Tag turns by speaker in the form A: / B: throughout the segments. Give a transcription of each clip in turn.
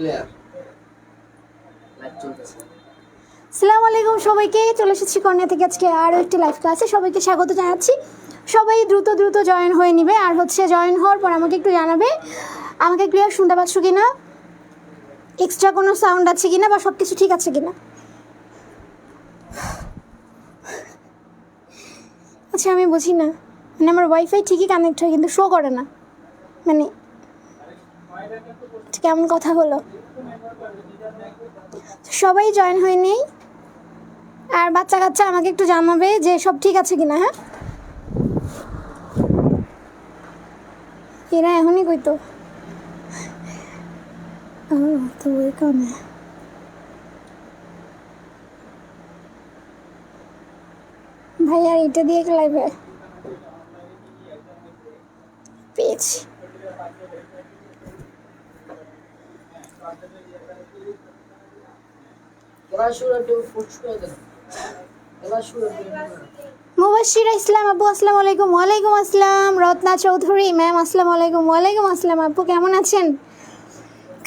A: Clear live চলতেছে।
B: আসসালামু আলাইকুম সবাইকে, চলে এসেছি কর্ণিয়া থেকে আজকে আরও একটি লাইভ ক্লাসে। সবাইকে স্বাগত জানাচ্ছি। সবাই দ্রুত দ্রুত জয়েন হয়ে নিবে, আর হচ্ছে জয়েন হওয়ার পর আমাকে একটু জানাবে আমাকে ক্লিয়ার শুনতে পাচ্ছ কিনা, এক্সট্রা কোনো সাউন্ড আছে কিনা, বা সব কিছু ঠিক আছে কিনা। আচ্ছা, আমি বুঝি না, মানে আমার ওয়াইফাই ঠিকই কানেক্ট হয় কিন্তু শো করে না, মানে কেমন কথা হলো। সবাই জয়েন হয়ে নেই, আর বাচ্চা কাচ্চা আমাকে একটু জানাবে যে সব ঠিক আছে কিনা। হ্যাঁ, এরা এখনই কইতো তো ওয়েলকাম। ভাই আর এটা দিয়ে লাইভে পেয়েছি। মুবাশিরা ইসলাম আপু আসসালামু আলাইকুম। ওয়ালাইকুম আসসালাম। রত্না চৌধুরী ম্যাম আসসালামু আলাইকুম। ওয়ালাইকুম আসসালাম আপু, কেমন আছেন?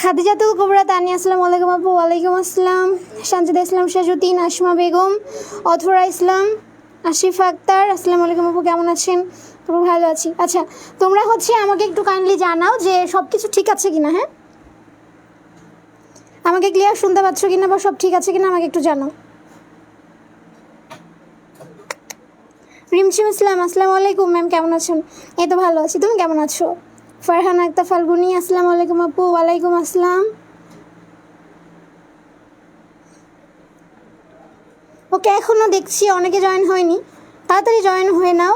B: খাদিজাতুল কুবরা তানি আসসালামু আলাইকুম আপু। ওয়ালাইকুম আসসালাম। সানজিদা ইসলাম শাজুদ্দিন, আসমা বেগম, অথরা ইসলাম, আশিফা আক্তার আসসালামু আলাইকুম আপু, কেমন আছেন? পুরো ভালো আছি। আচ্ছা, তোমরা হচ্ছে আমাকে একটু কাইন্ডলি জানাও যে সব কিছু ঠিক আছে কিনা। হ্যাঁ, আমাকে ক্লিয়ার শুনতে পাচ্ছ কিনা বা সব ঠিক আছে কিনা আমাকে একটু জানাও। রিমঝিম ইসলাম আসসালামু আলাইকুম ম্যাম, কেমন আছেন? এই তো ভালো আছি, তুমি কেমন আছো? ফারহানা আক্তার ফাল্গুনি আসসালামু আলাইকুম আপু। ওয়ালাইকুম আসসালাম। ওকে, এখনও দেখছি অনেকে জয়েন হয়নি, তাড়াতাড়ি জয়েন হয়ে নাও।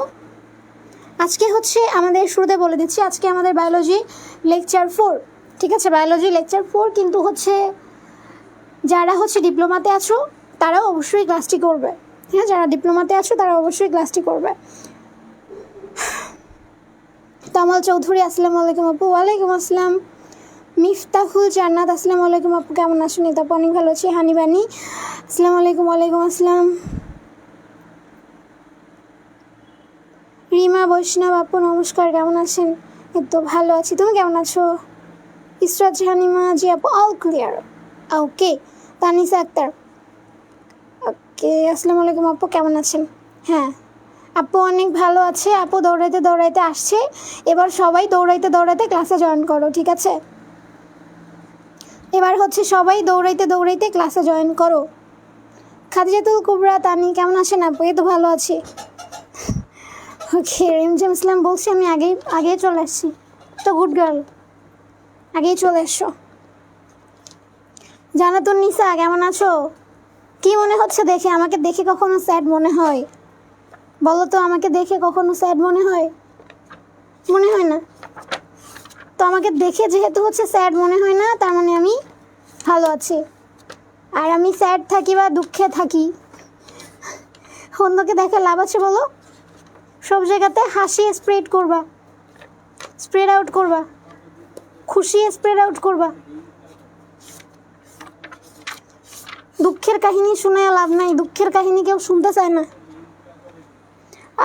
B: আজকে হচ্ছে আমাদের শুরুতে বলে দিচ্ছি, আজকে আমাদের বায়োলজি লেকচার 4, ঠিক আছে? বায়োলজি লেকচার 4, কিন্তু হচ্ছে যারা হচ্ছে ডিপ্লোমাতে আছো তারাও অবশ্যই ক্লাসটি করবে। হ্যাঁ, যারা ডিপ্লোমাতে আছো তারা অবশ্যই ক্লাসটি করবে। তমাল চৌধুরী আসসালামু আলাইকুম আপু। ওয়ালাইকুম আসসালাম। মিফতাহুল জান্নাত আসসালামু আলাইকুম আপু, কেমন আছেন? এই তো অনেক ভালো আছি। হানিবানি আসসালামু আলাইকুম। ওয়ালাইকুম আসসালাম। রিমা বৈষ্ণব আপু নমস্কার, কেমন আছেন? এই তো ভালো আছি, তুমি কেমন আছো? ইসরাত জাহানিমা জি আপু, অল ক্লিয়ার। ওকে, তানিসা আক্তার ওকে। আসসালামু আলাইকুম আপু, কেমন আছেন? হ্যাঁ আপু অনেক ভালো আছে। আপু দৌড়াইতে দৌড়াইতে আসছে, এবার সবাই দৌড়াইতে দৌড়াইতে ক্লাসে জয়েন করো, ঠিক আছে? এবার হচ্ছে সবাই দৌড়াইতে দৌড়াইতে ক্লাসে জয়েন করো। খাদিজাতুল কুবরা তানি কেমন আছেন আপু? এই তো ভালো আছি। ওকে, রিমঝিম ইসলাম বলছি আমি আগেই চলে আসছি, তো গুড গার্ল, আগেই চলে এসো। জানাতুন নিসা কেমন আছো? কি মনে হচ্ছে দেখে? আমাকে দেখে কখনো স্যাড মনে হয়? বলো তো, আমাকে দেখে কখনো স্যাড মনে হয়? মনে হয় না তো। আমাকে দেখে যেহেতু হচ্ছে স্যাড মনে হয় না, তার মানে আমি ভালো আছি। আর আমি স্যাড থাকি বা দুঃখে থাকি, অন্যকে দেখে লাভ আছে বলো? সব জায়গাতে হাসি স্প্রেড করবা, স্প্রেড আউট করবা, খুশি স্প্রেড আউট করবা। দুঃখের কাহিনী শুনে লাভ নাই, দুঃখের কাহিনী কেউ শুনতে চায় না।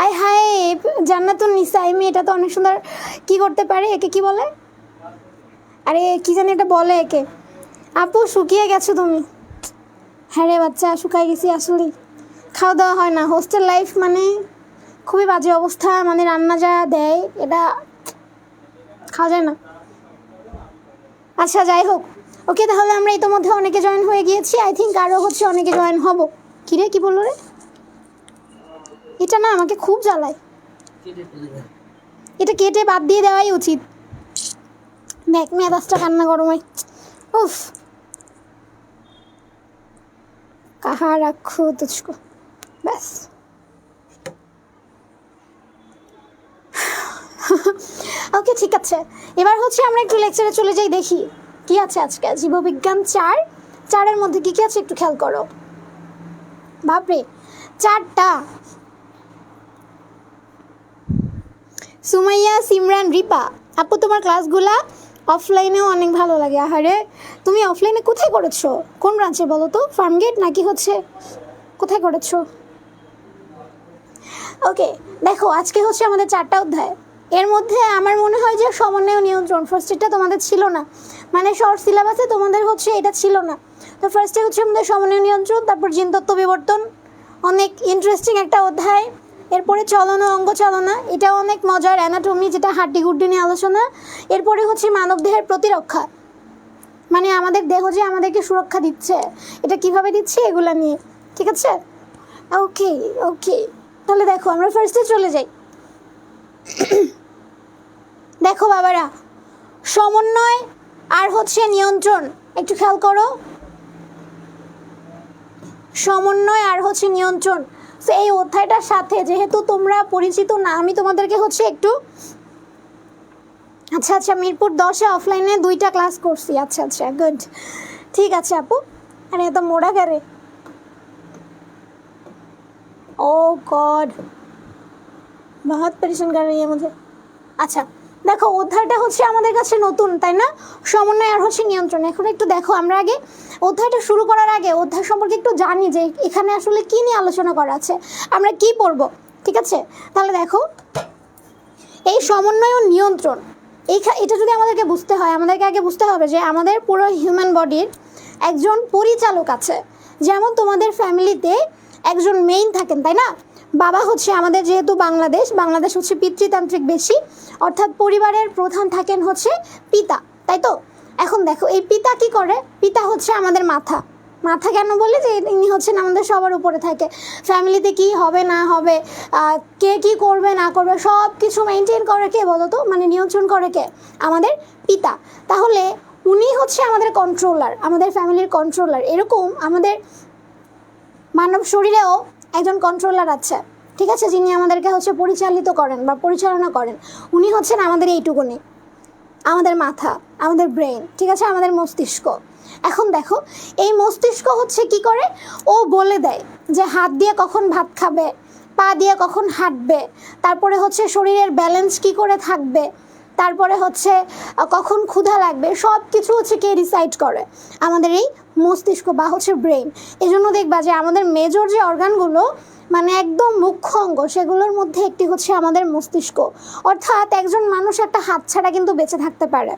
B: আয় হায়, জান্নাতুন নিসা, এই মেয়েটা তো অনেক সুন্দর। কি করতে পারে? একে কি বলে? আরে কি জানি এটা বলে একে। আপু শুকিয়ে গেছো তুমি? হ্যাঁ রে বাচ্চা, শুকাই গেছি আসলেই। খাওয়া দাওয়া হয় না, হোস্টেল লাইফ মানে খুবই বাজে অবস্থা, মানে রান্না যা দেয় এটা খাওয়া যায় না। আচ্ছা যাই হোক, ওকে তাহলে আমরা ইতোমধ্যে অনেকে জয়েন হয়ে গিয়েছি। আই থিঙ্ক আরও হচ্ছে অনেকে জয়েন হব। কী রে, কী বললো রে? এটা না আমাকে খুব জ্বালায়, এটা কেটে বাদ দিয়ে দেওয়াই উচিত। দেখ মেজাজটা কান্না গরমে, উফ। কাহা রাখো তুঝকো, ব্যাস। ওকে ঠিক আছে, এবার হচ্ছে আমরা একটু লেকচারে চলে যাই, দেখি কি আছে আজকে। জীববিজ্ঞান 4-4-এর মধ্যে কী কী আছে একটু খেয়াল করো। বাপরে, 4টা। সুমাইয়া, সিমরান, রিপা আপু তোমার ক্লাসগুলা অফলাইনেও অনেক ভালো লাগে। আহারে, তুমি অফলাইনে কোথায় করেছো? কোন ব্রাঞ্চে বলো তো? ফার্মগেট নাকি হচ্ছে কোথায় করেছো? ওকে দেখো, আজকে হচ্ছে আমাদের 4টা অধ্যায়। এর মধ্যে আমার মনে হয় যে সমন্বয় নিয়ন্ত্রণ ফার্স্ট, এটা তোমাদের ছিল না, মানে শর্ট সিলেবাসে তোমাদের হচ্ছে এটা ছিল না। তো ফার্স্টে হচ্ছে আমাদের সমন্বয় নিয়ন্ত্রণ, তারপর জিনতত্ত্ব বিবর্তন, অনেক ইন্টারেস্টিং একটা অধ্যায়। এরপরে চলন ও অঙ্গ চালনা, এটাও অনেক মজার। অ্যানাটমি, যেটা হাড্ডি গুড্ডি নিয়ে আলোচনা। এরপরে হচ্ছে মানবদেহের প্রতিরক্ষা, মানে আমাদের দেহ যে আমাদেরকে সুরক্ষা দিচ্ছে, এটা কিভাবে দিচ্ছে এগুলা নিয়ে, ঠিক আছে? ওকে ওকে, তাহলে দেখো আমরা ফার্স্টে চলে যাই। দেখো বাবারা, সমন্বয় আর হচ্ছে নিয়ন্ত্রণ, একটু খেয়াল করো। সমন্বয় আর হচ্ছে নিয়ন্ত্রণ, তো এই অধ্যায়টার সাথে যেহেতু তোমরা পরিচিত না, আমি তোমাদেরকে হচ্ছে একটু, আচ্ছা আচ্ছা, মিরপুর 10-এ অফলাইনে 2টা ক্লাস করছি। আচ্ছা আচ্ছা, গুড, ঠিক আছে আপু। আরে এত মোড়া গারে, ও গড, বহুত পরেশান कर रही है मुझे। আচ্ছা দেখো, অধ্যায়টা হচ্ছে আমাদের কাছে নতুন, তাই না? সমন্বয় আর হচ্ছে নিয়ন্ত্রণ। এখন একটু দেখো, আমরা আগে অধ্যায়টা শুরু করার আগে অধ্যায় সম্পর্কে একটু জানি যে এখানে আসলে কী নিয়ে আলোচনা করা আছে, আমরা কি পড়ব, ঠিক আছে? তাহলে দেখো, এই সমন্বয় ও নিয়ন্ত্রণ, এটা যদি আমাদেরকে বুঝতে হয়, আমাদেরকে আগে বুঝতে হবে যে আমাদের পুরো হিউম্যান বডির একজন পরিচালক আছে। যেমন তোমাদের ফ্যামিলিতে একজন মেইন থাকেন, তাই না? বাবা হচ্ছে, আমাদের যেহেতু বাংলাদেশ হচ্ছে পিতৃতান্ত্রিক বেশি, অর্থাৎ পরিবারের প্রধান থাকেন হচ্ছে পিতা, তাই তো? এখন দেখো, এই পিতা কি করে? পিতা হচ্ছে আমাদের মাথা। মাথা কেন বলে? যে ইনি হচ্ছেন আমাদের সবার উপরে থাকে। ফ্যামিলিতে কি হবে না হবে, কে কি করবে না করবে, সব কিছু মেনটেন করে কে বলো তো? মানে নিয়ন্ত্রণ করে কে? আমাদের পিতা। তাহলে উনি হচ্ছে আমাদের কন্ট্রোলার, আমাদের ফ্যামিলির কন্ট্রোলার। এরকম আমাদের মানব শরীরেও একজন কন্ট্রোলার আছে, ঠিক আছে, যিনি আমাদেরকে হচ্ছে পরিচালিত করেন বা পরিচালনা করেন। উনি হচ্ছেন আমাদের এইটুকুনি, আমাদের মাথা, আমাদের ব্রেন, ঠিক আছে, আমাদের মস্তিষ্ক। এখন দেখো, এই মস্তিষ্ক হচ্ছে কি করে? ও বলে দেয় যে হাত দিয়ে কখন ভাত খাবে, পা দিয়ে কখন হাঁটবে, তারপরে হচ্ছে শরীরের ব্যালেন্স কি করে থাকবে, তারপরে হচ্ছে কখন ক্ষুধা লাগবে, সব কিছু হচ্ছে কে ডিসাইড করে? আমাদের এই মস্তিষ্ক বা হচ্ছে ব্রেন। এই জন্য দেখবা যে আমাদের মেজর যে অর্গানগুলো, মানে একদম মুখ্য অঙ্গ, সেগুলোর মধ্যে একটি হচ্ছে আমাদের মস্তিষ্ক। অর্থাৎ একজন মানুষ একটা হাত ছাড়া কিন্তু বেঁচে থাকতে পারে,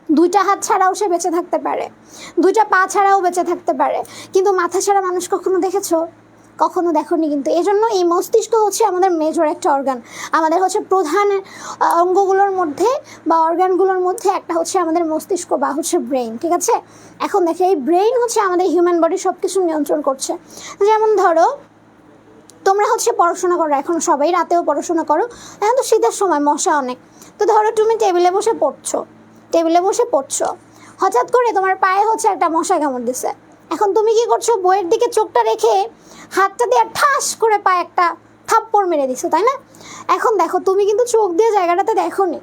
B: 2টা হাত ছাড়াও সে বেঁচে থাকতে পারে, 2টা পা ছাড়াও বেঁচে থাকতে পারে, কিন্তু মাথা ছাড়া মানুষ কখনো দেখেছো? কখনো দেখোনি। কিন্তু এই জন্য এই মস্তিষ্ক হচ্ছে আমাদের মেজর একটা অর্গান। আমাদের হচ্ছে প্রধান অঙ্গগুলোর মধ্যে বা অর্গানগুলোর মধ্যে একটা হচ্ছে আমাদের মস্তিষ্ক বা হচ্ছে ব্রেন, ঠিক আছে? এখন দেখো, এই ব্রেন হচ্ছে আমাদের হিউম্যান বডি সব কিছু নিয়ন্ত্রণ করছে। যেমন ধরো, তোমরা হচ্ছে পড়াশোনা করো, এখন সবাই রাতেও পড়াশোনা করো, এখন তো শীতের সময়, মশা অনেক। তো ধরো তুমি টেবিলে বসে পড়ছো, হঠাৎ করে তোমার পায়ে হচ্ছে একটা মশা কামড় দিছে। এখন তুমি কি করছো? বইয়ের দিকে চোখটা রেখে হাতটা দিয়ে ঠাস করে পায়ে একটা থাপ্পড় মেরে দিছো, তাই না? এখন দেখো, তুমি কিন্তু চোখ দিয়ে জায়গাটাতে দেখোনি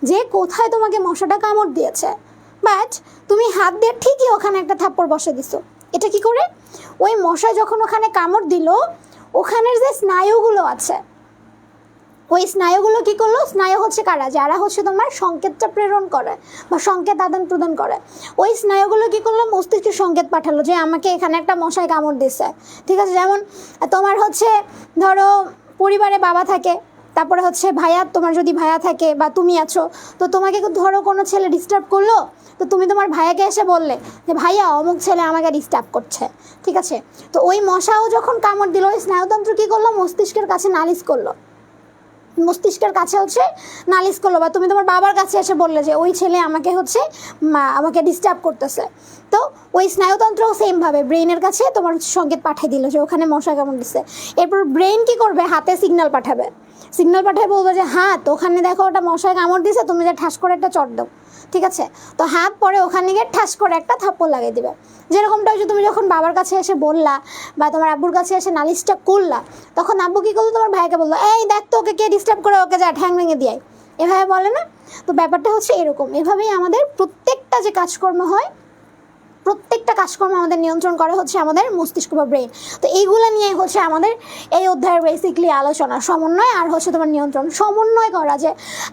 B: যে কোথায় তোমাকে মশাটা কামড় দিয়েছে, বাট তুমি হাত দিয়ে ঠিকই ওখানে একটা থাপ্পড় বসে দিছো। এটা কি করে? ওই মশা যখন ওখানে কামড় দিল, ওখানের যে স্নায়ুগুলো আছে, ওই স্নায়ুগুলো কি করলো? স্নায়ু হচ্ছে কারা? যারা হচ্ছে তোমার সংকেতটা প্রেরণ করে বা সংকেত আদান প্রদান করে। ওই স্নায়ুগুলো কি করলো? মস্তিষ্কে সংকেত পাঠালো যে আমাকে এখানে একটা মশায় কামড় দিচ্ছে, ঠিক আছে? যেমন তোমার হচ্ছে ধরো পরিবারে বাবা থাকে, তারপরে হচ্ছে ভাইয়া, তোমার যদি ভাইয়া থাকে বা তুমি আছো, তো তোমাকে ধরো কোনো ছেলে ডিস্টার্ব করলো, তো তুমি তোমার ভাইয়াকে এসে বললে যে ভাইয়া অমুক ছেলে আমাকে ডিস্টার্ব করছে, ঠিক আছে? তো ওই মশাও যখন কামড় দিল, ওই স্নায়ুতন্ত্র কী করলো? মস্তিষ্কের কাছে নালিশ করলো, বা তুমি তোমার বাবার কাছে এসে বললে যে ওই ছেলে আমাকে ডিস্টার্ব করতেছে। তো ওই স্নায়ুতন্ত্রও সেমভাবে ব্রেইনের কাছে তোমার সংকেত পাঠিয়ে দিল যে ওখানে মশা কামড় দিচ্ছে। এরপর ব্রেইন কি করবে? হাতে সিগন্যাল পাঠাবে, বলবে যে হাত ওখানে দেখো, ওটা মশায় কামড় দিছে, তুমি যে ঠাস করে একটা চট দাও, ঠিক আছে? তো হাত পরে ওখানে গিয়ে ঠাস করে একটা থাপ্পড় লাগিয়ে দিবে। যেরকমটা হচ্ছে তুমি যখন বাবার কাছে এসে বললা বা তোমার আব্বুর কাছে এসে নালিশটা করলা, তখন আব্বু কী করলো? তোমার ভাইকে বললো, এই দেখ তো ওকে কে ডিস্টার্ব করে, ওকে যা ঠ্যাং ভেঙে দিয়ে, এভাবে বলে না? তো ব্যাপারটা হচ্ছে এরকম। এভাবেই আমাদের প্রত্যেকটা যে কাজকর্ম হয়, প্রত্যেকটা কাজকর্ম আমাদের নিয়ন্ত্রণ করা হচ্ছে আমাদের মস্তিষ্ক বা ব্রেন। তো এইগুলো নিয়ে হচ্ছে আমাদের এই অধ্যায়ের বেসিকলি আলোচনা, সমন্বয় আর হচ্ছে তোমার নিয়ন্ত্রণ। সমন্বয় করা, যে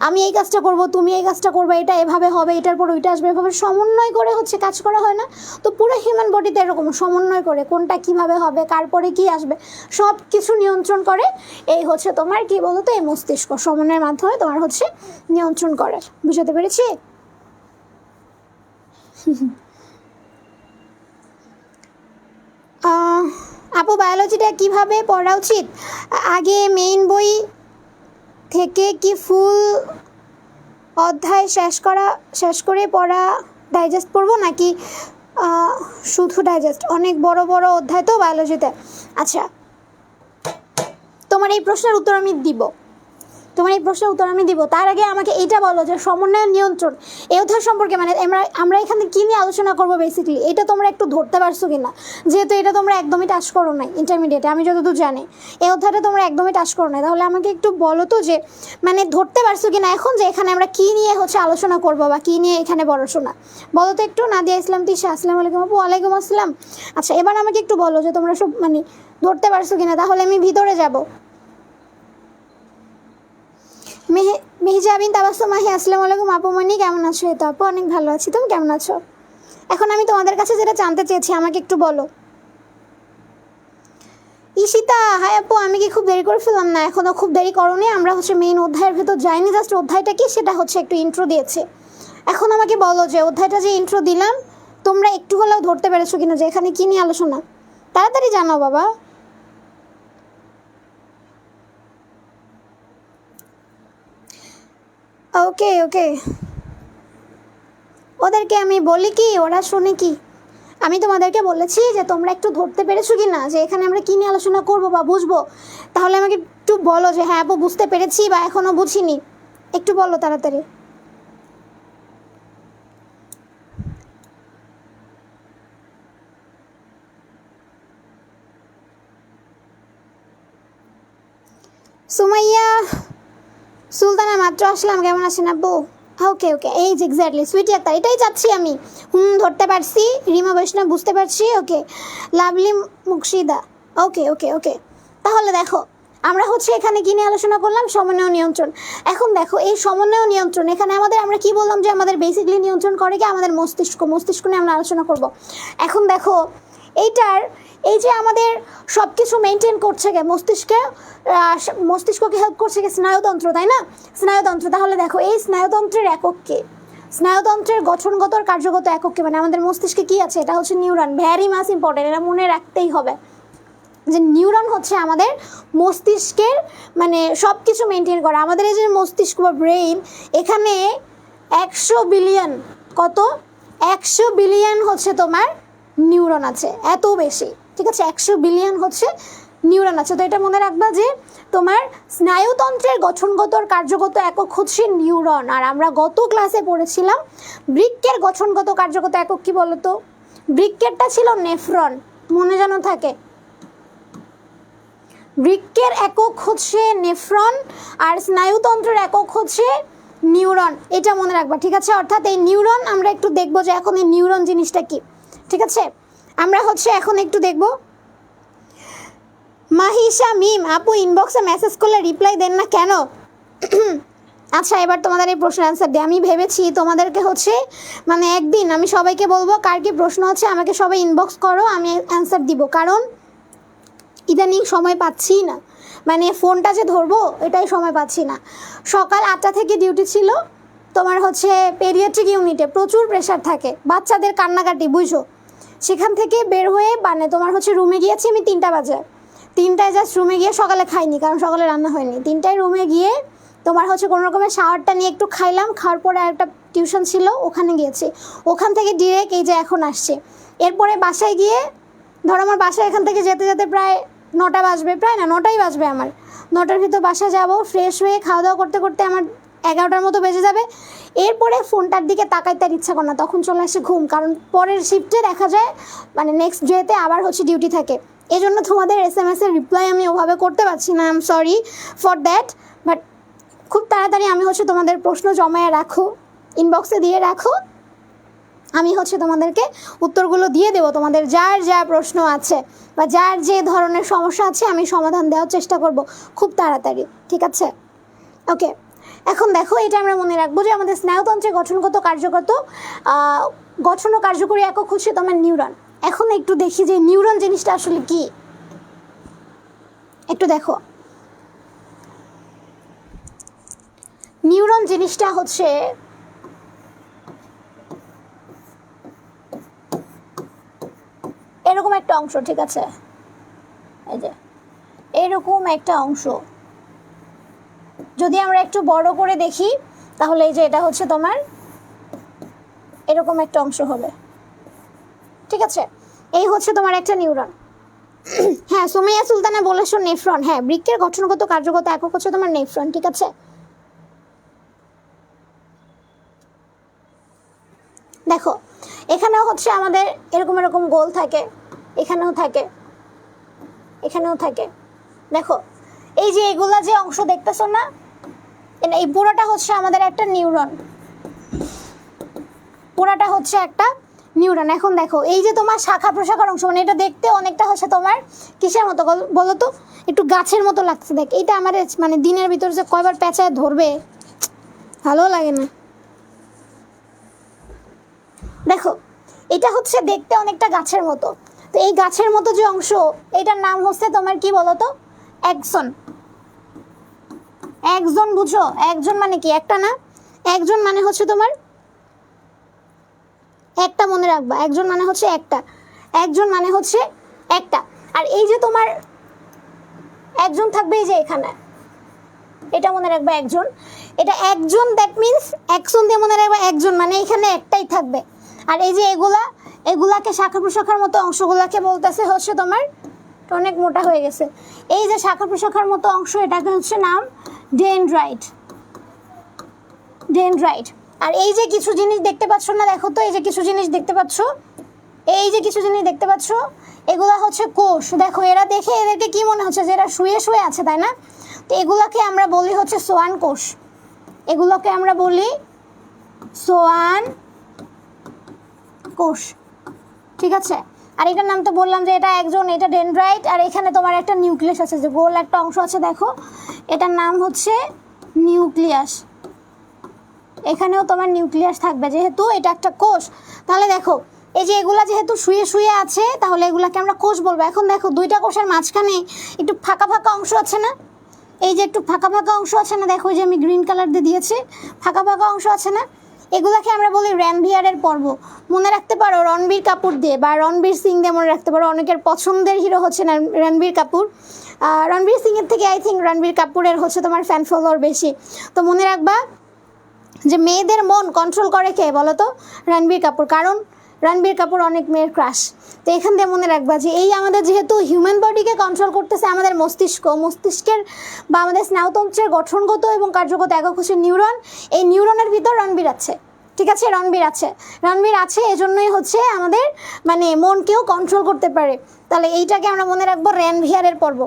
B: আমি এই কাজটা করব, তুমি এই কাজটা করবে, এটা এভাবে হবে, এটার পর ওইটা আসবে, এভাবে সমন্বয় করে হচ্ছে কাজ করা হয় না? তো পুরো হিউম্যান বডিতে এরকম সমন্বয় করে কোনটা কিভাবে হবে, কার পরে কী আসবে, সব কিছু নিয়ন্ত্রণ করে এই হচ্ছে তোমার কি বলতো, এই মস্তিষ্ক সমন্বয়ের মাধ্যমে তোমার হচ্ছে নিয়ন্ত্রণ করে। বুঝতে পেরেছি? আপু বায়োলজিটা কিভাবে পড়া উচিত? আগে মেইন বই থেকে কি ফুল অধ্যায় শেষ করে পড়া ডাইজেস্ট পড়বো নাকি শুধু ডাইজেস্ট? অনেক বড় বড় অধ্যায় তো বায়োলজিতে। আচ্ছা, তোমার এই প্রশ্নের উত্তর আমি দিব। তার আগে আমাকে এইটা বলো যে সমন্বয় নিয়ন্ত্রণ এই অধ্যায় সম্পর্কে মানে আমরা এখানে কী নিয়ে আলোচনা করবো বেসিক্যালি, এটা তোমরা একটু ধরতে পারছো কিনা? যেহেতু এটা তোমরা একদমই টাচ করো নাই ইন্টারমিডিয়েটে, আমি যতদূর জানি এই অধ্যায়টা তোমরা একদমই টাচ করো নাই। তাহলে আমাকে একটু বলো তো যে মানে ধরতে পারছো কিনা এখন যে এখানে আমরা কী নিয়ে আলোচনা করবো বা কী নিয়ে এখানে পড়াশোনা, বলো তো একটু। নাদিয়া ইসলাম তিশা, আসসালামু আলাইকুম আপু। ওয়ালাইকুম আসসালাম। আচ্ছা, এবার আমাকে একটু বলো যে তোমরা সব মানে ধরতে পারছো কিনা, তাহলে আমি ভিতরে যাব। মেহজাবিন তাবাসসুম মাহি, আসসালামু আলাইকুম আপু মনি, কেমন আছো? এই তো আপু অনেক ভালো আছি, তুমি কেমন আছো? এখন আমি তোমাদের কাছে যেটা জানতে চেয়েছি আমাকে একটু বলো। ঈশিতা, হাই আপু, আমি কি খুব দেরি করে ফেললাম? না, এখনও খুব দেরি করোনি। আমরা মেইন অধ্যায়ের ভেতর যাইনি, জাস্ট অধ্যায়টা কি সেটা একটু ইন্ট্রো দিয়েছে। এখন আমাকে বলো যে অধ্যায়টা যে ইন্ট্রো দিলাম তোমরা একটু হলেও ধরতে পেরেছো কিনা যে এখানে কী নিয়ে আলোচনা? তাড়াতাড়ি জানাও বাবা। ওকে, ওদেরকে আমি বলি কি, ওরা শুনে কি? আমি তোমাদেরকে বলেছি যে তোমরা একটু ধরতে পেরেছো কি না যে এখানে আমরা কী নিয়ে আলোচনা করবো বা বুঝবো। তাহলে আমাকে একটু বলো যে হ্যাঁ আপু বুঝতে পেরেছি বা এখনও বুঝিনি, একটু বলো তাড়াতাড়ি। সুমাইয়া সুলতানা, মাত্র আসলাম, কেমন আছেন আপু? ওকে, এই যে এক্স্যাক্টলি সুইটি আক্তার, এটাই চাচ্ছি আমি। ধরতে পারছি। রিমা বৈষ্ণব, বুঝতে পারছি। ওকে, লাভলি মুকশিদা, ওকে। তাহলে দেখো আমরা এখানে কী নিয়ে আলোচনা করলাম? সমন্বয় নিয়ন্ত্রণ। এখন দেখো এই সমন্বয় নিয়ন্ত্রণ এখানে আমরা কি বললাম যে আমাদের বেসিক্যালি নিয়ন্ত্রণ করে কি আমাদের মস্তিষ্ক নিয়ে আমরা আলোচনা করব। এখন দেখো এই যে আমাদের সব কিছু মেনটেন করছে কে মস্তিষ্ককে হেল্প করছে কে? স্নায়ুতন্ত্র, তাই না? স্নায়ুতন্ত্র। তাহলে দেখো এই স্নায়ুতন্ত্রের এককে, স্নায়ুতন্ত্রের গঠনগত আর কার্যগত এককে মানে আমাদের মস্তিষ্কে কি আছে? এটা নিউরন। ভ্যারি মাস ইম্পর্টেন্ট, এটা মনে রাখতেই হবে যে নিউরন আমাদের মস্তিষ্কের মানে সব কিছু মেনটেন করে। আমাদের এই যে মস্তিষ্ক বা ব্রেইন, এখানে 100 বিলিয়ন, কত? 100 বিলিয়ন তোমার নিউরন আছে, এত বেশি, ঠিক আছে? 100 বিলিয়ন নিউরন আছে। তো এটা মনে রাখবা যে তোমার স্নায়ুতন্ত্রের গঠনগত আর কার্যগত একক নিউরন। আর আমরা গত ক্লাসে পড়েছিলাম বৃক্কের গঠনগত কার্যগত একক কি বলতো? বৃক্কেরটা ছিল নেফ্রন, মনে যেন থাকে। বৃক্কের একক নেফ্রন আর স্নায়ুতন্ত্রের একক নিউরন, এটা মনে রাখবা, ঠিক আছে? অর্থাৎ এই নিউরন আমরা একটু দেখবো যে এখন এই নিউরন জিনিসটা কি, ঠিক আছে? আমরা এখন একটু দেখবো। মাহিশা মিম আপু, ইনবক্সে মেসেজ করলে রিপ্লাই দেন না কেন? আচ্ছা, এবার তোমাদের এই প্রশ্নের অ্যান্সার দিই। আমি ভেবেছি তোমাদেরকে মানে একদিন আমি সবাইকে বলবো কার কি প্রশ্ন আছে আমাকে সবাই ইনবক্স করো, আমি অ্যান্সার দিব। কারণ ইদানিং সময় পাচ্ছি না, মানে ফোনটা যে ধরবো এটাই সময় পাচ্ছি না। সকাল 8টা থেকে ডিউটি ছিল তোমার পেডিয়াট্রিক ইউনিটে, প্রচুর প্রেশার থাকে, বাচ্চাদের কান্নাকাটি, বুঝো। সেখান থেকে বের হয়ে মানে তোমার রুমে গিয়েছি আমি 3টা বাজে। 3টায় জাস্ট রুমে গিয়ে, সকালে খাইনি কারণ সকালে রান্না হয়নি, 3টায় রুমে গিয়ে তোমার কোনো রকমের শাওয়ারটা নিয়ে একটু খাইলাম, খাওয়ার পরে একটা টিউশন ছিল ওখানে গিয়েছি, ওখান থেকে ডিরেক্ট এই যে এখন আসছে। এরপরে বাসায় গিয়ে ধরো আমার বাসায় এখান থেকে যেতে যেতে প্রায় 9টা বাজবে, প্রায় না 9টাই বাজবে আমার। 9টার ভিতর বাসা যাব, ফ্রেশ হয়ে খাওয়া দাওয়া করতে করতে আমার 11টার মতো বেজে যাবে। এরপরে ফোনটার দিকে তাকাইতে আর ইচ্ছা করে না, তখন চলে আসে ঘুম, কারণ পরের শিফটে দেখা যায় মানে নেক্সট ডেতে আবার ডিউটি থাকে। এই জন্য তোমাদের SMS-এর রিপ্লাই আমি ওভাবে করতে পারছি না, I am sorry for that. But খুব তাড়াতাড়ি আমি তোমাদের প্রশ্ন জমায়ে রাখো, ইনবক্সে দিয়ে রাখো, আমি তোমাদেরকে উত্তরগুলো দিয়ে দেবো। তোমাদের যার যা প্রশ্ন আছে বা যার যে ধরনের সমস্যা আছে আমি সমাধান দেওয়ার চেষ্টা করব খুব তাড়াতাড়ি, ঠিক আছে? ওকে, এখন দেখো এটা আমরা মনে রাখবো যে আমাদের স্নায়ুতন্ত্রের গঠন ও কার্যকরী একক তোমার নিউরন। এখন একটু দেখি যে নিউরন জিনিসটা আসলে কি, একটু দেখো। নিউরন জিনিসটা একটা অংশ, ঠিক আছে, এই যে এরকম একটা অংশ যদি আমরা একটু বড় করে দেখি তাহলে এই যে এটা হচ্ছে তোমার এরকম একটা অংশ হবে, ঠিক আছে। এই হচ্ছে তোমার একটা নিউরন। হ্যাঁ, সুমাইয়া সুলতানা বলেছো নেফ্রন। হ্যাঁ, বৃক্কের গঠনগত কার্যগত একক হচ্ছে তোমার নেফ্রন, ঠিক আছে। দেখো এখানেও হচ্ছে আমাদের এরকম এরকম গোল থাকে, এখানেও থাকে, এখানেও থাকে। দেখো এই যে এগুলা যে অংশ দেখতেছো না, এই পুরোটা হচ্ছে আমাদের একটা নিউরন, পুরোটা হচ্ছে একটা নিউরন। এখন দেখো এই যে তোমার শাখা প্রশাখার অংশ, মানে এটা দেখতে অনেকটা হচ্ছে তোমার কিসের মতো বলো তো, একটু গাছের মতো লাগছে। দেখ এটা আমার মানে দিনের ভিতর যে কয়বার পেঁচায় ধরবে, ভালো লাগে না। দেখো এটা হচ্ছে দেখতে অনেকটা গাছের মতো, তো এই গাছের মতো যে অংশ এটার নাম হচ্ছে তোমার কি বলো তো, অ্যাক্সন। একজন, বুঝো একজন মানে কি, একটা না, একজন মানে হচ্ছে তোমার একটা, মনে রাখবা একজন মানে হচ্ছে একটা, একজন মানে হচ্ছে একটা। আর এই যে তোমার একজন থাকবে এই যে এখানে, এটা মনে রাখবা একজন, এটা একজন, দ্যাট মিনস অ্যাকশন দিয়ে মনে রাখবা একজন মানে এখানে একটাই থাকবে। আর এই যে এগুলাকে শাখা প্রশাখার মতো অংশগুলাকে বলতেছে হচ্ছে তোমার, অনেক মোটা হয়ে গেছে, এই যে শাখা প্রশাখার মতো অংশ এটাকে হচ্ছে নাম ডেনড্রাইট, ডেনড্রাইট। আর এই যে কিছু জিনিস দেখতে পাচ্ছ না, দেখো তো এই যে কিছু জিনিস দেখতে পাচ্ছ, এই যে কিছু জিনিস দেখতে পাচ্ছ, এগুলা হচ্ছে কোষ। দেখো এরা দেখে এদেরকে কি মনে হচ্ছে যে এরা শুয়ে শুয়ে আছে, তাই না? তো এগুলাকে আমরা বলি হচ্ছে সোয়ান কোষ, এগুলোকে আমরা বলি সোয়ান কোষ, ঠিক আছে। আর এটার নাম তো বললাম যে এটা একজন, এটা ডেনড্রাইট। আর এখানে তোমার একটা নিউক্লিয়াস আছে, যে গোল একটা অংশ আছে, দেখো এটার নাম হচ্ছে নিউক্লিয়াস। এখানেও তোমার নিউক্লিয়াস থাকবে, যেহেতু এটা একটা কোষ। তাহলে দেখো এই যে এগুলা যেহেতু শুয়ে শুয়ে আছে, তাহলে এগুলাকে আমরা কোষ বলবো। এখন দেখো দুইটা কোষের মাঝখানে একটু ফাঁকা ফাঁকা অংশ আছে না, এই যে একটু ফাঁকা ফাঁকা অংশ আছে না, দেখো যে আমি গ্রিন কালার দিয়ে দিয়েছি, ফাঁকা ফাঁকা অংশ আছে না, এগুলাকে আমরা বলি রণবিয়ারের পর্ব। মনে রাখতে পারো রণবীর কাপুর দিয়ে বা রণবীর সিং দিয়ে মনে রাখতে পারো, অনেকের পছন্দের হিরো হচ্ছে না রণবীর কাপুর। রণবীর সিংয়ের থেকে আই থিঙ্ক রণবীর কাপুরের হচ্ছে তোমার ফ্যান ফলোয়ার বেশি। তো মনে রাখবা যে মেয়েদের মন কন্ট্রোল করে কে বলো তো, রণবীর কাপুর, কারণ রণবীর কাপুর অনেক মেয়ের ক্রাশ। তো এখান দিয়ে মনে রাখবা যে এই আমাদের যেহেতু হিউম্যান বডিকে কন্ট্রোল করতেছে আমাদের মস্তিষ্কের বা আমাদের স্নায়ুতন্ত্রের গঠনগত এবং কার্যগত একক হচ্ছে নিউরন। এই নিউরনের ভিতর রণবীর আছে, ঠিক আছে, রণবীর আছে, এজন্যই হচ্ছে আমাদের মানে মনকেও কন্ট্রোল করতে পারে। তাহলে এইটাকে আমরা মনে রাখবো রণবিয়ারের পর্ব।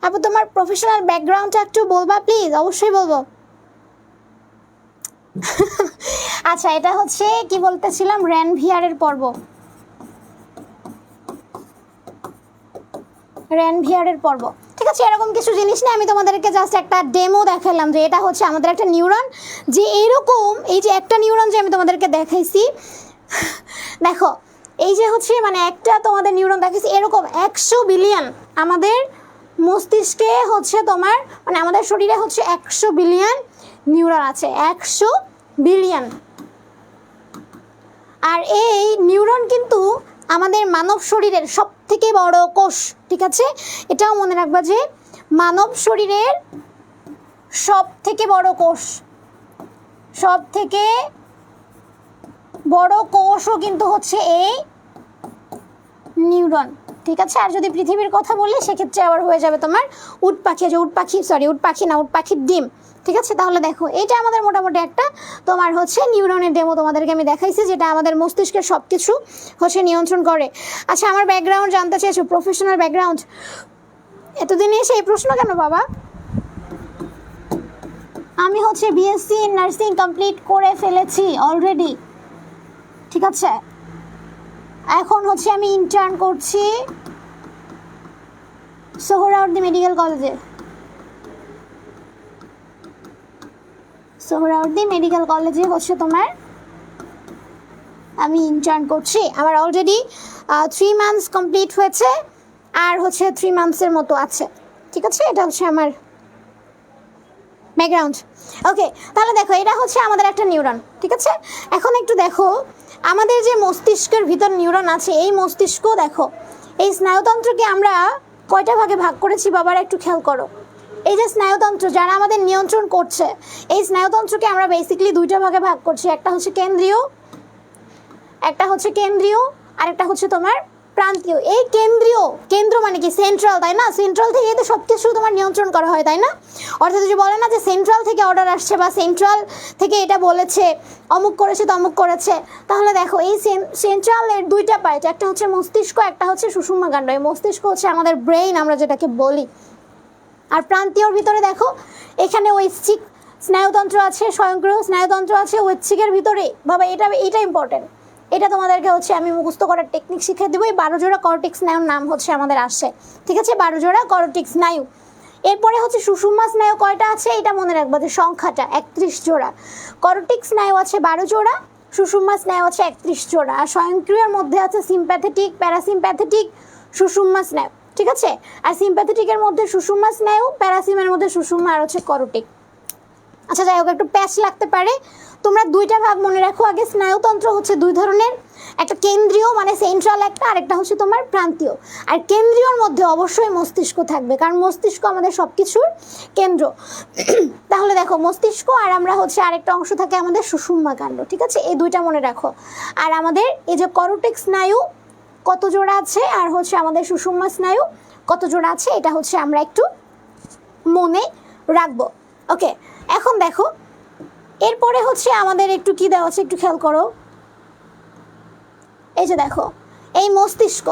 B: আপু তোমার প্রফেশনাল ব্যাকগ্রাউন্ডটা একটু বলবা প্লিজ? অবশ্যই বলবো। আচ্ছা, এটা হচ্ছে কি বলতেছিলাম, রণবিয়ারের পর্ব, রণবিয়ারের পর্ব, ঠিক আছে। এরকম কিছু জিনিস না, আমি তোমাদেরকে জাস্ট একটা ডেমো দেখালাম যে এটা হচ্ছে আমাদের একটা নিউরন, যে এরকম এই যে একটা নিউরন যে আমি তোমাদেরকে দেখাইছি, দেখো এই যে হচ্ছে মানে একটা তোমাদের নিউরন দেখাইছি, এরকম 100 বিলিয়ন আমাদের মস্তিষ্কে হচ্ছে তোমার, মানে আমাদের শরীরে হচ্ছে 100 বিলিয়ন নিউরন আছে, 100 বিলিয়ন। আর এই নিউরন কিন্তু আমাদের মানব শরীরের সব থেকে বড় কোষ, ঠিক আছে। এটাও মনে রাখবা যে মানব শরীরের সব থেকে বড় কোষ, সব থেকে বড় কোষও কিন্তু হচ্ছে এই নিউরন, ঠিক আছে। আর যদি পৃথিবীর কথা বলি সেক্ষেত্রে আবার হয়ে যাবে তোমার উট পাখি, যে উট পাখির ডিম, ঠিক আছে। তাহলে দেখো এইটা আমাদের মোটামুটি একটা তোমার হচ্ছে নিউরনের ডেমো তোমাদেরকে আমি দেখাইছি, যেটা আমাদের মস্তিষ্কের সব কিছু হচ্ছে নিয়ন্ত্রণ করে। আচ্ছা, আমার ব্যাকগ্রাউন্ড জানতে চেয়েছো, প্রফেশনাল ব্যাকগ্রাউন্ড, এতদিনে এসে এই প্রশ্ন কেন বাবা? আমি হচ্ছে বিএসসি নার্সিং কমপ্লিট করে ফেলেছি অলরেডি, ঠিক আছে। এখন হচ্ছে আমি ইন্টার্ন করছি সোহরাওয়ার্দী মেডিকেল কলেজে, সোহরাওয়ার্দী মেডিকেল কলেজে হচ্ছে তোমার আমি ইন্টার্ন করছি। আমার অলরেডি 3 মান্থস কমপ্লিট হয়েছে, আর হচ্ছে 3 মান্থসের মতো আছে, ঠিক আছে। এটা হচ্ছে আমার ব্যাকগ্রাউন্ড। ওকে, তাহলে দেখো এটা হচ্ছে আমাদের একটা নিউরন, ঠিক আছে। এখন একটু দেখো আমাদের যে মস্তিষ্কের ভিতর নিউরন আছে, এই মস্তিষ্ক দেখো এই স্নায়ুতন্ত্রকে আমরা কয়টা ভাগে ভাগ করেছি বাবারা, একটু খেয়াল করো। এই যে স্নায়ুতন্ত্র যারা আমাদের নিয়ন্ত্রণ করছে, এই স্নায়ুতন্ত্রকে আমরা বেসিক্যালি দুইটা ভাগে ভাগ করছি, একটা হচ্ছে কেন্দ্রীয়, আর একটা হচ্ছে তোমার প্রান্তীয়। এই কেন্দ্র মানে কি সেন্ট্রাল, তাই না? সেন্ট্রাল থেকে তো সব কিছু তোমার নিয়ন্ত্রণ করা হয়, তাই না? অর্থাৎ যে বলে না যে সেন্ট্রাল থেকে অর্ডার আসছে বা সেন্ট্রাল থেকে এটা বলেছে, অমুক করেছে তমুক করেছে। তাহলে দেখো এই সেন্ট্রালের দুইটা পার্ট, একটা হচ্ছে মস্তিষ্ক, একটা হচ্ছে সুষুম্না কাণ্ড। এই মস্তিষ্ক হচ্ছে আমাদের ব্রেইন আমরা যেটাকে বলি। আর প্রান্তীয়র ভিতরে দেখো এখানে ঐচ্ছিক স্নায়ুতন্ত্র আছে, স্বয়ংক্রিয় স্নায়ুতন্ত্র আছে ঐচ্ছিকের ভিতরে। বাবা এটা ইম্পর্টেন্ট, এটা তোমাদেরকে হচ্ছে আমি মুখস্থ করার টেকনিক শিখিয়ে দেবো। এই 12 জোড়া করটিক স্নায়ুর নাম হচ্ছে আমাদের আসছে, ঠিক আছে? 12 জোড়া করটিক স্নায়ু। এরপরে হচ্ছে সুষুম্না স্নায়ু কয়টা আছে এটা মনে রাখবো, যে সংখ্যাটা 31 জোড়া। করটিক স্নায়ু আছে 12 জোড়া, সুষুম্না স্নায়ু আছে 31 জোড়া। আর স্বয়ংক্রিয়র মধ্যে আছে সিম্প্যাথেটিক, প্যারাসিম্প্যাথেটিক, সুষুম্না স্নায়ু, ঠিক আছে? আর সিম্প্যাথেটিকের মধ্যে সুষুম্না স্নায়ু, প্যারাসিমের মধ্যে সুষুম্না, আর হচ্ছে করটিক। আচ্ছা যাই হোক, একটু প্যাচ লাগতে পারে, তোমরা দুইটা ভাগ মনে রাখো। আগে স্নায়ুতন্ত্র হচ্ছে দুই ধরনের, একটা কেন্দ্রীয় মানে সেন্ট্রাল একটা, আর একটা হচ্ছে তোমার প্রান্তীয়। আর কেন্দ্রীয়র মধ্যে অবশ্যই মস্তিষ্ক থাকবে, কারণ মস্তিষ্ক আমাদের সব কিছুর কেন্দ্র। তাহলে দেখো মস্তিষ্ক, আর আমরা হচ্ছে আরেকটা অংশ থাকে আমাদের সুষুম্না কাণ্ড, ঠিক আছে? এই দুইটা মনে রাখো। আর আমাদের এই যে করটিক স্নায়ু কত জোড়া আছে, আর হচ্ছে আমাদের সুষুম্না স্নায়ু কত জোড়া আছে, এটা হচ্ছে আমরা একটু মনে রাখবো। ওকে, এখন দেখো এরপরে হচ্ছে আমাদের একটু কি দেওয়া আছে, একটু খেয়াল করো। এই যে দেখো এই মস্তিষ্ক,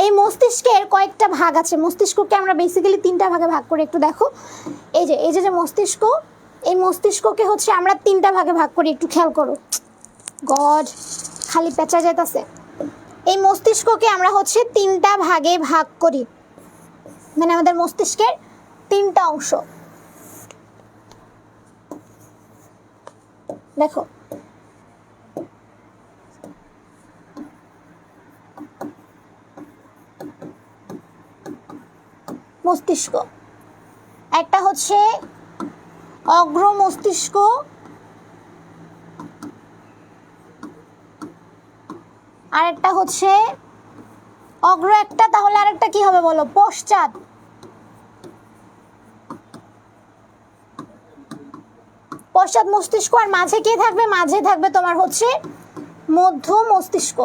B: এই মস্তিষ্কের কয়েকটা ভাগ আছে। মস্তিষ্ককে আমরা বেসিক্যালি তিনটা ভাগে ভাগ করি, একটু দেখো। এই যে মস্তিষ্ক, এই মস্তিষ্ককে হচ্ছে আমরা তিনটা ভাগে ভাগ করি, একটু খেয়াল করো। গড, খালি পেঁচা যেতেছে। এই মস্তিষ্ককে আমরা হচ্ছে তিনটা ভাগে ভাগ করি, মানে আমাদের মস্তিষ্কের তিনটা অংশ। দেখো মস্তিষ্ক, একটা হচ্ছে অগ্র মস্তিষ্ক, আর একটা হচ্ছে অগ্র একটা, তাহলে আরেকটা কি হবে বলো? পশ্চাৎ। পশ্চাৎ মস্তিষ্ক। আর মাঝে কে থাকবে? মাঝে থাকবে তোমার হচ্ছে মধ্য মস্তিষ্ক।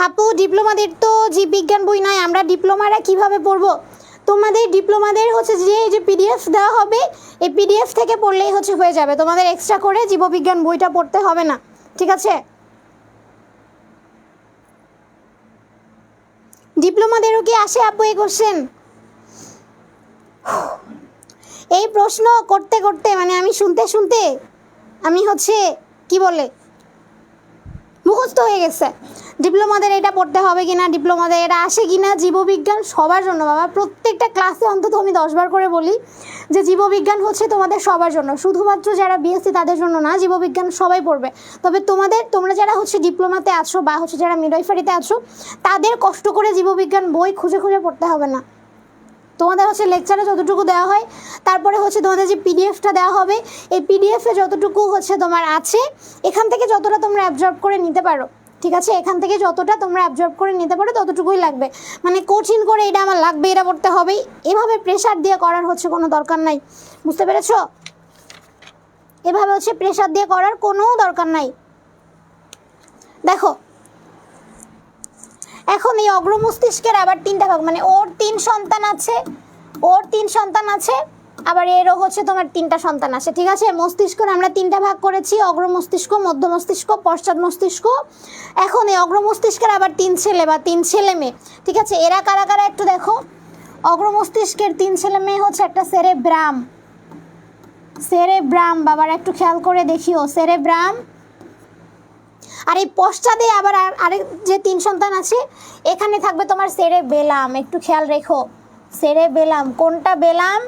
B: আপু ডিপ্লোমাদের তো জীববিজ্ঞান বই নয়, আমরা ডিপ্লোমারা কিভাবে পড়বো? তোমাদের ডিপ্লোমাদের হচ্ছে যে পিডিএফ দেওয়া হবে, এই পিডিএফ থেকে পড়লেই হচ্ছে হয়ে যাবে, তোমাদের এক্সট্রা করে জীববিজ্ঞান বইটা পড়তে হবে না, ঠিক আছে? ডিপ্লোমাদেরও কি আসে আপু এই কোশ্চেন? এই প্রশ্ন করতে করতে মানে আমি শুনতে আমি হচ্ছে কি বলে মুখস্থ হয়ে গেছে। ডিপ্লোমাদের এটা পড়তে হবে কিনা, ডিপ্লোমাদের এটা আসে কিনা। জীববিজ্ঞান সবার জন্য বাবা, প্রত্যেকটা ক্লাসে অন্তত আমি 10 বার করে বলি যে জীববিজ্ঞান হচ্ছে তোমাদের সবার জন্য, শুধুমাত্র যারা বিএসসি তাদের জন্য না, জীববিজ্ঞান সবাই পড়বে। তবে তোমরা যারা হচ্ছে ডিপ্লোমাতে আছো বা হচ্ছে যারা মিডওয়াইফারিতে আছো, তাদের কষ্ট করে জীববিজ্ঞান বই খুঁজে পড়তে হবে না। তোমাদের হচ্ছে লেকচারে যতটুকু দেওয়া হয়, তারপরে হচ্ছে তোমাদের যে পিডিএফটা দেওয়া হবে, এই পিডিএফে যতটুকু হচ্ছে তোমার আছে, এখান থেকে যতটা তোমরা অ্যাবজর্ব করে নিতে পারো, ঠিক আছে? এখান থেকে যতটা তোমরা অ্যাবজর্ব করে নিতে পারো ততটুকুই লাগবে। মানে কঠিন করে এটা আমার লাগবে, এটা পড়তে হবেই, এভাবে প্রেশার দিয়ে করার হচ্ছে কোনো দরকার নাই, বুঝতে পেরেছো? এভাবে হচ্ছে প্রেশার দিয়ে করার কোনো দরকার নাই। দেখো এখন এই অগ্র মস্তিষ্কের আবার তিনটা ভাগ, মানে ওর 3 সন্তান আছে, আবার এরও হচ্ছে তোমার 3টা সন্তান আছে, ঠিক আছে? মস্তিষ্কের আমরা 3টা ভাগ করেছি, অগ্র মস্তিষ্ক, মধ্য মস্তিষ্ক, পশ্চাৎ মস্তিষ্ক। এখন এই অগ্র মস্তিষ্কের আবার 3 ছেলে বা 3 ছেলে মেয়ে, ঠিক আছে? এরা কারা কারা একটু দেখো। অগ্র মস্তিষ্কের 3 ছেলে মেয়ে হচ্ছে একটা সেরেব্রাম, বাবার একটু খেয়াল করে দেখিও, সেরেব্রাম। আর এই পশ্চাদে আবার আরেক যে 3 সন্তান আছে, এখানে থাকবে তোমার সেরেবেলাম, একটু খেয়াল রেখো। সেরেবেলাম, কোনটা বেলাম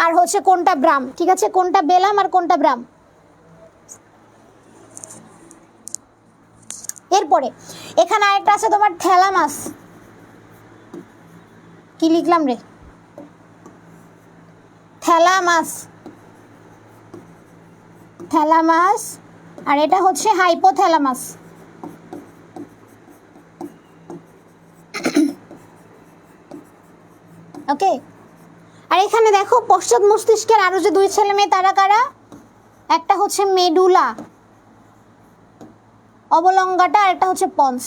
B: আর হচ্ছে কোনটা ব্রাম, ঠিক আছে? কোনটা বেলাম আর কোনটা ব্রাম। এরপরে এখানে আরেকটা আছে তোমার থ্যালামাস, কি লিখলাম রে? থ্যালামাস, থ্যালামাস, আর এটা হচ্ছে হাইপোথ্যালামাস। ওকে, আর এখানে দেখো পশ্চাৎ মস্তিষ্কের আরো যে দুই ছেলে মেয়ে তারা কারা? একটা হচ্ছে মেডুলা অবলঙ্গাটা, আর একটা হচ্ছে পন্স।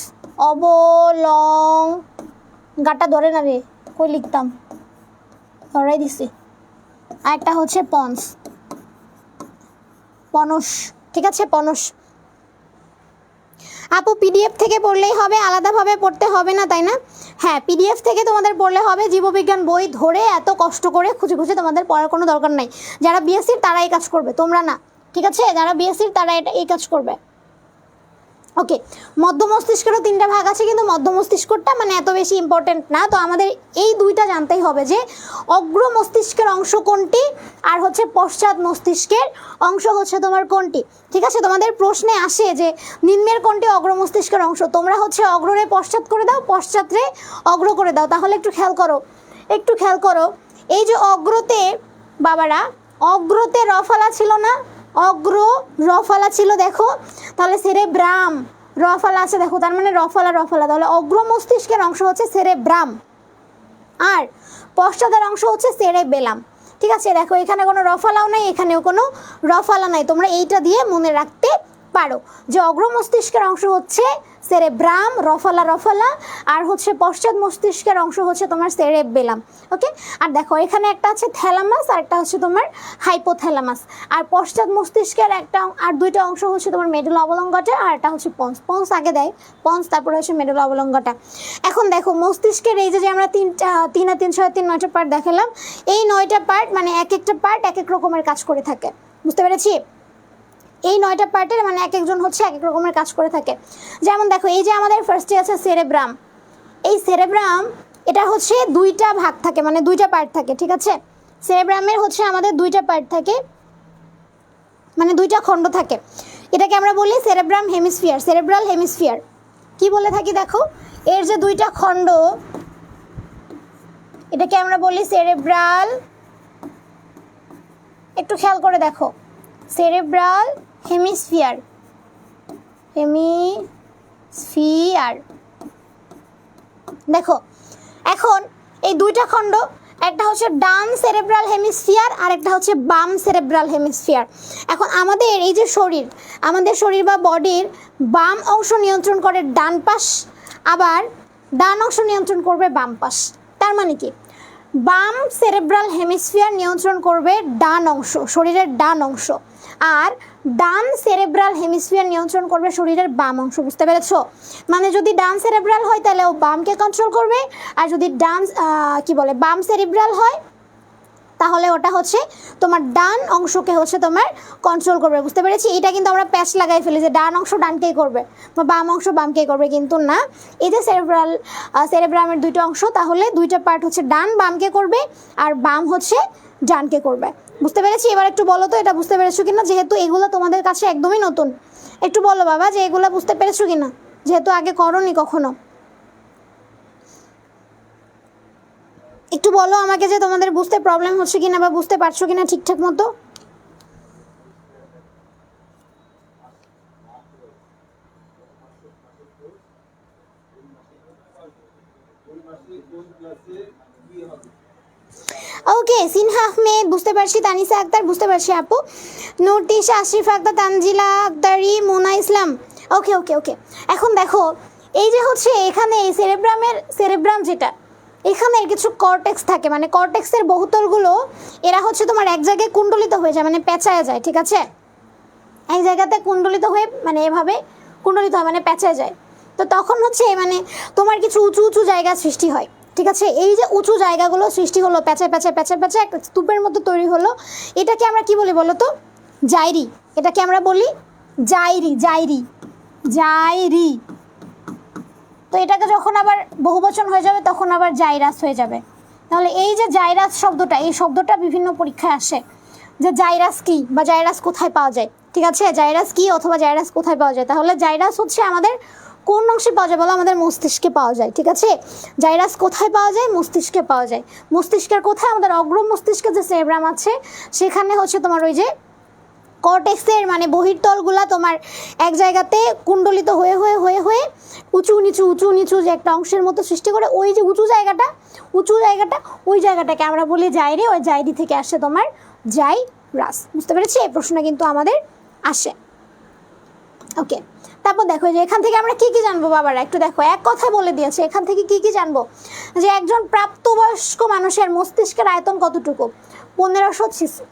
B: অবলঙ্গাটা ধরে না রে, কই লিখতাম, ধরাই দিছি। আর একটা হচ্ছে পন্স, পনস, ঠিক আছে, পনস। আপু পিডিএফ থেকে পড়লেই হবে, আলাদাভাবে পড়তে হবে না তাই না? হ্যাঁ, পিডিএফ থেকে তোমাদের পড়লে হবে। জীববিজ্ঞান বই ধরে এত কষ্ট করে খুঁজে খুঁজে তোমাদের পড়ার কোনো দরকার নাই। যারা বিএসসির তারা এই কাজ করবে, তোমরা না, ঠিক আছে? যারা বিএসসির তারা এই কাজ করবে। ওকে, মধ্য মস্তিষ্কেরও তিনটা ভাগ আছে, কিন্তু মধ্য মস্তিষ্কটা মানে এত বেশি ইম্পর্টেন্ট না। তো আমাদের এই দুইটা জানতেই হবে যে অগ্র মস্তিষ্কের অংশ কোনটি আর হচ্ছে পশ্চাৎ মস্তিষ্কের অংশ হচ্ছে তোমার কোনটি, ঠিক আছে? তোমাদের প্রশ্নে আসে যে নিম্নের কোনটি অগ্র মস্তিষ্কের অংশ, তোমরা হচ্ছে অগ্ররে পশ্চাৎ করে দাও, পশ্চাৎরে অগ্র করে দাও। তাহলে একটু খেয়াল করো, একটু খেয়াল করো, এই যে অগ্রতে বাবারা, অগ্রতে রফালা ছিল না, অগ্র রফালা ছিল, দেখো তাহলে সেরেব্রাম, রফালা আছে দেখো, তার মানে রফালা রফালা, তাহলে অগ্র মস্তিষ্কের অংশ হচ্ছে সেরেব্রাম আর পশ্চাতের অংশ হচ্ছে সেরেবেলাম, ঠিক আছে? দেখো এখানে কোনো রফালাও নাই, এখানেও কোনো রফালা নাই। তোমরা এইটা দিয়ে মনে রাখতে পারো যে অগ্র মস্তিষ্কের অংশ হচ্ছে সেরেব্রাম, রফালা রফালা, আর হচ্ছে পশ্চাৎ মস্তিষ্কের অংশ হচ্ছে তোমার সেরেবেলাম। ওকে, আর দেখো এখানে একটা আছে থ্যালামাস আর একটা হচ্ছে তোমার হাইপোথ্যালামাস, আর পশ্চাৎ মস্তিষ্কের একটা আর দুইটা অংশ হচ্ছে তোমার মেডুলা অবলঙ্গাটা, আর একটা হচ্ছে পন্স। পন্স আগে দেয়, পন্স তারপরে হচ্ছে মেডুলা অবলঙ্গাটা। এখন দেখো মস্তিষ্কের এই যে আমরা 3 আর 3 6 3 9টা পার্ট দেখালাম, এই 9টা পার্ট মানে এক একটা পার্ট এক এক রকমের কাজ করে থাকে, বুঝতে পেরেছি? এই 9টা পার্টের মানে এক একজন হচ্ছে এক এক রকমের কাজ করে থাকে। যেমন দেখো এই যে আমাদের ফার্স্টে আছে সেরেব্রাম, এই সেরেব্রাম এটা হচ্ছে দুইটা ভাগ থাকে, মানে দুইটা পার্ট থাকে, ঠিক আছে? সেরেব্রামের হচ্ছে আমাদের দুইটা পার্ট থাকে, মানে দুইটা খণ্ড থাকে। এটাকে আমরা বলি সেরেব্রাম হেমিস্ফিয়ার, সেরেব্রাল হেমিস্ফিয়ার। কি বলে থাকি দেখো, এর যে দুইটা খণ্ড এটাকে আমরা বলি সেরেব্রাল, একটু খেয়াল করে দেখো, সেরেব্রাল হেমিস্ফিয়ার, হেমিস্ফিয়ার। দেখো এখন এই দুইটা খণ্ড, একটা হচ্ছে ডান সেরেব্রাল হেমিস্ফিয়ার আর একটা হচ্ছে বাম সেরেব্রাল হেমিস্ফিয়ার। এখন আমাদের এই যে শরীর, আমাদের শরীর বা বডির বাম অংশ নিয়ন্ত্রণ করে ডান পাশ, আবার ডান অংশ নিয়ন্ত্রণ করবে বাম পাশ। তার মানে কি, বাম সেরেব্রাল হেমিস্ফিয়ার নিয়ন্ত্রণ করবে ডান অংশ, শরীরের ডান অংশ, আর ডান সেরেব্রাল হেমিস্ফিয়ার নিয়ন্ত্রণ করবে শরীরের বাম অংশ, বুঝতে পেরেছো? মানে যদি ডান সেরেব্রাল হয় তাহলে ও বামকে কন্ট্রোল করবে, আর যদি ডান বাম সেরেব্রাল হয় তাহলে ওটা হচ্ছে তোমার ডান অংশকে হচ্ছে তোমার কন্ট্রোল করবে, বুঝতে পেরেছি? এটা কিন্তু আমরা প্যাচ লাগাই ফেলি যে ডান অংশ ডানকেই করবে বা বাম অংশ বামকেই করবে, কিন্তু না। এই যে সেরেব্রামের দুইটা অংশ, তাহলে দুইটা পার্ট হচ্ছে ডান বামকে করবে আর বাম হচ্ছে ডানকে করবে, বুঝতে পেরেছি? এবার একটু বলো তো এটা বুঝতে পেরেছো কিনা, যেহেতু এগুলো তোমাদের কাছে একদমই নতুন। একটু বলো বাবা যে এগুলো বুঝতে পেরেছো কিনা, যেহেতু আগে করোনি কখনো। একটু বলো আমাকে যে তোমাদের বুঝতে প্রবলেম হচ্ছে কিনা বা বুঝতে পারছো কিনা ঠিকঠাক মতো। ওকে, সিনহা আহমেদ বুঝতে পারছি, তানিসা আক্তার বুঝতে পারছি আপু, নুরতিশা, আশরিফ আক্তার, তানজিলা আক্তারি, মোনা ইসলাম। ওকে ওকে ওকে, এখন দেখো এই যে হচ্ছে এখানে এই সেরেব্রাম যেটা, এখানে কিছু কর্টেক্স থাকে, মানে কর্টেক্সের বহুতলগুলো এরা হচ্ছে তোমার এক জায়গায় কুণ্ডলিত হয়ে যায়, মানে পেঁচায় যায়, ঠিক আছে? এক জায়গাতে কুণ্ডলিত হয়ে মানে এভাবে কুণ্ডলিত হয়, মানে পেঁচায় যায়। তো তখন হচ্ছে মানে তোমার কিছু উঁচু উঁচু জায়গা সৃষ্টি হয়, ঠিক আছে? এই যে উঁচু জায়গাগুলো সৃষ্টি হলো, প্যাঁচায় প্যাঁচায় প্যাঁচায় প্যাঁচায় একটা স্তূপের মতো তৈরি হলো, এটাকে আমরা কি বলি বলো তো? জাইরি। এটাকে আমরা বলি জাইরি, জাইরি, জাইরি। তো এটাকে যখন আবার বহুবচন হয়ে যাবে তখন আবার জাইরাস হয়ে যাবে। তাহলে এই যে জাইরাস শব্দটা, এই শব্দটা বিভিন্ন পরীক্ষায় আসে যে জাইরাস কি বা জাইরাস কোথায় পাওয়া যায়, ঠিক আছে? জাইরাস কি অথবা জাইরাস কোথায় পাওয়া যায়? তাহলে জাইরাস হচ্ছে আমাদের কোন অংশে পাওয়া যায় বলো? আমাদের মস্তিষ্কে পাওয়া যায়, ঠিক আছে। জাইরাস কোথায় পাওয়া যায়? মস্তিষ্কে পাওয়া যায়। মস্তিষ্কের কোথায়? আমাদের অগ্র মস্তিষ্কে যে সেরেব্রাম আছে সেখানে হচ্ছে তোমার ওই যে কর্টেক্সের মানে বহির্তলগুলা তোমার এক জায়গাতে কুণ্ডলিত হয়ে হয়ে হয়ে হয়ে উঁচু নিচু যে একটা অংশের মতো সৃষ্টি করে, ওই যে উঁচু জায়গাটা ওই জায়গাটাকে আমরা বলি জাইরে। ওই জাইরি থেকে আসে তোমার জাইরাস। বুঝতে পেরেছি? এই প্রশ্নটা কিন্তু আমাদের আসে। ওকে, তারপর দেখো যে এখান থেকে আমরা কি কি জানবো বাবারা, একটু দেখো, এক কথায় বলে দিয়েছে এখান থেকে কি কি জানবো। যে একজন প্রাপ্তবয়স্ক মানুষের মস্তিষ্কের আয়তন কতটুকু? 1500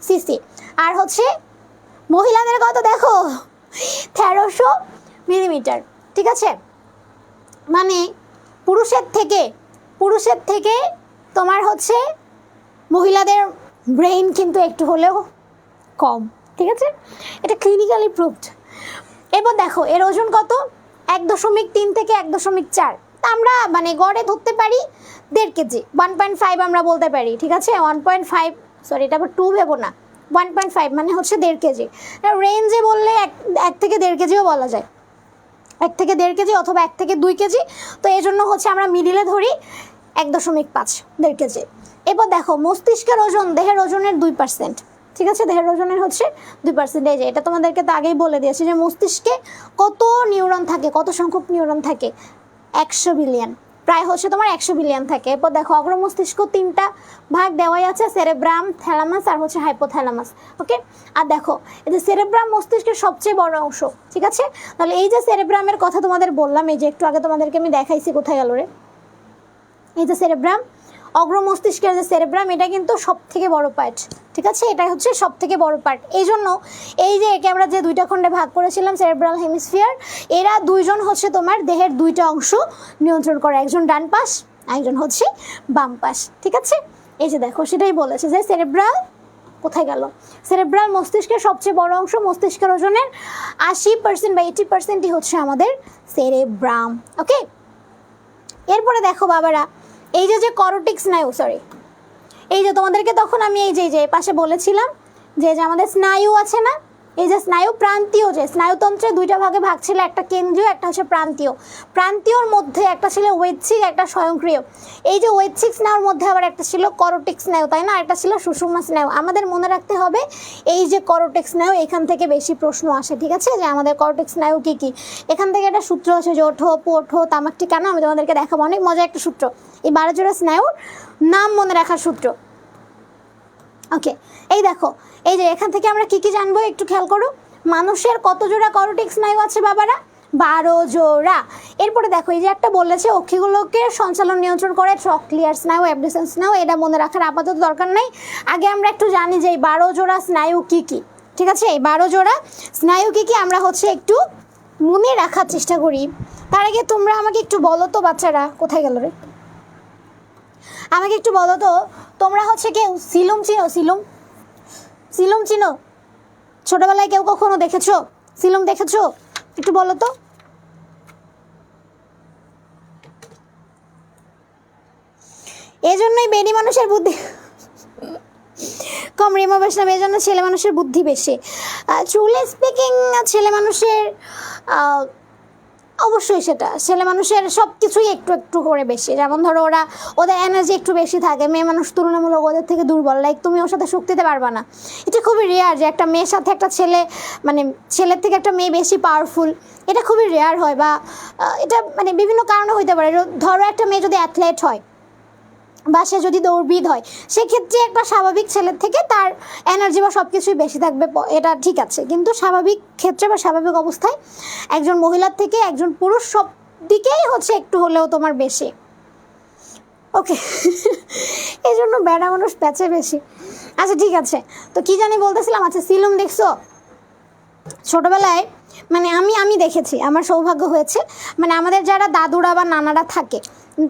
B: সিসি। আর হচ্ছে মহিলাদের কত দেখো? 1300 মিলিমিটার, ঠিক আছে। মানে পুরুষের থেকে তোমার হচ্ছে মহিলাদের ব্রেইন কিন্তু একটু হলেও কম, ঠিক আছে। এটা ক্লিনিক্যালি প্রুভড। এবার দেখো এর ওজন কত? 1.3 থেকে 1.4। আমরা মানে গড়ে ধরতে পারি 1.5 কেজি, 1.5 আমরা বলতে পারি, ঠিক আছে। 1.5, সরি এটা আবার 2 ভেবো না, 1.5 মানে হচ্ছে 1.5 কেজি। রেঞ্জে বললে 1 থেকে 1.5 কেজিও বলা যায়, 1 থেকে 1.5 কেজি অথবা 1 থেকে 2 কেজি। তো এই জন্য হচ্ছে আমরা মিডিলে ধরি 1.5, 1.5 কেজি। এবার দেখো মস্তিষ্কের ওজন দেহের ওজনের 2%, ঠিক আছে। দেহের ওজনের হচ্ছে 2%। এই যে এটা তোমাদেরকে তো আগেই বলে দিয়েছি যে মস্তিষ্কে কত নিউরন থাকে, কত সংখ্যক নিউরন থাকে? 100 বিলিয়ন, প্রায় হচ্ছে তোমার 100 বিলিয়ন থাকে। এরপর দেখো অগ্র মস্তিষ্ক 3টা ভাগ দেওয়াই আছে, সেরেব্রাম, থ্যালামাস আর হচ্ছে হাইপোথ্যালামাস। ওকে, আর দেখো এই যে সেরেব্রাম মস্তিষ্কের সবচেয়ে বড় অংশ, ঠিক আছে। তাহলে এই যে সেরেব্রামের কথা তোমাদের বললাম, এই যে একটু আগে তোমাদেরকে আমি দেখাইছি, কোথায় গেল রে? এই যে সেরেব্রাম, অগ্র মস্তিষ্কের যে সেরেব্রাম, এটা কিন্তু সব থেকে বড় পার্ট, ঠিক আছে। এটা হচ্ছে সব থেকে বড় পার্ট। এই জন্য এই যে একে আমরা যে 2টা খণ্ডে ভাগ করেছিলাম সেরেব্রাল হেমিস্ফিয়ার, এরা দুইজন হচ্ছে তোমার দেহের 2টা অংশ নিয়ন্ত্রণ করে, একজন ডান পাশ, একজন হচ্ছে বাম পাশ, ঠিক আছে। এই যে দেখো সেটাই বলেছে যে সেরেব্রাল কোথায় গেল? সেরেব্রাল মস্তিষ্কের সবচেয়ে বড় অংশ, মস্তিষ্কের ওজনের 80% বা 80%ই হচ্ছে আমাদের সেরেব্রাম। ওকে, এরপরে দেখো বাবারা এই যে করোটিক স্নায়ু, সরি এই যে তোমাদেরকে তখন আমি এই যে পাশে বলেছিলাম যে আমাদের স্নায়ু আছে না, এই যে স্নায়ু প্রান্তীয়, যে স্নায়ুতন্ত্রে 2টা ভাগে ভাগ ছিল, একটা কেন্দ্রীয় একটা হচ্ছে প্রান্তীয়। প্রান্তীয়র মধ্যে একটা ছিল ঐচ্ছিক, একটা স্বয়ংক্রিয়। এই যে ঐচ্ছিক স্নায়ুর মধ্যে আবার একটা ছিল করোটিক স্নায়ু, তাই না? একটা ছিল সুষুম্না স্নায়ু। আমাদের মনে রাখতে হবে এই যে করোটিক স্নায়ু, এখান থেকে বেশি প্রশ্ন আসে, ঠিক আছে। যে আমাদের করোটিক স্নায়ু কি কি, এখান থেকে একটা সূত্র আছে যে ওঠো পোঠো তামাকটি কেন, আমি তোমাদেরকে দেখাবো, অনেক মজা একটা সূত্র, এই 12 জোড়া স্নায়ুর নাম মনে রাখার সূত্র। ওকে, এই দেখো এই যে এখান থেকে আমরা কি কি জানবো একটু খেয়াল করো। মানুষের কত জোড়া করোটিক স্নায়ু আছে বাবারা? 12 জোড়া। এরপরে দেখো এই যে একটা বলেছে অক্ষিগুলোকে সঞ্চালন নিয়ন্ত্রণ করে ট্রক্লিয়ার স্নায়ু, অ্যাবডুসেন্স স্নায়ু, এটা মনে রাখার আপাতত দরকার নেই। আগে আমরা একটু জানি যে এই 12 জোড়া স্নায়ু কি কি, ঠিক আছে। এই 12 জোড়া স্নায়ু কি কি আমরা হচ্ছে একটু মনে রাখার চেষ্টা করি। তার আগে তোমরা আমাকে একটু বলো তো বাচ্চারা, কোথায় গেল রে? আমাকে একটু বলো তো তোমরা হচ্ছে কেউ সিলুম চিনো? সিলুম চিনো? ছোটবেলায় কেউ কখনো দেখেছো সিলুম? দেখেছো? একটু বলো তো। এজন্যই বেডি মানুষের বুদ্ধি কম, রিমা বৈষ্ণব, এই জন্য ছেলে মানুষের বুদ্ধি বেশি। ট্রুলি স্পিকিং ছেলে মানুষের অবশ্যই সেটা ছেলে মানুষের সব কিছুই একটু একটু করে বেশি। যেমন ধরো ওদের এনার্জি একটু বেশি থাকে, মেয়ে মানুষ তুলনামূলক ওদের থেকে দুর্বল। লাইক তুমি ওর সাথে শক্তিতে পারবা না। এটা খুবই রেয়ার যে একটা মেয়ের সাথে একটা ছেলে, মানে ছেলের থেকে একটা মেয়ে বেশি পাওয়ারফুল, এটা খুবই রেয়ার হয়। বা এটা মানে বিভিন্ন কারণে হইতে পারে। ধরো একটা মেয়ে যদি অ্যাথলেট হয় বা সে যদি দৌড়বিদ হয়, সেক্ষেত্রে একটা স্বাভাবিক ছেলের থেকে তার এনার্জি বা সব কিছুই বেশি থাকবে, এটা ঠিক আছে। কিন্তু স্বাভাবিক ক্ষেত্রে বা স্বাভাবিক অবস্থায় একজন মহিলার থেকে একজন পুরুষ সব দিকেই হচ্ছে একটু হলেও তোমার বেশি। ওকে, এই জন্য বেড়া মানুষ প্যাচে বেশি। আচ্ছা ঠিক আছে, তো কি জানি বলতেছিলাম। আচ্ছা সিলুম দেখছো? ছোটবেলায় মানে আমি দেখেছি, আমার সৌভাগ্য হয়েছে, মানে আমাদের যারা দাদুরা বা নানারা থাকে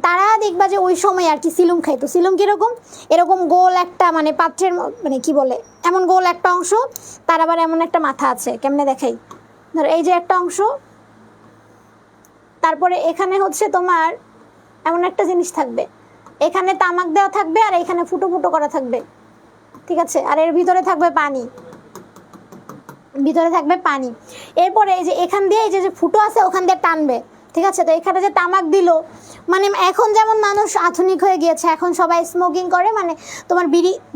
B: তারা দেখবা যে ওই সময় আর কি সিলুম খাইতো। সিলুম কীরকম? এরকম গোল একটা মানে পাত্রের মানে কি বলে এমন গোল একটা অংশ, তার আবার এমন একটা মাথা আছে। কেমনে দেখাই, ধরো এই যে একটা অংশ, তারপরে এখানে হচ্ছে তোমার এমন একটা জিনিস থাকবে, এখানে তামাক দেওয়া থাকবে আর এখানে ফুটো ফুটো করা থাকবে, ঠিক আছে। আর এর ভিতরে থাকবে পানি, ভিতরে থাকবে পানি। এরপরে এই যে এখান দিয়ে এই যে ফুটো আছে ওখান দিয়ে টানবে, ঠিক আছে, তো এখানে যে তামাক দিল, মানে এখন যেমন মানুষ আধুনিক হয়ে গিয়েছে, এখন সবাই স্মোকিং করে, মানে তোমার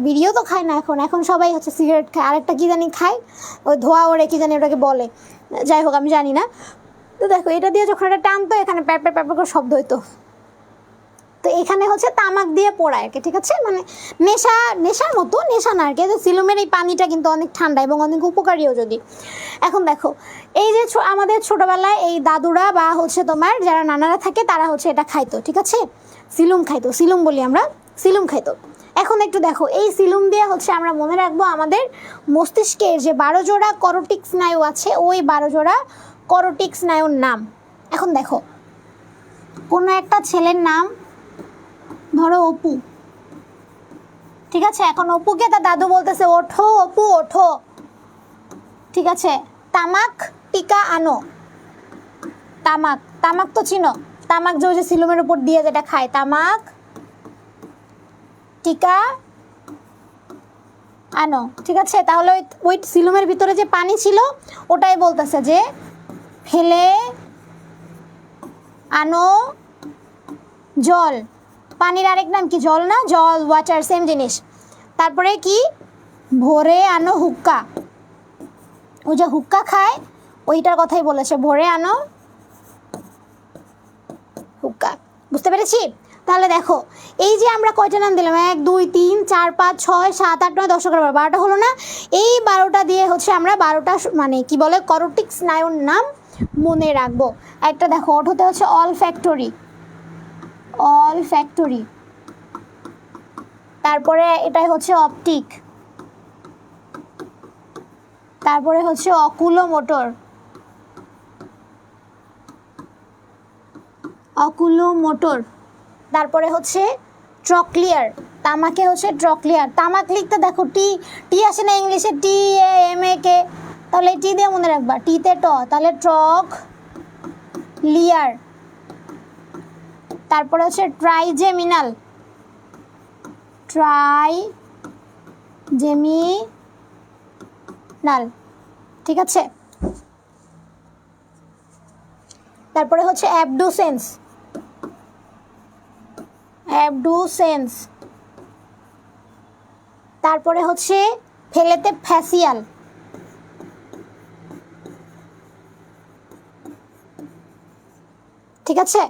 B: বিড়িও তো খায় না এখন সবাই হচ্ছে সিগারেট খায়, আরেকটা কী জানি খায়, ওই ধোয়া ওড়ে কী জানি ওটাকে বলে, যাই হোক আমি জানি না। তো দেখো এটা দিয়ে যখন এটা টানতো এখানে প্যাপে প্যাপে করে শব্দ হইতো। তো এখানে হচ্ছে তামাক দিয়ে পোড়ায় আর কি, ঠিক আছে, মানে নেশার মতো, নেশা না আর কি। সিলুমের এই পানিটা কিন্তু অনেক ঠান্ডা এবং অনেক উপকারীও যদি। এখন দেখো এই যে আমাদের ছোটোবেলায় এই দাদুরা বা হচ্ছে তোমার যারা নানারা থাকে তারা হচ্ছে এটা খাইতো, ঠিক আছে, সিলুম খাইতো, সিলুম বলি আমরা, সিলুম খাইতো। এখন একটু দেখো এই সিলুম দিয়ে হচ্ছে আমরা মনে রাখবো আমাদের মস্তিষ্কের যে 12 জোড়া করটিক স্নায়ু আছে, ওই 12 জোড়া করটিক স্নায়ুর নাম। এখন দেখো কোনো একটা ছেলের নাম ধরো অপু, ঠিক আছে, এখন অপুকে তার দাদু বলতেছে ওঠো অপু ওঠো, ঠিক আছে, তামাক টিকা আনো। তামাক তো চিনো, তামাক যে সিলুমের উপর দিয়ে যেটা খায়, তামাক টিকা আনো, ঠিক আছে। তাহলে ওই সিলুমের ভিতরে যে পানি ছিল ওটাই বলতেছে যে ফেলে আনো জল। পানির আরেক নাম কি? জল না, জল, ওয়াটার, সেম জিনিস। তারপরে কি? ভরে আনো হুক্কা, ওই যে হুক্কা খায় ওইটার কথাই বলেছে, ভরে আনো হুক্কা। বুঝতে পেরেছি? তাহলে দেখো এই যে আমরা কয়টা নাম দিলাম, 1 2 3 4 5 6 7 8 9 10 11 12টা হলো না? এই 12টা দিয়ে হচ্ছে আমরা 12টা মানে কি বলে করটিক স্নায়ুর নাম মনে রাখবো। একটা দেখো ওঠোতে হচ্ছে অল ফ্যাক্টরি, তারপরে এটাই হচ্ছে অপটিক, তারপরে হচ্ছে অকুলোমোটর, তারপরে হচ্ছে ট্রক্লিয়ার, তামাকে হচ্ছে ট্রক্লিয়ার। তামাক লিখতে দেখো টি আসে না ইংলিশে, TAMAK, তাহলে টি দিয়ে মনে রাখবা, টিতে ট, তাহলে ট্রক লিয়ার। তারপরে হচ্ছে ট্রাইজেমিনাল, ঠিক আছে। তারপরে হচ্ছে অ্যাবডুসেন্স, তারপরে হচ্ছে ফেলেতে ফ্যাসিয়াল, ঠিক আছে।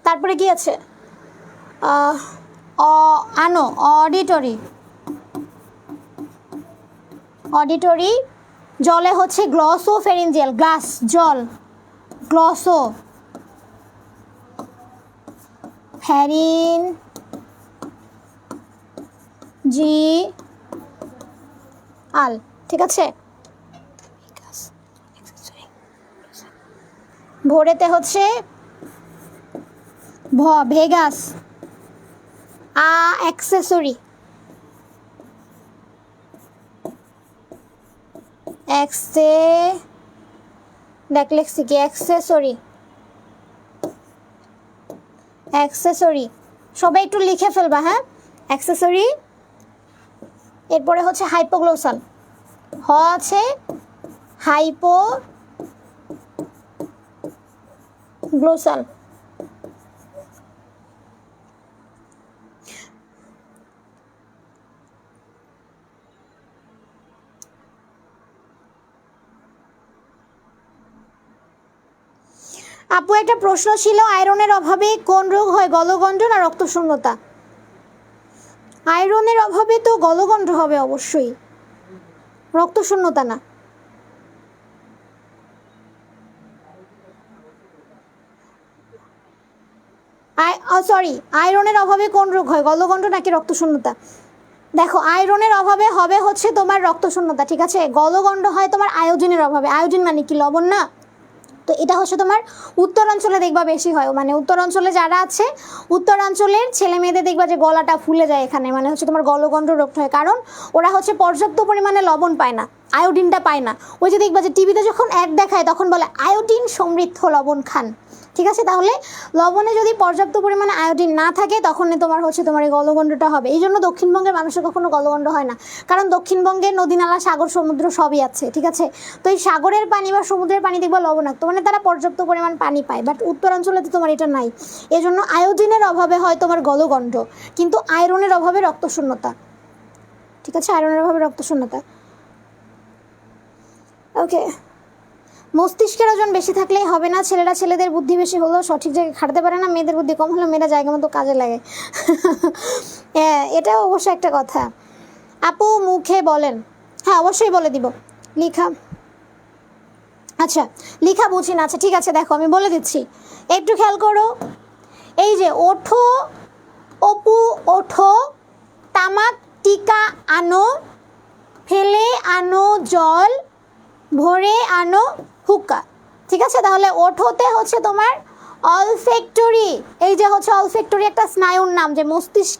B: তারপরে কি আছে? আনো অডিটরি, জলে হচ্ছে গ্লসোফেরিঞ্জিয়াল, গ্লাস জল, গ্লসো ফ্যারিন জি আল, ঠিক আছে। ভোরেতে হচ্ছে ভেগাস, অ্যাক্সেসরি, লেখছি কি অ্যাক্সেসরি, সবাই একটু লিখে ফেলবা, হ্যাঁ, অ্যাক্সেসরি। এরপরে হচ্ছে হাইপোগ্লোসাল, আছে হাইপোগ্লোসাল। আপু একটা প্রশ্ন ছিল, আয়রনের অভাবে কোন রোগ হয়? গলগণ্ড না রক্তশূন্যতা? আয়রনের অভাবে তো গলগণ্ড হবে অবশ্যই, রক্তশূন্যতা না। সরি, আয়রনের অভাবে কোন রোগ হয়? গলগণ্ড নাকি রক্তশূন্যতা? দেখো আয়রনের অভাবে হবে হচ্ছে তোমার রক্তশূন্যতা, ঠিক আছে। গলগণ্ড হয় তোমার আয়োডিনের অভাবে। আয়োডিন মানে কি? লবণ না? তো এটা হচ্ছে তোমার উত্তরাঞ্চলে দেখবা বেশি হয়, মানে উত্তরাঞ্চলে যারা আছে, উত্তরাঞ্চলের ছেলে মেয়েদের দেখবা যে গলাটা ফুলে যায় এখানে, মানে হচ্ছে তোমার গলগণ্ড রোগটা হয়, কারণ ওরা হচ্ছে পর্যাপ্ত পরিমাণে লবণ পায় না, আয়োডিনটা পায় না। ওই যে দেখবা যে টিভিতে যখন অ্যাড দেখায় তখন বলে আয়োডিন সমৃদ্ধ লবণ খান, ঠিক আছে, তাহলে লবণে যদি পর্যাপ্ত পরিমাণে আয়োডিন না থাকে তখন তোমার হচ্ছে তোমার এই গলগণ্ডটা হবে। এই জন্য দক্ষিণবঙ্গের মানুষের কখনো গলগণ্ড হয় না, কারণ দক্ষিণবঙ্গে নদী নালা সাগর সমুদ্র সবই আছে। ঠিক আছে, তো এই সাগরের পানি বা সমুদ্রের পানি দেখবা লবণাক্ত, মানে তারা পর্যাপ্ত পরিমাণ পানি পায়, বাট উত্তরাঞ্চলে তো তোমার এটা নাই। এই জন্য আয়োডিনের অভাবে হয় তোমার গলগণ্ড, কিন্তু আয়রনের অভাবে রক্তশূন্যতা। ঠিক আছে, আয়রনের অভাবে রক্তশূন্যতা। ওকে, মস্তিষ্কের ওজন বেশি থাকলেই হবে না, ছেলেদের বুদ্ধি বেশি হলেও সঠিক জায়গায় খাটতে পারে না, মেয়েদের বুদ্ধি কম হলেও মেয়েরা জায়গা মতো কাজে লাগে। হ্যাঁ, এটাও অবশ্য একটা কথা। আপু মুখে বলেন, হ্যাঁ অবশ্যই বলে দিব। লিখা, আচ্ছা লিখা বুঝি না, আচ্ছা ঠিক আছে, দেখো আমি বলে দিচ্ছি, একটু খেয়াল করো। এই যে ওঠো অপু ওঠো, তামাক টিকা আনো, ফেলে আনো জল, ভরে আনো হুক্কা। ঠিক আছে, তাহলে ওঠোতে হচ্ছে তোমার অলফ্যাক্টরি, এই যে হচ্ছে অলফ্যাক্টরি একটা স্নায়ুর নাম, যে মস্তিষ্ক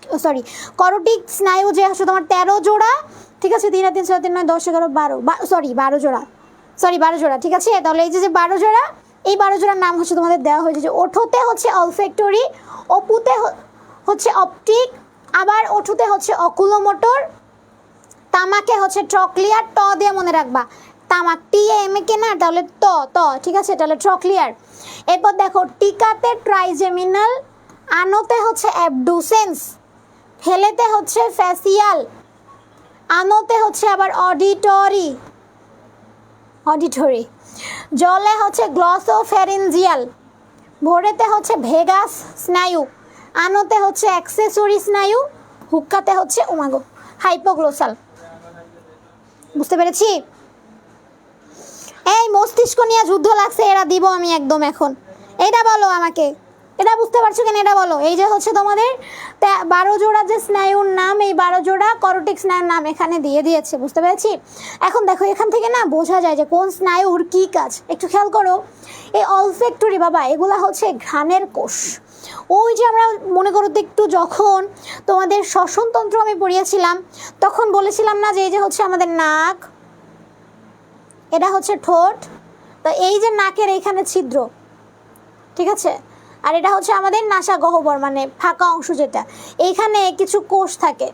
B: করটিক স্নায়ু যে হচ্ছে তোমার 13 জোড়া। ঠিক আছে, 3 আর 3 6 3 9 10 11 12 জোড়া, 12 জোড়া। ঠিক আছে, তাহলে এই যে 12 জোড়া, এই 12 জোড়ার নাম হচ্ছে তোমাদের দেওয়া হয়েছে, যে ওঠোতে হচ্ছে অলফ্যাক্টরি, অপুতে হচ্ছে অপটিক, আবার ওঠোতে হচ্ছে অকুলোমোটর, তামাকে হচ্ছে ট্রক্লিয়ার, ট দিয়ে মনে রাখবা, তামাক টিএমকে না, তাহলে ত। ঠিক আছে, তাহলে ট্রক্লিয়ার। এরপর দেখো টিকাতে ট্রাইজেমিনাল, আনোতে হচ্ছে অ্যাবডুসেন্স, ফেলেতে হচ্ছে ফ্যাসিয়াল, আনোতে হচ্ছে আবার অডিটরি, জলে হচ্ছে গ্লসোফ্যারিঞ্জিয়াল, ভোরেতে হচ্ছে ভেগাস স্নায়ু, আনোতে হচ্ছে অ্যাক্সেসরি স্নায়ু, হুক্কাতে হচ্ছে ওমাগো হাইপোগ্লোসাল। বুঝতে পেরেছি? এই মস্তিষ্ক নিয়ে যুদ্ধ লাগছে, এরা দিব আমি একদম এখন। এটা বলো আমাকে, এটা বুঝতে পারছো কেন, এটা বলো। এই যে হচ্ছে তোমাদের 12 জোড়া যে স্নায়ুর নাম, এই 12 জোড়া করটিক স্নায়ুর নাম এখানে দিয়ে দিয়েছে। বুঝতে পেরেছি? এখন দেখো এখান থেকে না বোঝা যায় যে কোন স্নায়ুর কী কাজ। একটু খেয়াল করো, এই অলফ্যাক্টরি বাবা, এগুলা হচ্ছে ঘ্রাণের কোষ। ওই যে আমরা মনে করো তো একটু, যখন তোমাদের শ্বসনতন্ত্র আমি পড়িয়েছিলাম তখন বলেছিলাম না যে এই যে হচ্ছে আমাদের নাক, এটা হচ্ছে ঠোঁট, তো এই যে নাকের এইখানে ছিদ্র, ঠিক আছে, আর এটা হচ্ছে আমাদের নাসা গহ্বর, মানে ফাঁকা অংশ, যেটা এইখানে কিছু কোষ থাকে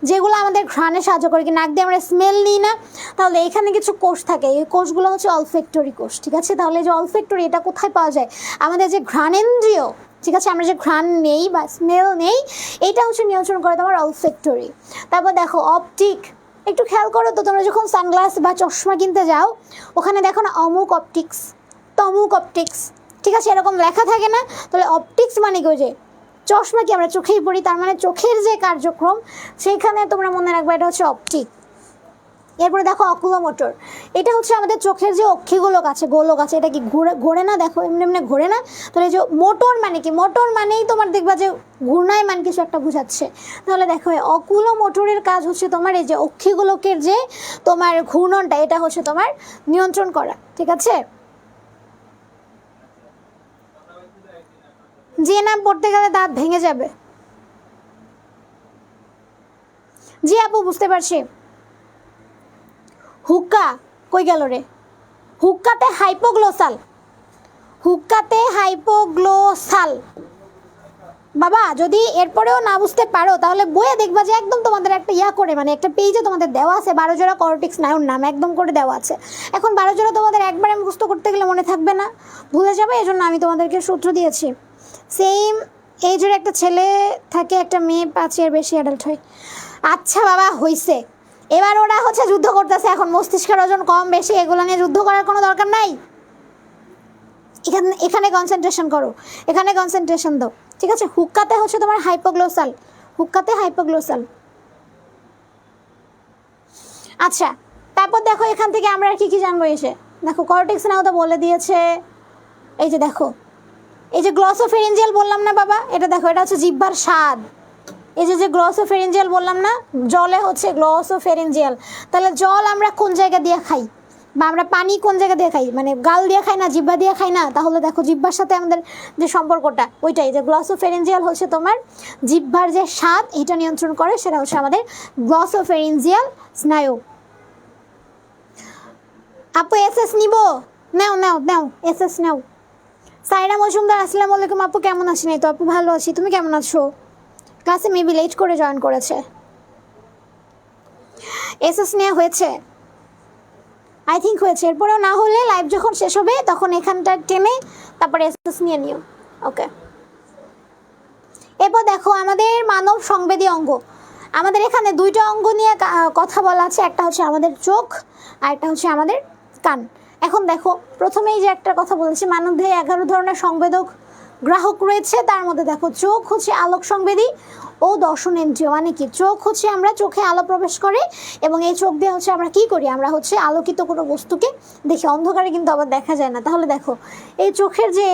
B: যেগুলো আমাদের ঘ্রাণে সাহায্য করে। কি নাক দিয়ে আমরা স্মেল নিই না, তাহলে এইখানে কিছু কোষ থাকে, এই কোষগুলো হচ্ছে অলফ্যাক্টরি কোষ। ঠিক আছে, তাহলে যে অলফ্যাক্টরি, এটা কোথায় পাওয়া যায়? আমাদের যে ঘ্রাণেন্দ্রিয়, ঠিক আছে, আমরা যে ঘ্রাণ নেই বা স্মেল নেই, এইটা হচ্ছে নিয়ন্ত্রণ করে তোমার অলফ্যাক্টরি। তারপর দেখো অপটিক, একটু খেয়াল করো তো, তোমরা যখন সানগ্লাস বা চশমা কিনতে যাও ওখানে দেখো না অমুক অপটিক্স, তমুক অপটিক্স, ঠিক আছে, এরকম লেখা থাকে না? তাহলে অপটিক্স মানে কি, যে চশমা কি আমরা চোখেই পড়ি, তার মানে চোখের যে কার্যক্রম সেইখানে তোমরা মনে রাখবে এটা হচ্ছে অপটিক। এরপরে দেখো অকুলোমোটর, এটা হচ্ছে আমাদের চোখের যে অক্ষিগোলক আছে, গোলক আছে, এটা কি ঘোরে না? দেখো এমনি এমনি ঘোরে না? তাহলে যে মোটর মানে কি, মোটর মানেই তোমার দেখবা যে ঘূর্ণায় মান কিছু একটা বোঝাচ্ছে। তাহলে দেখো অকুলোমোটরের কাজ হচ্ছে তোমার এই যে অক্ষিগোলকের যে তোমার ঘূর্ণনটা, এটা হচ্ছে তোমার নিয়ন্ত্রণ করা। ঠিক আছে, যে নাম পড়তে গেলে দাঁত ভেঙে যাবে। জি আপু বুঝতে পারছি। হুক্কা কই গেল রে? হুক্কাতে হাইপোগ্লোসাল, হুক্কাতে হাইপোগ্লোসাল। বাবা যদি এরপরেও না বুঝতে পারো তাহলে বইয়ে দেখবা যে একদম তোমাদের একটা করে, মানে একটা পেজে তোমাদের দেওয়া আছে 12 জোড়া করটিক স্নায়ুর নাম একদম করে দেওয়া আছে। এখন 12 জোড়া তোমাদের একবারে মুখস্থ করতে গেলে মনে থাকবে না, ভুলে যাবে। এই জন্য আমি তোমাদেরকে সূত্র দিয়েছি। সেম এজের একটা ছেলে থাকে, একটা মেয়ে 5 এর বেশি অ্যাডাল্ট হয়। আচ্ছা বাবা হইছে, এবার ওরা হচ্ছে যুদ্ধ করতেছে। এখন মস্তিষ্কের ওজন কম বেশি এগুলো নিয়ে যুদ্ধ করার কোনো দরকার নাই। এখানে কনসেন্ট্রেশন করো, এখানে কনসেন্ট্রেশন দাও। ঠিক আছে, হুক্কাতে হচ্ছে তোমার হাইপোগ্লোসাল, হুক্কাতে হাইপোগ্লোসাল। আচ্ছা তারপর দেখো এখান থেকে আমরা আর কি জানবো এসে। দেখো কর্টেক্স নাও তো বলে দিয়েছে। এই যে দেখো, এই যে গ্লসোফেরিঞ্জিয়াল বললাম না বাবা, এটা দেখো, এটা হচ্ছে জিহ্বার স্বাদ। এই যে গ্লসোফেরিঞ্জিয়াল বললাম না, জলে হচ্ছে গ্লসোফেরিঞ্জিয়াল। তাহলে জল আমরা কোন জায়গা দিয়ে খাই, বা আমরা পানি কোন জায়গা দিয়ে খাই, মানে গাল দিয়ে খাই না, জিহ্বা দিয়ে খাই না? তাহলে দেখো জিহ্বার সাথে আমাদের যে সম্পর্কটা ওইটাই, যে গ্লসোফেরিঞ্জিয়াল হচ্ছে তোমার জিহ্বার যে স্বাদ এটা নিয়ন্ত্রণ করে, সেটা হচ্ছে আমাদের গ্লসোফেরিঞ্জিয়াল স্নায়ু। আপু এসএস নিব? নাও নাও নাও এসএস নাও। সাইরা মজুমদার, আসসালামু আলাইকুম আপু, কেমন আছেন? এই তো আপু ভালো আছি, তুমি কেমন আছো? ক্লাসে মেবি লেট করে জয়েন করেছে। এসএস নেওয়া হয়েছে, আই থিঙ্ক হয়েছে। এরপরেও না হলে লাইভ যখন শেষ হবে তখন এখানটা টেনে তারপরে এসএস নিয়ে নিও। ওকে, এরপর দেখো আমাদের মানব সংবেদী অঙ্গ। আমাদের এখানে দুইটা অঙ্গ নিয়ে কথা বলা আছে, একটা হচ্ছে আমাদের চোখ আর একটা হচ্ছে আমাদের কান। এখন দেখো প্রথমেই যে একটা কথা বলেছি, মানবদেহে 11 ধরনের সংবেদক গ্রাহক রয়েছে। তার মধ্যে দেখো চোখ হচ্ছে আলোক সংবেদী ও দর্শনেন্দ্রিয়। মানে কি, চোখ হচ্ছে আমরা চোখে আলো প্রবেশ করে এবং এই চোখ দিয়ে হচ্ছে আমরা কি করি, আমরা হচ্ছে আলোকিত কোনো বস্তুকে দেখি। অন্ধকারে কিন্তু আবার দেখা যায় না। তাহলে দেখো এই চোখের যে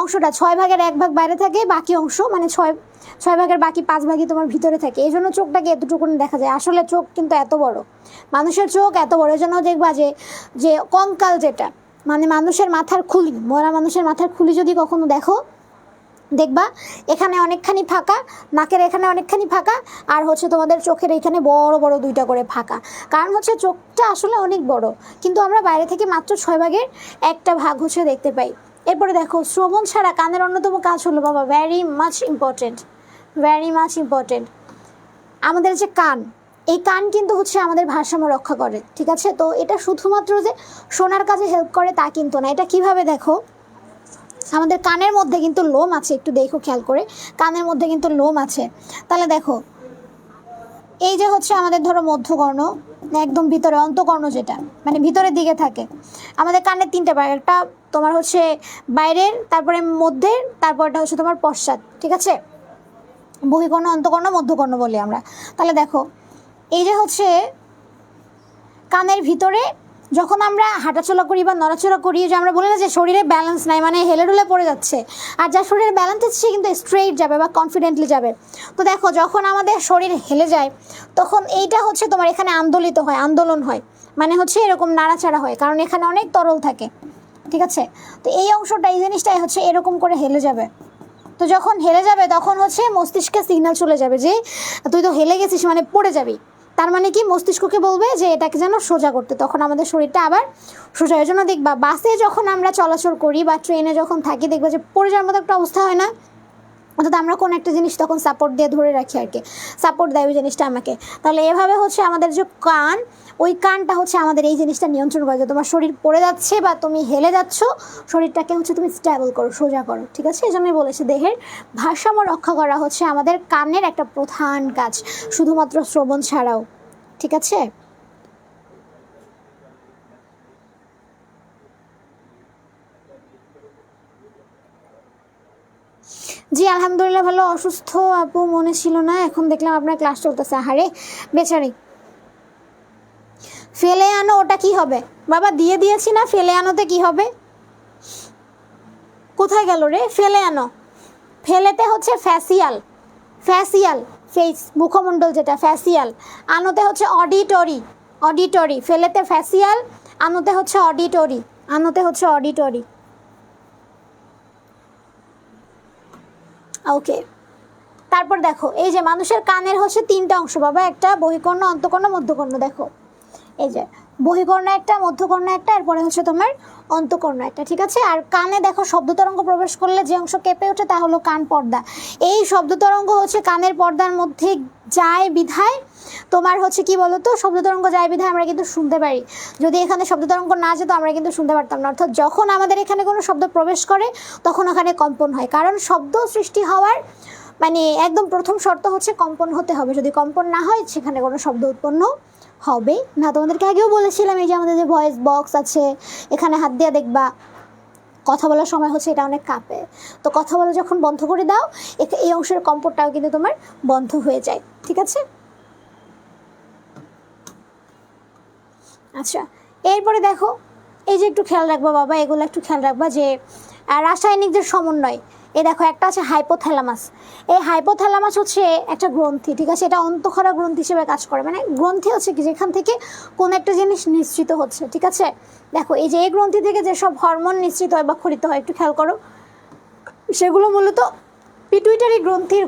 B: অংশটা 6 ভাগের 1 ভাগ বাইরে থাকে, বাকি অংশ মানে ছয় ভাগের বাকি 5 ভাগই তোমার ভিতরে থাকে। এই জন্য চোখটাকে এতটুকু দেখা যায়। আসলে চোখ কিন্তু এত বড়, মানুষের চোখ এত বড়। এই জন্য দেখবা যে কঙ্কাল যেটা মানে মানুষের মাথার খুলি, মরা মানুষের মাথার খুলি যদি কখনো দেখবা এখানে অনেকখানি ফাঁকা, নাকের এখানে অনেকখানি ফাঁকা, আর হচ্ছে তোমাদের চোখের এখানে বড় বড় 2টা করে ফাঁকা। কারণ হচ্ছে চোখটা আসলে অনেক বড়, কিন্তু আমরা বাইরে থেকে মাত্র 6 ভাগের 1টা ভাগ হচ্ছে দেখতে পাই। এরপরে দেখো শ্রবণ ছাড়া কানের অন্যতম কাজ হলো বাবা very much important, very much important. আমাদের যে কান, এই কান কিন্তু হচ্ছে আমাদের ভারসাম্য রক্ষা করে, ঠিক আছে? তো এটা শুধুমাত্র যে শোনার কাজে হেল্প করে তা কিন্তু না। এটা কিভাবে দেখো, আমাদের কানের মধ্যে কিন্তু লোম আছে, একটু দেখো খেয়াল করে, কানের মধ্যে কিন্তু লোম আছে। তাহলে দেখো এই যে হচ্ছে আমাদের ধরো মধ্যকর্ণ, একদম ভিতরে অন্তকর্ণ যেটা মানে ভিতরের দিকে থাকে। আমাদের কানের 3টা ভাগ, একটা তোমার হচ্ছে বাইরের, তারপরে মধ্যের, তারপরটা হচ্ছে তোমার পশ্চাৎ, ঠিক আছে? বহিকর্ণ, অন্তকর্ণ, মধ্যকর্ণ বলি আমরা। তাহলে দেখো এই যে হচ্ছে কানের ভিতরে যখন আমরা হাঁটাচলা করি বা নড়াচড়া করি, যে আমরা বলি না যে শরীরে ব্যালেন্স নাই, মানে হেলে ডুলে পড়ে যাচ্ছে, আর যার শরীরে ব্যালেন্স আছে সে কিন্তু স্ট্রেইট যাবে বা কনফিডেন্টলি যাবে। তো দেখো যখন আমাদের শরীর হেলে যায় তখন এইটা হচ্ছে তোমার এখানে আন্দোলিত হয়, আন্দোলন হয়, মানে হচ্ছে এরকম নাড়াচাড়া হয়, কারণ এখানে অনেক তরল থাকে, ঠিক আছে? তো এই অংশটা, এই জিনিসটাই হচ্ছে এরকম করে হেলে যাবে। তো যখন হেলে যাবে তখন হচ্ছে মস্তিষ্কে সিগন্যাল চলে যাবে যে তুই তো হেলে গেছিস, মানে পড়ে যাবি। তার মানে কি, মস্তিষ্ককে বলবে যে এটাকে যেন সোজা করতে, তখন আমাদের শরীরটা আবার সোজা। এর জন্য দেখবা বাসে যখন আমরা চলাচল করি বা ট্রেনে যখন থাকি, দেখবা যে পড়ে যাওয়ার মতো একটা অবস্থা হয় না? অর্থাৎ আমরা কোনো একটা জিনিস তখন সাপোর্ট দিয়ে ধরে রাখি আর কি, সাপোর্ট দেয় ওই জিনিসটা আমাকে। তাহলে এভাবে হচ্ছে আমাদের যে কান, ওই কানটা হচ্ছে আমাদের এই জিনিসটা নিয়ন্ত্রণ করে, যে তোমার শরীর পড়ে যাচ্ছে বা তুমি হেলে যাচ্ছ, শরীরটাকে হচ্ছে তুমি স্টেবল করো, সোজা করো, ঠিক আছে? এই জন্যই বলেছে দেহের ভারসাম্য রক্ষা করা হচ্ছে আমাদের কানের একটা প্রধান কাজ, শুধুমাত্র শ্রবণ ছাড়াও, ঠিক আছে? জি আলহামদুলিল্লাহ ভালো। অসুস্থ আপু মনে ছিল না, এখন দেখলাম আপনার ক্লাস চলতেছে। আহারে বেচারি। ফেলে আনো, ওটা কি হবে বাবা? দিয়ে দিয়েছি না, ফেলে আনোতে কি হবে? কোথায় গেল রে ফেলে আনো? ফেলেতে হচ্ছে ফ্যাসিয়াল, ফ্যাসিয়াল ফেস, মুখমণ্ডল যেটা, ফ্যাসিয়াল। আনোতে হচ্ছে অডিটরি, অডিটরি। ফেলেতে ফ্যাসিয়াল, আনোতে হচ্ছে অডিটরি, আনোতে হচ্ছে অডিটরি। ওকে, তারপর দেখো এই যে মানুষের কানের হচ্ছে 3টা অংশ বাবা, একটা বহিকর্ণ, অন্তকর্ণ, মধ্যকর্ণ। দেখো এই যে বহিকর্ণ একটা, মধ্যকর্ণ একটা, এরপরে হচ্ছে তোমার অন্তকর্ণ একটা, ঠিক আছে? আর কানে দেখো শব্দ তরঙ্গ প্রবেশ করলে যে অংশ কেঁপে ওঠে তা হলো কান পর্দা। এই শব্দ তরঙ্গ হচ্ছে কানের পর্দার মধ্যে যায় বিধায় তোমার হচ্ছে কি বলতো, শব্দ তরঙ্গ যায় বিধায় আমরা কিন্তু শুনতে পারি। যদি এখানে শব্দ তরঙ্গ না যেত আমরা কিন্তু শুনতে পারতাম না। অর্থাৎ যখন আমাদের এখানে কোনো শব্দ প্রবেশ করে তখন ওখানে কম্পন হয়, কারণ শব্দ সৃষ্টি হওয়ার মানে একদম প্রথম শর্ত হচ্ছে কম্পন হতে হবে। যদি কম্পন না হয় সেখানে কোনো শব্দ উৎপন্ন হবে না। তোমাদেরকে আগেও বলেছিলাম এই যে আমাদের যে ভয়েস বক্স আছে, এখানে হাত দিয়ে দেখবা কথা বলার সময় হচ্ছে এটা অনেক কাঁপে। তো কথা বলা যখন বন্ধ করে দাও, এই অংশের কম্পনটাও কিন্তু তোমার বন্ধ হয়ে যায়, ঠিক আছে? আচ্ছা, এরপরে দেখো এই যে একটু খেয়াল রাখবা বাবা, এগুলো একটু খেয়াল রাখবা যে রাসায়নিক যে সমন্বয়, এই দেখো একটা আছে হাইপোথ্যালামাস। এই হাইপোথ্যালামাস হচ্ছে একটা গ্রন্থি, ঠিক আছে? এটা অন্তঃক্ষরা গ্রন্থি হিসেবে কাজ করে। মানে গ্রন্থি হচ্ছে কি, যেখান থেকে কোন একটা জিনিস নিঃসৃত হচ্ছে, ঠিক আছে? দেখো এই যে এই গ্রন্থি থেকে যেসব হরমোন নিঃসৃত হয় বা ক্ষরিত হয়, একটু খেয়াল করো, সেগুলো মূলত পিটুইটারি গ্রন্থির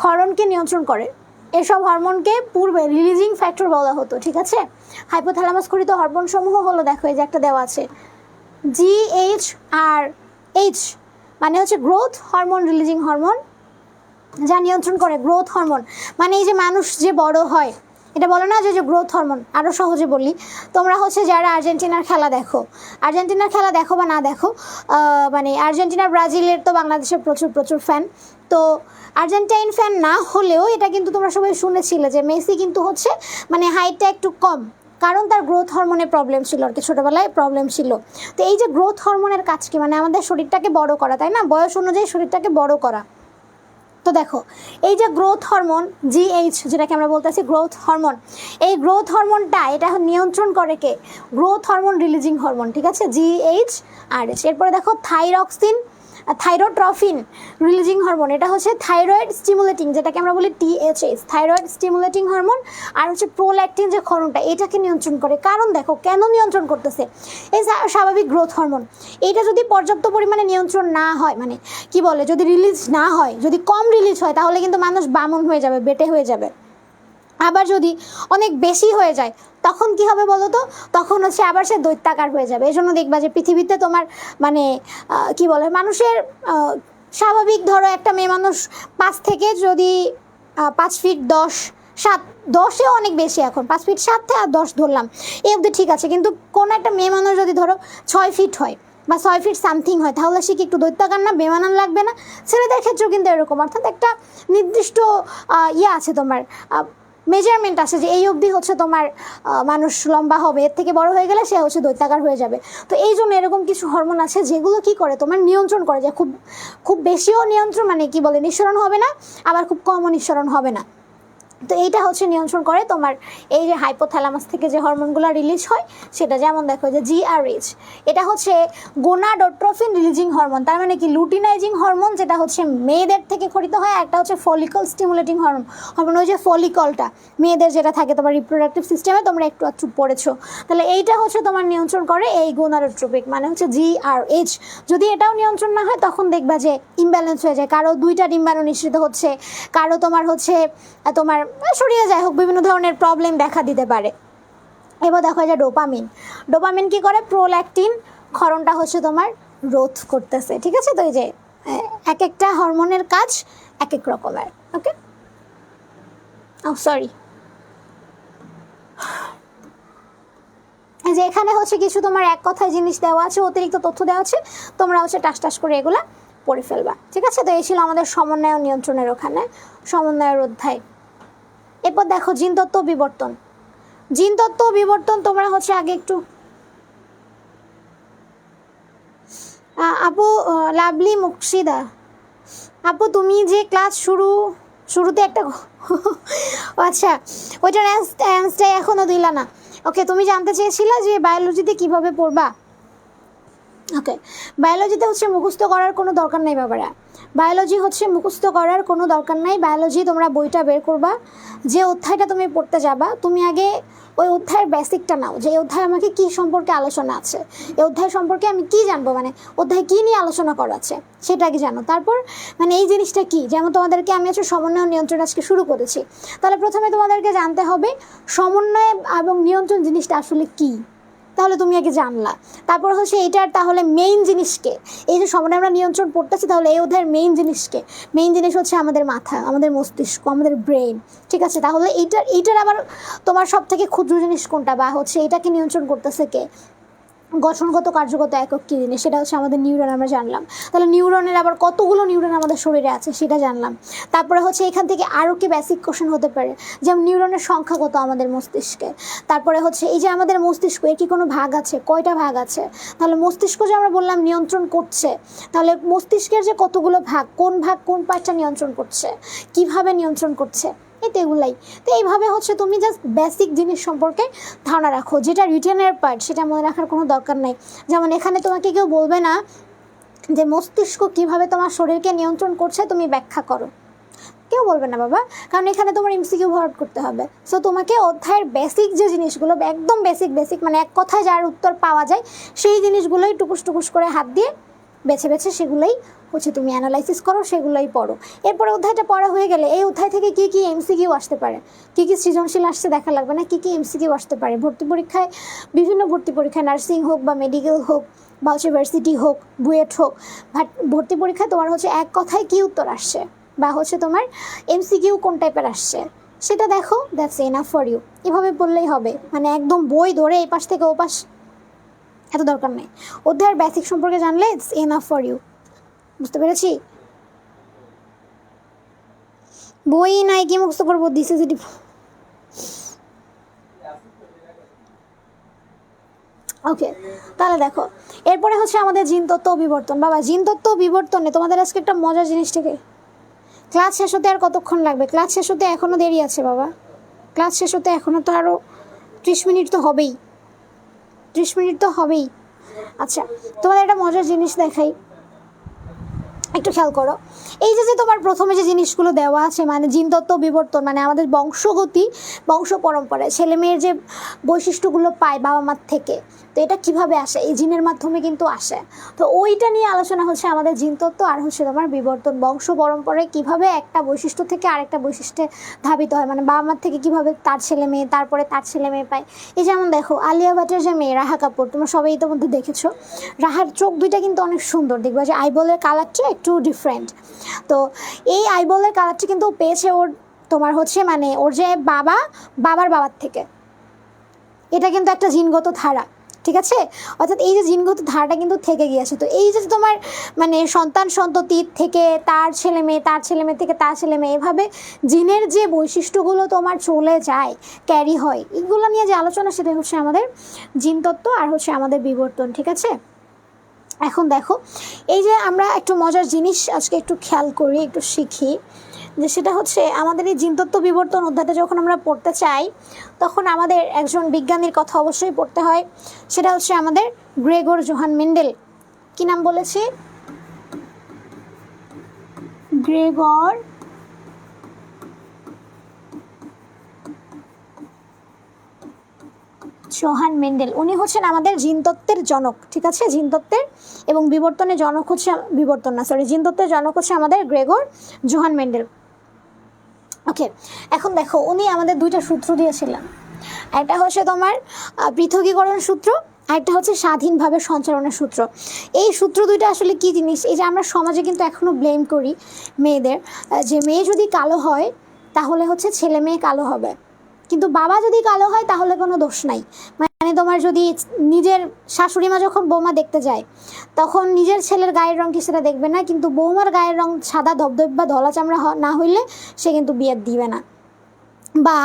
B: ক্ষরণকে নিয়ন্ত্রণ করে। এসব হরমোনকে পূর্বে রিলিজিং ফ্যাক্টর বলা হতো, ঠিক আছে? হাইপোথ্যালামাস ক্ষরিত হরমোন সমূহ হলো, দেখো এই যে একটা দেওয়া আছে, GH আর এইচ মানে হচ্ছে গ্রোথ হরমোন রিলিজিং হরমোন, যা নিয়ন্ত্রণ করে গ্রোথ হরমোন, মানে এই যে মানুষ যে বড় হয়, এটা বলো না যে গ্রোথ হরমোন। আরও সহজে বলি, তোমরা হচ্ছে যারা আর্জেন্টিনার খেলা দেখো বা না দেখো, মানে আর্জেন্টিনা ব্রাজিলের তো বাংলাদেশের প্রচুর প্রচুর ফ্যান। তো আর্জেন্টাইন ফ্যান না হলেও এটা কিন্তু তোমরা সবাই শুনেছিলে যে মেসি কিন্তু হচ্ছে মানে হাইটটা একটু কম, কারণ তার গ্রোথ হরমোনের প্রবলেম ছিল আর কি, ছোটোবেলায় প্রবলেম ছিল। তো এই যে গ্রোথ হরমোনের কাজ কি, মানে আমাদের শরীরটাকে বড় করা, তাই না, বয়স অনুযায়ী শরীরটাকে বড় করা। তো দেখো এই যে গ্রোথ হরমোন জিএইচ, যেটাকে আমরা বলতেছি গ্রোথ হরমোন, এই গ্রোথ হরমোনটা এটা নিয়ন্ত্রণ করে কে, গ্রোথ হরমোন রিলিজিং হরমোন, ঠিক আছে, GHRH। এরপরে দেখো থাইরোট্রফিন রিলিজিং হরমোন, এটা হচ্ছে থাইরয়েড স্টিমুলেটিং, যেটাকে আমরা বলি THS, থাইরয়েড স্টিমুলেটিং হরমোন। আর হচ্ছে প্রোল্যাকটিন যে হরমোনটা, এটাকে নিয়ন্ত্রণ করে। কারণ দেখো কেন নিয়ন্ত্রণ করতেছে, এই স্বাভাবিক গ্রোথ হরমোন, এটা যদি পর্যাপ্ত পরিমাণে নিয়ন্ত্রণ না হয়, মানে কি বলে, যদি রিলিজ না হয়, যদি কম রিলিজ হয়, তাহলে কিন্তু মানুষ বামন হয়ে যাবে, বেটে হয়ে যাবে। আবার যদি অনেক বেশি হয়ে যায়, তখন কি হবে বলো তো, তখন হচ্ছে আবার সে দৈত্যাকার হয়ে যাবে। এই জন্য দেখবা যে পৃথিবীতে তোমার মানে কি বলে, মানুষের স্বাভাবিক ধরো একটা মেয়ে মানুষ 5 থেকে যদি 5 ফিট 10, 7, 10-এও অনেক বেশি, এখন 5 ফিট 7 থেকে আর 10 ধরলাম, এই অবধি ঠিক আছে। কিন্তু কোনো একটা মেয়ে মানুষ যদি ধরো 6 ফিট হয় বা 6 ফিট সামথিং হয়, তাহলে সে কি একটু দৈত্যাকার না, বেমানান লাগবে না? ছেলেদের ক্ষেত্রেও কিন্তু এরকম, অর্থাৎ একটা নির্দিষ্ট আছে তোমার মেজারমেন্ট আছে যে এই অবধি হচ্ছে তোমার মানুষ লম্বা হবে, এর থেকে বড় হয়ে গেলে সে হচ্ছে দৈত্যাকার হয়ে যাবে। তো এই জন্য এরকম কিছু হরমোন আছে যেগুলো কি করে, তোমার নিয়ন্ত্রণ করে, যে খুব বেশিও নিয়ন্ত্রণ, মানে কি বলে, নিঃসরণ হবে না, আবার খুব কমও নিঃসরণ হবে না। তো এইটা হচ্ছে নিয়ন্ত্রণ করে তোমার এই যে হাইপোথ্যালামাস থেকে যে হরমোনগুলো রিলিজ হয় সেটা। যেমন দেখো যে GRH, এটা হচ্ছে গোনাডোট্রফিন রিলিজিং হরমোন, তার মানে কি লুটিনাইজিং হরমোন, যেটা হচ্ছে মেয়েদের থেকে খরিত হয়। একটা হচ্ছে ফলিকল স্টিমুলেটিং হরমোন, ওই যে ফলিকলটা মেয়েদের যেটা থাকে তোমার রিপ্রোডাক্টিভ সিস্টেমে, তোমরা একটু পড়েছো। তাহলে এইটা হচ্ছে তোমার নিয়ন্ত্রণ করে এই গোনাডোট্রপিক, মানে হচ্ছে GRH। যদি এটাও নিয়ন্ত্রণ না হয়, তখন দেখবা যে ইমব্যালেন্স হয়ে যায়, কারো 2টা ডিম্বাণু নিঃসৃত হচ্ছে, কারো তোমার হচ্ছে তোমার শরীরে যাই হোক বিভিন্ন ধরনের প্রবলেম দেখা দিতে পারে। এবার দেখো যে ডোপামিন কি করে, প্রোল্যাকটিন ক্ষরণটা হচ্ছে তোমার রোধ করতেছে, ঠিক আছে। তো এই যে এক একটা হরমোনের কাজ এক এক রকমের, ওকে। সরি, যে এখানে হচ্ছে কিছু তোমার এক কথায় জিনিস দেওয়া আছে, অতিরিক্ত তথ্য দেওয়া আছে, তোমরা হচ্ছে টাস করে এগুলা পড়ে ফেলবা, ঠিক আছে। তো এই ছিল আমাদের সমন্বয় নিয়ন্ত্রণের ওখানে সমন্বয়ের অধ্যায়। এরপর দেখো জিনতত্ত্ব বিবর্তন, তোমরা হচ্ছে আগে একটু আপু লাভলি মুকশিদা আপু, তুমি যে ক্লাস শুরুতে একটা আচ্ছা ওইটার অ্যান্সারটাই এখনও দিলা না। ওকে, তুমি জানতে চেয়েছিলে যে বায়োলজিতে কিভাবে পড়বা। ওকে, বায়োলজিতে হচ্ছে মুখস্থ করার কোনো দরকার নেই বাবারা, বায়োলজি হচ্ছে মুখস্থ করার কোনো দরকার নাই। বায়োলজি তোমরা বইটা বের করবা, যে অধ্যায়টা তুমি পড়তে যাবা, তুমি আগে ওই অধ্যায়ের বেসিকটা নাও, যে এই অধ্যায় আমাকে কী সম্পর্কে আলোচনা আছে, এই অধ্যায় সম্পর্কে আমি কী জানবো, মানে অধ্যায় কী নিয়ে আলোচনা করা আছে সেটা আগে জানো। তারপর মানে এই জিনিসটা কী, যেমন তোমাদেরকে আমি হচ্ছে সমন্বয় নিয়ন্ত্রণ আজকে শুরু করেছি, তাহলে প্রথমে তোমাদেরকে জানতে হবে সমন্বয় এবং নিয়ন্ত্রণ জিনিসটা আসলে কী, তাহলে তুমি আগে জানলা। তারপর হচ্ছে এইটার তাহলে মেইন জিনিসকে, এই যে সমন্বয় আমরা নিয়ন্ত্রণ পড়তেছি, তাহলে এই অধ্যায়ের মেইন জিনিসকে, মেইন জিনিস হচ্ছে আমাদের মাথা, আমাদের মস্তিষ্ক, আমাদের ব্রেন, ঠিক আছে। তাহলে এইটার আবার তোমার সব থেকে ক্ষুদ্র জিনিস কোনটা, বা হচ্ছে এটাকে নিয়ন্ত্রণ করতেছে কে, গঠনগত কার্যগত একক কী জিনিস, সেটা হচ্ছে আমাদের নিউরন, আমরা জানলাম। তাহলে নিউরনের আবার কতগুলো নিউরন আমাদের শরীরে আছে সেটা জানলাম। তারপরে হচ্ছে এখান থেকে আরও কি বেসিক কোশ্চেন হতে পারে, যেমন নিউরনের সংখ্যা কত আমাদের মস্তিষ্কে। তারপরে হচ্ছে এই যে আমাদের মস্তিষ্ক, এর কি কোনো ভাগ আছে, কয়টা ভাগ আছে, তাহলে মস্তিষ্ক যে আমরা বললাম নিয়ন্ত্রণ করছে, তাহলে মস্তিষ্কের যে কতগুলো ভাগ, কোন পার্টটা নিয়ন্ত্রণ করছে, কিভাবে নিয়ন্ত্রণ করছে, তো এগুলাই। তো এইভাবে হচ্ছে তুমি জাস্ট বেসিক জিনিস সম্পর্কে ধারণা রাখো, যেটা রিটেনের পার্ট সেটা মনে রাখার কোনো দরকার নাই। যেমন এখানে তোমাকে কেউ বলবে না যে মস্তিষ্ক কিভাবে তোমার শরীরকে নিয়ন্ত্রণ করছে তুমি ব্যাখ্যা করো, কেউ বলবে না বাবা, কারণ এখানে তোমার MCQ ভরাট করতে হবে। সো তোমাকে অধ্যায়ের বেসিক যে জিনিসগুলো, একদম বেসিক মানে এক কথায় যার উত্তর পাওয়া যায় সেই জিনিসগুলোই টুকুস করে হাত দিয়ে বেছে সেগুলোই হচ্ছে তুমি অ্যানালাইসিস করো, সেগুলোই পড়ো। এরপরে অধ্যায়টা পড়া হয়ে গেলে এই অধ্যায় থেকে কী MCQ আসতে পারে, কী সৃজনশীল আসছে দেখা লাগবে না, কী MCQ আসতে পারে বিভিন্ন ভর্তি পরীক্ষায়, নার্সিং হোক বা মেডিকেল হোক, বা হচ্ছে ভার্সিটি হোক, বুয়েট হোক, ভর্তি পরীক্ষায় তোমার হচ্ছে এক কথায় কী উত্তর আসছে, বা হচ্ছে তোমার এমসিকিউ কোন টাইপের আসছে সেটা দেখো, দ্যাটস এনাফ ফর ইউ। এভাবে বললেই হবে, মানে একদম বই ধরে এই পাশ থেকে ও পাশ এত দরকার নেই। অধ্যায়ের বেসিক সম্পর্কে জানলে ইটস এনাফ ফর ইউ। বুঝতে পেরেছি? বই নাই কি মুখস্থ করবো, দিস ইজ ইট। ওকে, তাহলে দেখো এরপরে হচ্ছে আমাদের জিন তত্ত্ব ও বিবর্তন। বাবা জিন তত্ত্ব ও বিবর্তনে তোমাদের আজকে একটা মজার জিনিস থেকে, ক্লাস শেষ হতে আর কতক্ষণ লাগবে? ক্লাস শেষ হতে এখনও দেরি আছে বাবা, ক্লাস শেষ হতে এখনও তো আরও 30 মিনিট তো হবেই, 30 মিনিট তো হবেই। আচ্ছা, তোমাদের একটা মজার জিনিস দেখাই, একটু খেয়াল করো। এই যে তোমার প্রথমে যে জিনিসগুলো দেওয়া আছে, মানে জিনতত্ত্ব বিবর্তন, মানে আমাদের বংশগতি, বংশ পরম্পরায় ছেলে মেয়ের যে বৈশিষ্ট্যগুলো পায় বাবা মার থেকে, তো এটা কিভাবে আসে? এই জিনের মাধ্যমে কিন্তু আসে। তো ওইটা নিয়ে আলোচনা হচ্ছে আমাদের জিনতত্ত্ব আর হচ্ছে তোমার বিবর্তন। বংশ পরম্পরায় কিভাবে একটা বৈশিষ্ট্য থেকে আরেকটা বৈশিষ্ট্যে ধাবিত হয়, মানে বাবা মার থেকে কিভাবে তার ছেলে মেয়ে, তারপরে তার ছেলে মেয়ে পায়। এই যেমন দেখো আলিয়া ভাটের যে মেয়ে রাহা কাপুর, তোমরা সবাই ইতিমধ্যে দেখেছো, রাহার চোখ দুইটা কিন্তু অনেক সুন্দর, দেখবা যে আইবলের কালারটা একটু ডিফারেন্ট। তো এই আইবলের কালারটা কিন্তু পেয়েছে ওর তোমার হচ্ছে মানে ওর যে বাবার বাবার থেকে। এটা কিন্তু একটা জিনগত ধারা, ঠিক আছে? অর্থাৎ এই যে জিনগত ধারাটা কিন্তু থেকে গিয়েছে। তো এই যে তোমার মানে সন্তান সন্ততির থেকে তার ছেলে মেয়ে, তার ছেলে মেয়ে থেকে তার ছেলে মেয়ে, এভাবে জিনের যে বৈশিষ্ট্যগুলো তোমার চলে যায়, ক্যারি হয়, এগুলো নিয়ে যে আলোচনা, সেটা হচ্ছে আমাদের জিনতত্ত্ব আর হচ্ছে আমাদের বিবর্তন, ঠিক আছে? এখন দেখো এই যে আমরা একটু মজার জিনিস আজকে একটু খেয়াল করি, একটু শিখি, যে সেটা হচ্ছে আমাদের এই জিনতত্ত্ব বিবর্তন অধ্যায়টা যখন আমরা পড়তে চাই, তখন আমাদের একজন বিজ্ঞানীর কথা অবশ্যই পড়তে হয়। সেটা হচ্ছে আমাদের গ্রেগর জোহান মেন্ডেল। কি নাম বলেছি? Gregor Johann Mendel. উনি হচ্ছেন আমাদের জিনতত্ত্বের জনক, ঠিক আছে? জিনতত্ত্বের এবং বিবর্তনের জনক হচ্ছে, জিনতত্ত্বের জনক হচ্ছে আমাদের গ্রেগর জোহান মেন্ডেল। ওকে, এখন দেখো উনি আমাদের দুইটা সূত্র দিয়েছিলেন। একটা হচ্ছে তোমার পৃথকীকরণ সূত্র, আরেকটা হচ্ছে স্বাধীনভাবে সঞ্চালনের সূত্র। এই সূত্র দুইটা আসলে কি জিনিস? এই যে আমরা সমাজে কিন্তু এখনও ব্লেম করি মেয়েদের, যে মেয়ে যদি কালো হয় তাহলে হচ্ছে ছেলে মেয়ে কালো হবে, কিন্তু বাবা যদি কালো হয় তাহলে কোনো দোষ নাই। মানে তোমার যদি নিজের শাশুড়ি মা যখন বৌমা দেখতে যায়, তখন নিজের ছেলের গায়ের রং কি সেটা দেখবে না, কিন্তু বৌমার গায়ের রং সাদা ধবধব বা ধলা চামড়া না হইলে সে কিন্তু বিয়ে দিবে না। বা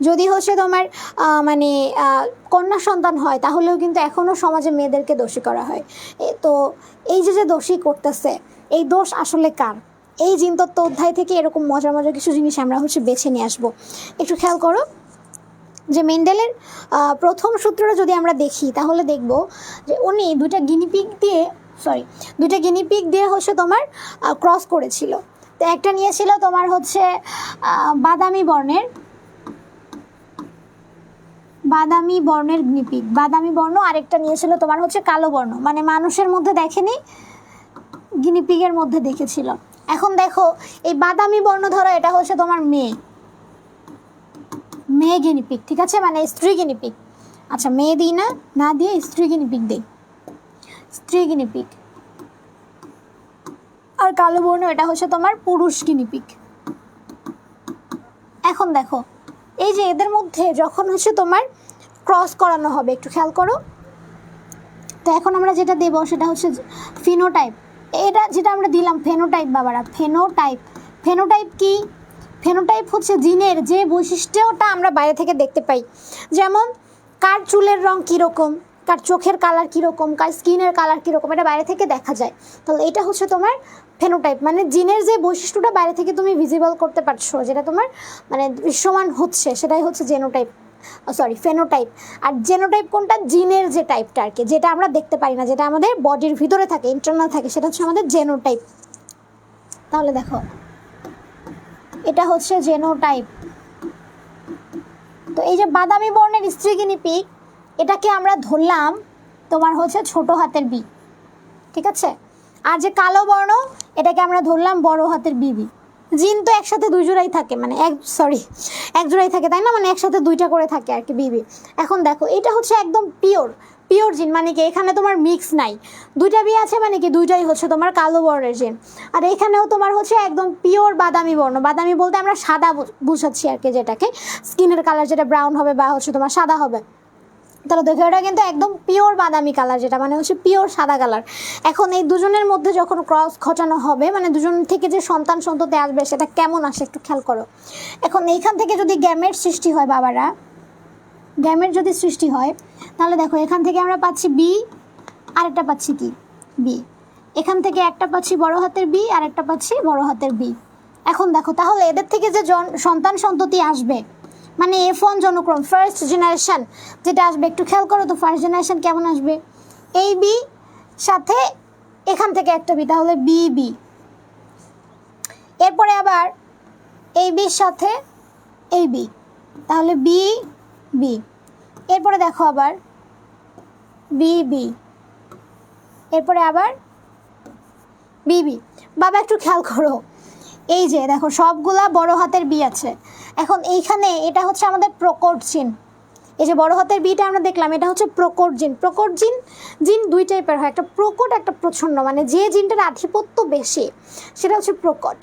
B: যদি হচ্ছে তোমার মানে কন্যা সন্তান হয়, তাহলেও কিন্তু এখনও সমাজে মেয়েদেরকে দোষী করা হয়। তো এই যে দোষী করতেছে, এই দোষ আসলে কার? এই জিনতত্ত্ব অধ্যায় থেকে এরকম মজার মজার কিছু জিনিস আমরা হচ্ছে বেছে নিয়ে আসবো। একটু খেয়াল করো যে মেন্ডেলের প্রথম সূত্রটা যদি আমরা দেখি, তাহলে দেখব যে উনি দুইটা গিনিপিগ দিয়ে হচ্ছে তোমার ক্রস করেছিল। তো একটা নিয়েছিল তোমার হচ্ছে বাদামি বর্ণের গিনিপিগ, বাদামি বর্ণ, আরেকটা নিয়েছিল তোমার হচ্ছে কালো বর্ণ, মানে মানুষের মধ্যে দেখেনি, গিনিপিগের মধ্যে দেখেছিল। এখন দেখো এই বাদামি বর্ণ ধরো, এটা হচ্ছে তোমার মেয়ে গিনিপিগ, ঠিক আছে? মানে স্ত্রী গিনিপিগ। আচ্ছা, মেয়ে দিই না দিয়ে স্ত্রী গিনিপিগ দিই, স্ত্রী গিনিপিগ। আর কালো বর্ণ এটা হচ্ছে তোমার পুরুষ গিনিপিগ। এখন দেখো এই যে এদের মধ্যে যখন হচ্ছে তোমার ক্রস করানো হবে, একটু খেয়াল করো। তো এখন আমরা যেটা দেবো সেটা হচ্ছে ফিনোটাইপ। এটা যেটা আমরা দিলাম ফেনোটাইপ, বাবারা ফেনোটাইপ কি? ফেনোটাইপ হচ্ছে জিনের যে বৈশিষ্ট্যটা আমরা বাইরে থেকে দেখতে পাই, যেমন কার চুলের রং কীরকম, কার চোখের কালার কীরকম, কার স্কিনের কালার কীরকম, এটা বাইরে থেকে দেখা যায়। তাহলে এটা হচ্ছে তোমার ফেনোটাইপ, মানে জিনের যে বৈশিষ্ট্যটা বাইরে থেকে তুমি ভিজিবল করতে পারছো, যেটা তোমার মানে দৃশ্যমান হচ্ছে, সেটাই হচ্ছে ফেনোটাইপ। আর জেনোটাইপ কোনটা? জিনের যে টাইপটা আর কি, যেটা আমরা দেখতে পারি না, যেটা আমাদের বডির ভিতরে থাকে, ইন্টারনাল থাকে, সেটা হচ্ছে আমাদের জেনোটাইপ। তাহলে দেখো এটা হচ্ছে জেনোটাইপ। তো এই যে বাদামি বর্ণের স্ত্রী গিনিপিগ, এটাকে আমরা ধরলাম তোমার হচ্ছে ছোট হাতের বি, ঠিক আছে? আর যে কালো বর্ণ, এটাকে আমরা ধরলাম বড় হাতের বিবি। জিন তো একসাথে দুই জোড়াই থাকে, মানে এক জোড়াই থাকে, তাই না? মানে একসাথে দুইটা করে থাকে আর কি বিবি। এখন দেখো এটা হচ্ছে একদম পিওর পিওর জিন মানে কি এখানে তোমার মিক্স নাই, দুইটা বি আছে মানে কি দুইটাই হচ্ছে তোমার কালো বর্ণের জিন। আর এখানেও তোমার হচ্ছে একদম পিওর বাদামি বর্ণ, বাদামি বলতে আমরা সাদা বুঝাচ্ছি আর কি, যেটাকে স্কিনের কালার যেটা ব্রাউন হবে বা হচ্ছে তোমার সাদা হবে। তাহলে দেখো এটা কিন্তু একদম পিওর বাদামি কালার, যেটা মানে হচ্ছে পিওর সাদা কালার। এখন এই দুজনের মধ্যে যখন ক্রস ঘটানো হবে মানে দুজন থেকে যে সন্তান সন্ততি আসবে সেটা কেমন আসে একটু খেয়াল করো। এখন এইখান থেকে যদি গ্যামেট সৃষ্টি হয় বাবারা, গ্যামেট যদি সৃষ্টি হয় তাহলে দেখো এখান থেকে আমরা পাচ্ছি বি, আরেকটা পাচ্ছি কি বি, এখান থেকে একটা পাচ্ছি বড় হাতের বি আর একটা পাচ্ছি বড় হাতের বি। এখন দেখো তাহলে এদের থেকে যে সন্তান সন্ততি আসবে মানে F1 জনক্রম ফার্স্ট জেনারেশন যেটা আসবে, একটু খেয়াল করো তো ফার্স্ট জেনারেশন কেমন আসবে, এই বি সাথে এখান থেকে একটা বি, তাহলে বি বি। এরপরে আবার এই বির সাথে এই বি, তাহলে বি বি। এরপরে দেখো আবার বি বি, এরপরে আবার বি বি। বাবা একটু খেয়াল করো, এই যে দেখো সবগুলা বড় হাতের বি আছে। এখন এইখানে এটা হচ্ছে আমাদের প্রকট জিন, এই যে বড় হাতের বিটা আমরা দেখলাম এটা হচ্ছে প্রকট জিন। প্রকট জিন জিন দুই টাইপের হয়, একটা প্রকট একটা প্রচ্ছন্ন, মানে যে জিনটার আধিপত্য বেশি সেটা হচ্ছে প্রকট,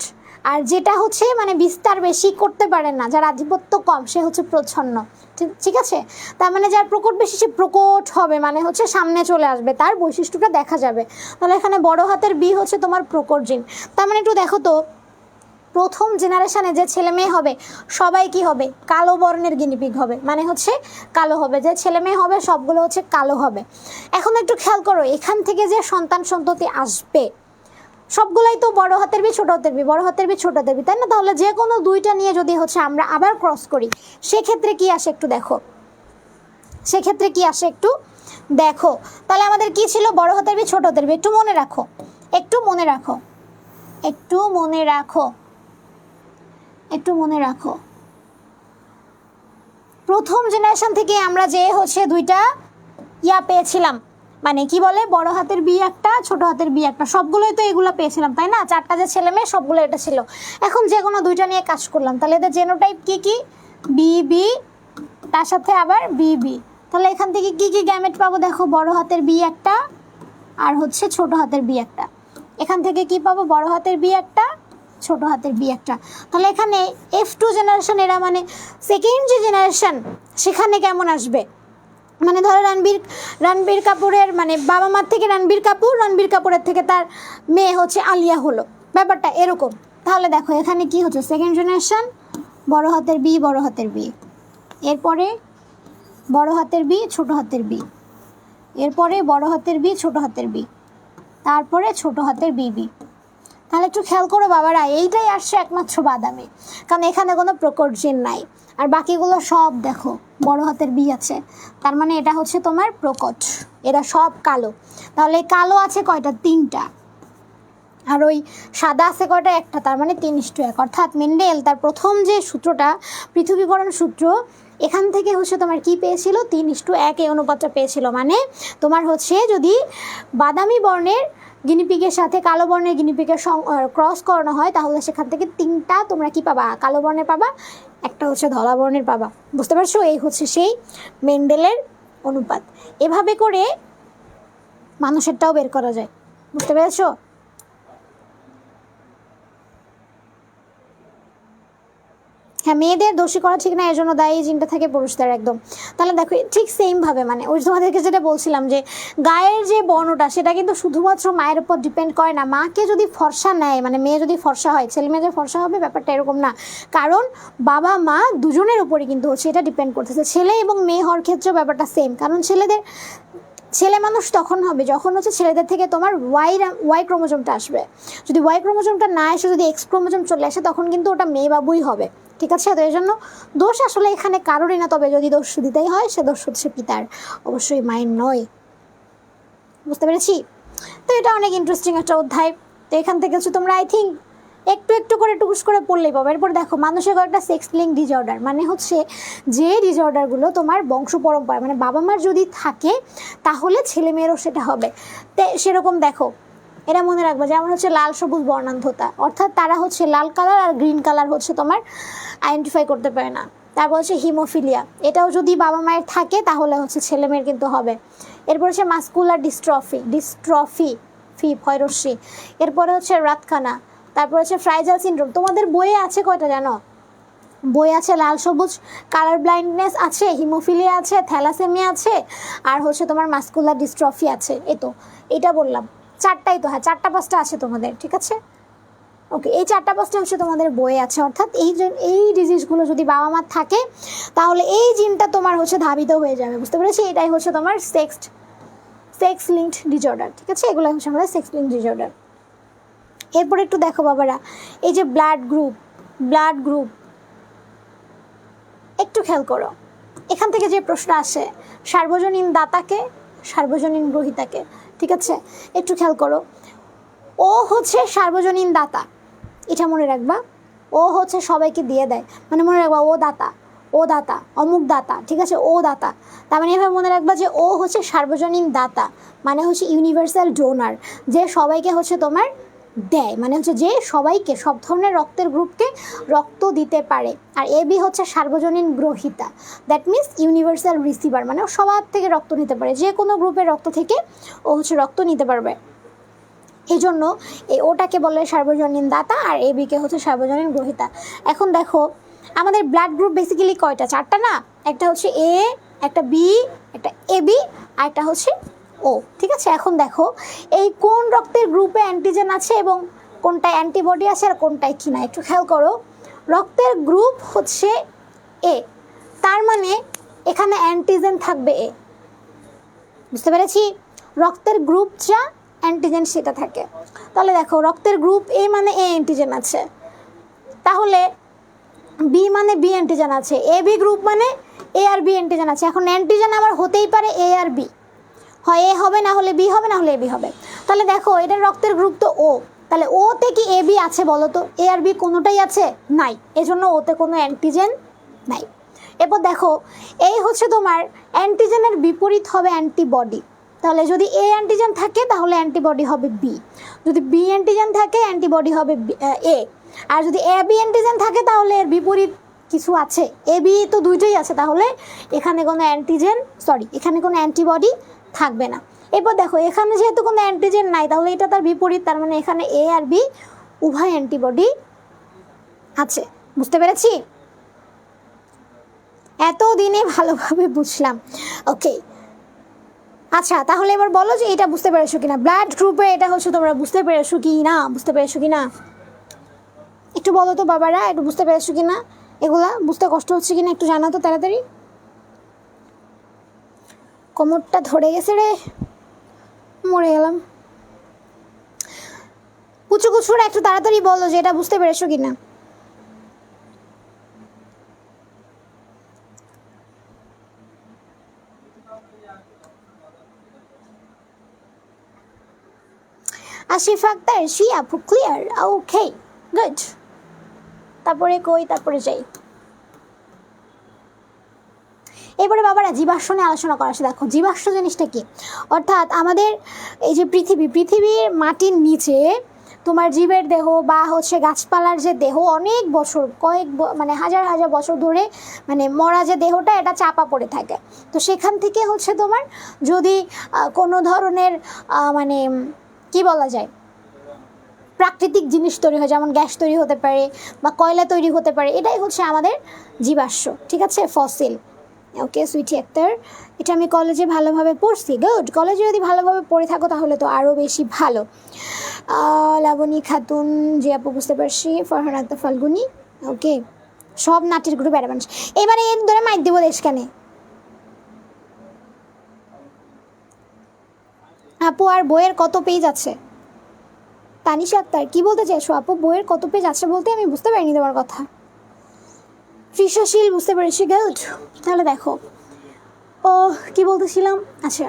B: আর যেটা হচ্ছে মানে বিস্তার বেশি করতে পারে না, যার আধিপত্য কম সে হচ্ছে প্রচ্ছন্ন। ঠিক আছে, তার মানে যার প্রকট বেশি সে প্রকট হবে, মানে হচ্ছে সামনে চলে আসবে, তার বৈশিষ্ট্যটা দেখা যাবে। তাহলে এখানে বড় হাতের বি হচ্ছে তোমার প্রকট জিন। তার মানে একটু দেখো তো প্রথম জেনারেশনে যে ছেলে মেয়ে হবে সবাই কি হবে, কালো বর্ণের গিনিপিগ হবে, মানে হচ্ছে কালো হবে, যে ছেলে মেয়ে হবে সবগুলো হচ্ছে কালো হবে। এখন একটু খেয়াল করো এখান থেকে যে সন্তান সন্ততি আসবে সবগুলাই তো বড় হাতের বি ছোট হাতের বি, বড় হাতের বি ছোট হাতের বি, তাই না? তাহলে যে কোনো দুইটা নিয়ে যদি হচ্ছে আমরা আবার ক্রস করি সেক্ষেত্রে কি আসে একটু দেখো, সেক্ষেত্রে কি আসে একটু দেখো। তাহলে আমাদের কি ছিল, বড় হাতের বি ছোট হাতের বি, একটু মনে রাখো, একটু মনে রাখো, একটু মনে রাখো, একটু মনে রাখো। প্রথম জেনারেশন থেকে আমরা যে হচ্ছে দুইটা ইয়া পেয়েছিলাম, মানে কি বলে বড় হাতের বি একটা ছোট হাতের বি একটা, সবগুলোই তো এগুলো পেয়েছিলাম তাই না, চারটা যে ছেলে মেয়ে সবগুলো এটা ছিল। এখন যে কোনো দুইটা নিয়ে কাজ করলাম, তাহলে এদের জেনোটাইপ কি কি, বি বি তার সাথে আবার বি বি। তাহলে এখান থেকে কি কি গ্যামেট পাবো দেখো, বড় হাতের বি একটা আর হচ্ছে ছোট হাতের বি একটা। এখান থেকে কি পাবো, বড় হাতের বি একটা ছোট হাতের বি একটা। তাহলে এখানে F2 জেনারেশন এরা মানে সেকেন্ড যে জেনারেশন সেখানে কেমন আসবে, মানে ধরো রণবীর কাপুরের মানে বাবা মার থেকে রণবীর কাপুরের থেকে তার মেয়ে হচ্ছে আলিয়া হলো, ব্যাপারটা এরকম। তাহলে দেখো এখানে কি হচ্ছে, সেকেন্ড জেনারেশন বড় হাতের বি বড় হাতের বি, এরপরে বড় হাতের বি ছোট হাতের বি, এরপরে বড় হাতের বি ছোট হাতের বি, তারপরে ছোট হাতের বি বি। তাহলে একটু খেয়াল করো বাবারা, এইটাই আসছে একমাত্র বাদামি, কারণ এখানে কোনো প্রকট জিন নাই, আর বাকিগুলো সব দেখো বড় হাতের বি আছে, তার মানে এটা হচ্ছে তোমার প্রকট, এরা সব কালো। তাহলে কালো আছে কয়টা, তিনটা, আর ওই সাদা আছে কয়টা, একটা, তার মানে 3:1। অর্থাৎ মেন্ডেল তার প্রথম যে সূত্রটা পৃথকীকরণ সূত্র এখান থেকে হচ্ছে তোমার কি পেয়েছিল, 3:1 এই অনুপাতটা পেয়েছিল। মানে তোমার হচ্ছে যদি বাদামি বর্ণের গিনিপিগের সাথে কালো বর্ণের গিনিপিগের ক্রস করানো হয় তাহলে সেখান থেকে 3টা তোমরা কি পাবা, কালো বর্ণের পাবা, একটা হচ্ছে ধলা বর্ণের পাবা। বুঝতে পারছো, এই হচ্ছে সেই মেন্ডেলের অনুপাত। এভাবে করে মানুষেরটাও বের করা যায়, বুঝতে পেরেছো? হ্যাঁ, মেয়েদের দোষী করা ঠিক না, এর জন্য দায়ী জিনটা থাকে পুরুষদের একদম। তাহলে দেখো ঠিক সেমভাবে মানে ওই তোমাদেরকে যেটা বলছিলাম যে গায়ের যে বর্ণটা সেটা কিন্তু শুধুমাত্র মায়ের উপর ডিপেন্ড করে না। মাকে যদি ফর্সা নেয় মানে মেয়ে যদি ফর্সা হয় ছেলে মেয়ে যে ফর্সা হবে ব্যাপারটা এরকম না, কারণ বাবা মা দুজনের উপরই কিন্তু হচ্ছে এটা ডিপেন্ড করতেছে। ছেলে এবং মেয়ে হওয়ার ক্ষেত্রেও ব্যাপারটা সেম, কারণ ছেলে মানুষ তখন হবে যখন হচ্ছে ছেলেদের থেকে তোমার ওয়াই ক্রোমোজোমটা আসবে। যদি ওয়াই ক্রোমোজোমটা না এসে যদি এক্স ক্রোমোজোম চলে আসে তখন কিন্তু ওটা মেয়ে বাবুই হবে। ঠিক আছে, তো এই জন্য দোষ আসলে এখানে কারোরই না, তবে যদি দোষ দিতেই হয় সে দোষ হচ্ছে পিতার, অবশ্যই মায়ের নয়। বুঝতে পেরেছি? তো এটা অনেক ইন্টারেস্টিং একটা অধ্যায়। তো এখান থেকে হচ্ছে তোমরা আই থিঙ্ক একটু একটু করে টুকুস করে পড়লেই পাবো। এরপর দেখো মানুষের কয়েকটা সেক্স লিঙ্ক ডিসঅর্ডার, মানে হচ্ছে যে ডিসঅর্ডারগুলো তোমার বংশ পরম্পরা মানে বাবা মার যদি থাকে তাহলে ছেলে মেয়েরও সেটা হবে। তো সেরকম দেখো এটা মনে রাখবে, যেমন হচ্ছে লাল সবুজ বর্ণান্ধতা, অর্থাৎ তারা হচ্ছে লাল কালার আর গ্রিন কালার হচ্ছে তোমার আইডেন্টিফাই করতে পারে না। তারপর হচ্ছে হিমোফিলিয়া, এটাও যদি বাবা মায়ের থাকে তাহলে হচ্ছে ছেলে মেয়ের কিন্তু হবে। এরপর হচ্ছে মাস্কুলার ডিস্ট্রফি ফি ফয়রসি, এরপরে হচ্ছে রাতকানা, তারপর হচ্ছে ফ্রাইজাল সিনড্রোম। তোমাদের বইয়ে আছে কয়টা জানো? বই আছে লাল সবুজ, কালার ব্লাইন্ডনেস আছে, হিমোফিলিয়া আছে, থ্যালাসেমিয়া আছে, আর হচ্ছে তোমার মাস্কুলার ডিস্ট্রফি আছে। এই তো এটা বললাম চারটাই তো, হ্যাঁ 4-5টা আছে তোমাদের, ঠিক আছে। ওকে, এই 4-5টা হচ্ছে তোমাদের বইয়ে আছে। অর্থাৎ এই ডিজিজগুলো যদি বাবা মার থাকে তাহলে এই জিনটা তোমার হচ্ছে ধাবিত হয়ে যাবে, বুঝতে পেরেছি? এটাই হচ্ছে তোমার সেক্স লিঙ্কড ডিসঅর্ডার, ঠিক আছে। এগুলো হচ্ছে আমাদের সেক্স লিঙ্কড ডিসঅর্ডার। এরপর একটু দেখো বাবারা, এই যে ব্লাড গ্রুপ একটু খেয়াল করো, এখান থেকে যে প্রশ্ন আসে সার্বজনীন দাতাকে, সার্বজনীন গ্রহীতাকে, ঠিক আছে। একটু খেয়াল করো, ও হচ্ছে সার্বজনীন দাতা, এটা মনে রাখবা। ও হচ্ছে সবাইকে দিয়ে দেয়, মানে মনে রাখবা ও দাতা অমুক দাতা, ঠিক আছে, ও দাতা। তার মানে এভাবে মনে রাখবা যে ও হচ্ছে সার্বজনীন দাতা, মানে হচ্ছে ইউনিভার্সাল ডোনার, যে সবাইকে হচ্ছে তোমার দেয়, মানে হচ্ছে যে সবাইকে, সব ধরনের রক্তের গ্রুপকে রক্ত দিতে পারে। আর এবি হচ্ছে সার্বজনীন গ্রহীতা, দ্যাট মিনস ইউনিভার্সাল রিসিভার, মানে সবার থেকে রক্ত নিতে পারে, যে কোনো গ্রুপের রক্ত থেকে ও হচ্ছে রক্ত নিতে পারবে। এই জন্য এই ওটাকে বলে সার্বজনীন দাতা, আর এবিকে হচ্ছে সার্বজনীন গ্রহীতা। এখন দেখো আমাদের ব্লাড গ্রুপ বেসিক্যালি কয়টা? 4টা না? একটা হচ্ছে এ, একটা বি, একটা এবি, আর একটা হচ্ছে ও, ঠিক আছে। এখন দেখো এই কোন রক্তের গ্রুপে অ্যান্টিজেন আছে এবং কোনটায় অ্যান্টিবডি আছে আর কোনটায় কি না, একটু খেয়াল করো। রক্তের গ্রুপ হচ্ছে এ, তার মানে এখানে অ্যান্টিজেন থাকবে এ, বুঝতে পেরেছি? রক্তের গ্রুপ যা অ্যান্টিজেন সেটা থাকে। তাহলে দেখো রক্তের গ্রুপ এ মানে এ অ্যান্টিজেন আছে, তাহলে বি মানে বি অ্যান্টিজেন আছে, এ বি গ্রুপ মানে এ আর বি অ্যান্টিজেন আছে। এখন অ্যান্টিজেন আমার হতেই পারে এ আর বি, হয় এ হবে, না হলে বি হবে, না হলে এ বি হবে। তাহলে দেখো এটার রক্তের গ্রুপ তো ও, তাহলে ওতে কি এ বি আছে বলো তো? এ আর বি কোনোটাই আছে নাই, এজন্য ওতে কোনো অ্যান্টিজেন নাই। এরপর দেখো এই হচ্ছে তোমার অ্যান্টিজেনের বিপরীত হবে অ্যান্টিবডি। তাহলে যদি এ অ্যান্টিজেন থাকে তাহলে অ্যান্টিবডি হবে বি, যদি বি অ্যান্টিজেন থাকে অ্যান্টিবডি হবে এ, আর যদি এ বি অ্যান্টিজেন থাকে তাহলে এর বিপরীত কিছু আছে। এ বি তো দুইটাই আছে, তাহলে এখানে কোনো এখানে কোনো অ্যান্টিবডি থাকবে না। এরপর দেখো এখানে যেহেতু কোনো অ্যান্টিজেন নাই তাহলে এটা তার বিপরীত, তার মানে এখানে এ আর বি উভয় অ্যান্টিবডি আছে, বুঝতে পেরেছি? এতদিনে ভালোভাবে বুঝলাম। ওকে, আচ্ছা তাহলে এবার বলো যে এটা বুঝতে পেরেছো কিনা, ব্লাড গ্রুপে এটা হচ্ছে তোমরা বুঝতে পেরেছো কি না? একটু বলো তো বাবারা, একটু বুঝতে পেরেছো কিনা? এগুলা বুঝতে কষ্ট হচ্ছে কিনা একটু জানা তো তাড়াতাড়ি। কোমরটা ধরে গেছে রে, মরে গেলাম। কুচুরা একটু তাড়াতাড়ি বলো যে এটা বুঝতে পেরেছো কিনা। আশিফ আক্তার, শি আপু ক্লিয়ার, ওকে গুড। তারপরে যাই। এবারে বাবারা জীবাশ্ম নিয়ে আলোচনা করা আছে। দেখো জীবাশ্ম জিনিসটা কি, অর্থাৎ আমাদের এই যে পৃথিবীর মাটির নিচে তোমার জীবের দেহ বা হচ্ছে গাছপালার যে দেহ অনেক বছর মানে হাজার বছর ধরে মানে মরা যে দেহটা এটা চাপা পড়ে থাকে। তো সেখান থেকে হচ্ছে তোমার যদি কোনো ধরনের মানে কি বলা যায় প্রাকৃতিক জিনিস তৈরি হয়, যেমন গ্যাস তৈরি হতে পারে বা কয়লা তৈরি হতে পারে, এটাই হচ্ছে আমাদের জীবাশ্ম, ঠিক আছে, ফসিল। ওকে সুইটি আক্তার, এটা আমি কলেজে ভালোভাবে পড়ছি, গুড। কলেজে যদি ভালোভাবে পড়ে থাকো তাহলে তো আরও বেশি ভালো। লাবণী খাতুন, যে আপু বুঝতে পারছি। ফরহান আক্তার ফাল্গুনি, ওকে। সব নাটের গ্রুপ অ্যাডভান্স। এবারে এর ধরে মাইক দেবো দেশ কেন আপু? আর বইয়ের কত পেজ আছে? তানিশা আক্তার, কি বলতে চাইছো আপু? বইয়ের কত পেজ আছে বলতে আমি বুঝতে পারিনি তোমার কথা। তৃষাশীল, বুঝতে পেরেছি, গুড। তাহলে দেখো ও কি বলতেছিলাম, আচ্ছা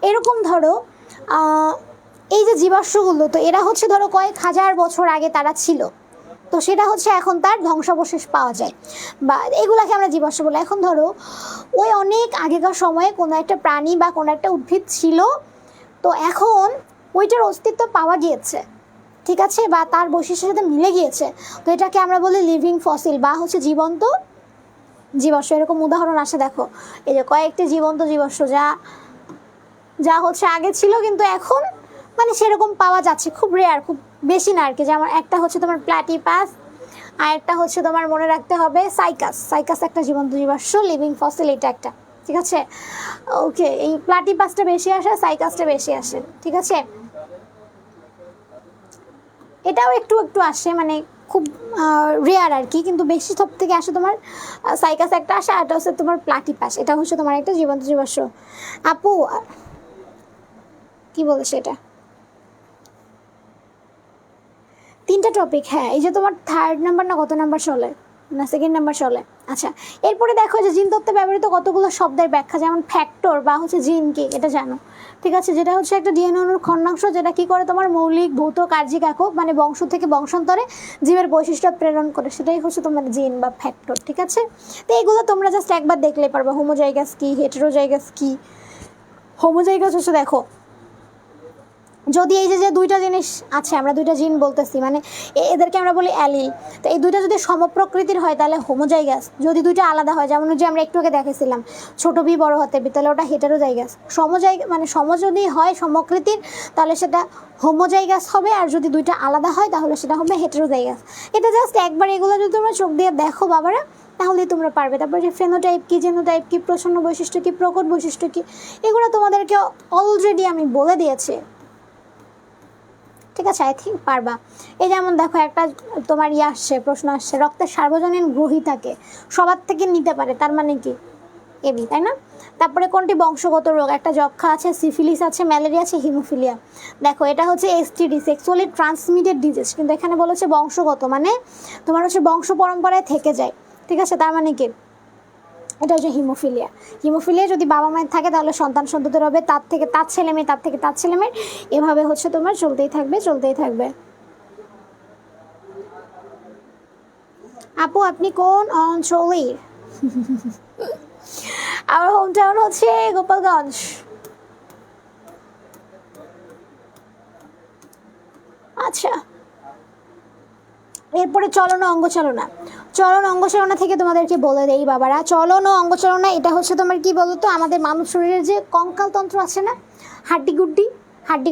B: এরকম ধরো এই যে জীবাশ্মগুলো, তো এরা হচ্ছে ধরো কয়েক হাজার বছর আগে তারা ছিল, তো সেটা হচ্ছে এখন তার ধ্বংসাবশেষ পাওয়া যায় বা এগুলাকে আমরা জীবাশ্ম বলি। এখন ধরো ওই অনেক আগেকার সময়ে কোনো একটা প্রাণী বা কোনো একটা উদ্ভিদ ছিল, তো এখন ওইটার অস্তিত্ব পাওয়া গিয়েছে, ঠিক আছে, বা তার বৈশিষ্ট্যের সাথে মিলে গিয়েছে, তো এটাকে আমরা বলি লিভিং ফসিল বা হচ্ছে জীবন্ত জীবাশ্ম। এরকম উদাহরণ আসে দেখো, এই যে কয়েকটি জীবন্ত জীবাশ্ম যা যা হচ্ছে আগে ছিল কিন্তু এখন মানে সেরকম পাওয়া যাচ্ছে, খুব রেয়ার, খুব বেশি না আর কি। যেমন একটা হচ্ছে তোমার প্ল্যাটিপাস, আর একটা হচ্ছে তোমার মনে রাখতে হবে সাইকাস। সাইকাস একটা জীবন্ত জীবাশ্ম, লিভিং ফসিল, এটা একটা, ঠিক আছে। ওকে, এই প্ল্যাটিপাসটা বেশি আসে, সাইকাসটা বেশি আসে, ঠিক আছে। এটাও একটু একটু আসে, মানে খুব রেয়ার আর কি, কিন্তু বেশি সব থেকে আসে তোমার সাইকাস একটা আসে, আর এটা হচ্ছে তোমার প্ল্যাটিপাস, এটা হচ্ছে তোমার একটা জীবন্ত জীবাশ্ম। আপু কি বলে সেটা, 3টা টপিক, হ্যাঁ। এই যে তোমার 3rd নাম্বার না কত নাম্বার চলে, না 2nd নাম্বার চলে। আচ্ছা, এরপরে দেখো যে জিনতত্ত্বে ব্যবহৃত কতগুলো শব্দের ব্যাখ্যা, যেমন ফ্যাক্টর বা হচ্ছে জিন কি, এটা জানো, ঠিক আছে। যেটা হচ্ছে একটা ডিএনএ অণুর খন্ডাংশ, যেটা কি করে তোমার মৌলিক ভৌত কার্যিক একক, মানে বংশ থেকে বংশান্তরে জীবের বৈশিষ্ট্য প্রেরণ করে, সেটাই হচ্ছে তোমার জিন বা ফ্যাক্টর, ঠিক আছে। তো এগুলো তোমরা জাস্ট একবার দেখলেই পারবে। হোমোজাইগাস কি, হেটেরোজাইগাস কি। হোমোজাইগাস হচ্ছে দেখো, যদি এই যে 2টা জিনিস আছে, আমরা 2টা জিন বলতেছি, মানে এদেরকে আমরা বলি অ্যালিল, তো এই 2টা যদি সমপ্রকৃতির হয় তাহলে হোমোজাইগাস। যদি 2টা আলাদা হয়, যেমন যে আমরা একটু আগে দেখেছিলাম ছোট বি বড় হাতে বি, তাহলে ওটা হেটেরোজাইগাস। মানে যদি হয় সমকৃতির তাহলে সেটা হোমোজাইগাস হবে, আর যদি 2টা আলাদা হয় তাহলে সেটা হবে হেটেরোজাইগাস। এটা জাস্ট একবার এগুলো যদি তোমরা চোখ দিয়ে দেখো বাবারা, তাহলেই তোমরা পারবে। তারপরে যে ফেনোটাইপ কি, জেনোটাইপ কি, প্রচ্ছন্ন বৈশিষ্ট্য কি, প্রকট বৈশিষ্ট্য কি, এগুলো তোমাদেরকে অলরেডি আমি বলে দিয়েছি, ঠিক আছে। আই থিঙ্ক পারবা। এই যেমন দেখো একটা তোমার আসছে, প্রশ্ন আসছে, রক্তের সার্বজনীন গ্রহীতাকে সবার থেকে নিতে পারে, তার মানে কি এবি, তাই না। তারপরে কোনটি বংশগত রোগ, একটা যক্ষা আছে, সিফিলিস আছে, ম্যালেরিয়া আছে, হিমোফিলিয়া। দেখো এটা হচ্ছে এসটিডি, সেক্সুয়ালি ট্রান্সমিটেড ডিজিজ, কিন্তু এখানে বলেছে বংশগত, মানে তোমার হচ্ছে বংশ পরম্পরায় থেকে যায়, ঠিক আছে। তার মানে কি, এটা হচ্ছে হিমোফিলিয়া। হিমোফিলিয়া যদি বাবা মায়ের থাকে তাহলে সন্তান সন্ততির হবে, তার থেকে তার ছেলে মেয়ে, তার থেকে তার ছেলে মেয়ে, এভাবে হচ্ছে তোমার চলতেই থাকবে, চলতেই থাকবে। আপু আপনি কোন অঞ্চলের? আমার হোম টাউন হচ্ছে গোপালগঞ্জ। আচ্ছা, এরপরে চলন ও অঙ্গচালনা। চলন অঙ্গচালনা থেকে তোমাদেরকে বলে দেই বাবারা, চলন ও অঙ্গচালনা এটা হচ্ছে তোমার কি বলতো, আমাদের মানব শরীরের যে কঙ্কালতন্ত্র আছে না, হাড্ডি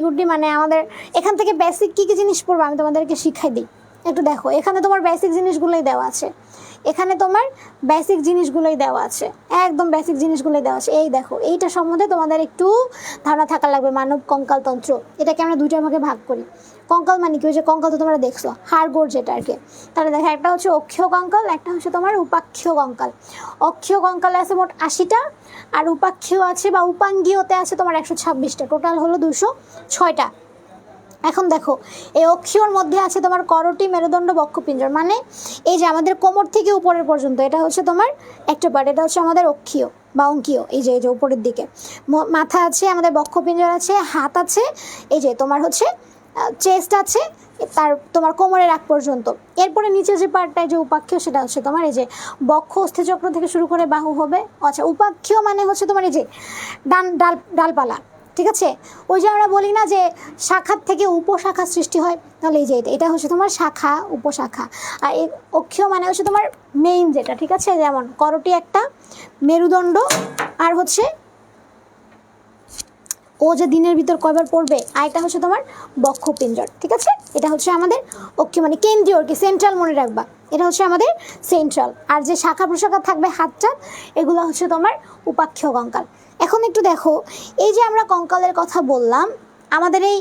B: গুড্ডি, মানে আমাদের এখান থেকে বেসিক কী কী জিনিস পড়বো আমি তোমাদেরকে শিখাই দিই। একটু দেখো, এখানে তোমার বেসিক জিনিসগুলোই দেওয়া আছে, এখানে তোমার বেসিক জিনিসগুলোই দেওয়া আছে, একদম বেসিক জিনিসগুলোই দেওয়া আছে। এই দেখো, এইটা সম্বন্ধে তোমাদের একটু ধারণা থাকা লাগবে। মানব কঙ্কালতন্ত্র, এটাকে আমরা 2টা ভাগে ভাগ করি। কঙ্কাল মানে কি, ওই যে কঙ্কাল তো তোমরা দেখছো, হাড়গোড় যেটা আর কি। তাহলে দেখো, একটা হচ্ছে অক্ষীয় কঙ্কাল, একটা হচ্ছে তোমার উপাক্ষীয় কঙ্কাল। অক্ষীয় কঙ্কালে আছে মোট 80টা, আর উপাক্ষীয় আছে বা উপাঙ্গীয়তে আছে তোমার 126টা, টোটাল হলো 206টা। এখন দেখো, এই অক্ষীয়র মধ্যে আছে তোমার করটি, মেরুদণ্ড, বক্ষপিঞ্জর, মানে এই যে আমাদের কোমর থেকে উপরের পর্যন্ত, এটা হচ্ছে তোমার একটা পার্ট, এটা হচ্ছে আমাদের অক্ষীয় বা অঙ্কীয়। এই যে উপরের দিকে মাথা আছে, আমাদের বক্ষপিঞ্জর আছে, হাত আছে, এই যে তোমার হচ্ছে চেস্ট আছে, তার তোমার কোমরের আগ পর্যন্ত। এরপরে নিচে যে পার্টটা যে উপাক্ষীয়, সেটা হচ্ছে তোমার এই যে বক্ষ অস্থিচক্র থেকে শুরু করে বাহু হবে। আচ্ছা, উপাক্ষীয় মানে হচ্ছে তোমার এই যে ডালপালা, ঠিক আছে। ওই যে আমরা বলি না যে শাখার থেকে উপশাখা সৃষ্টি হয়, তাহলে এই যে এটা হচ্ছে তোমার শাখা, উপশাখা। আর এই অক্ষীয় মানে হচ্ছে তোমার মেইন যেটা, ঠিক আছে। যেমন করটি একটা, মেরুদণ্ড, আর হচ্ছে ও যে দিনের ভিতর কয়বার পড়বে, আর এটা হচ্ছে তোমার বক্ষপিঞ্জর, ঠিক আছে। এটা হচ্ছে আমাদের অক্ষীয়, মানে কেন্দ্রীয় আর কি, সেন্ট্রাল মনে রাখবা, এটা হচ্ছে আমাদের সেন্ট্রাল। আর যে শাখা প্রশাখা থাকবে হাতটা, এগুলো হচ্ছে তোমার উপাক্ষীয় কঙ্কাল। এখন একটু দেখো, এই যে আমরা কঙ্কালের কথা বললাম, আমাদের এই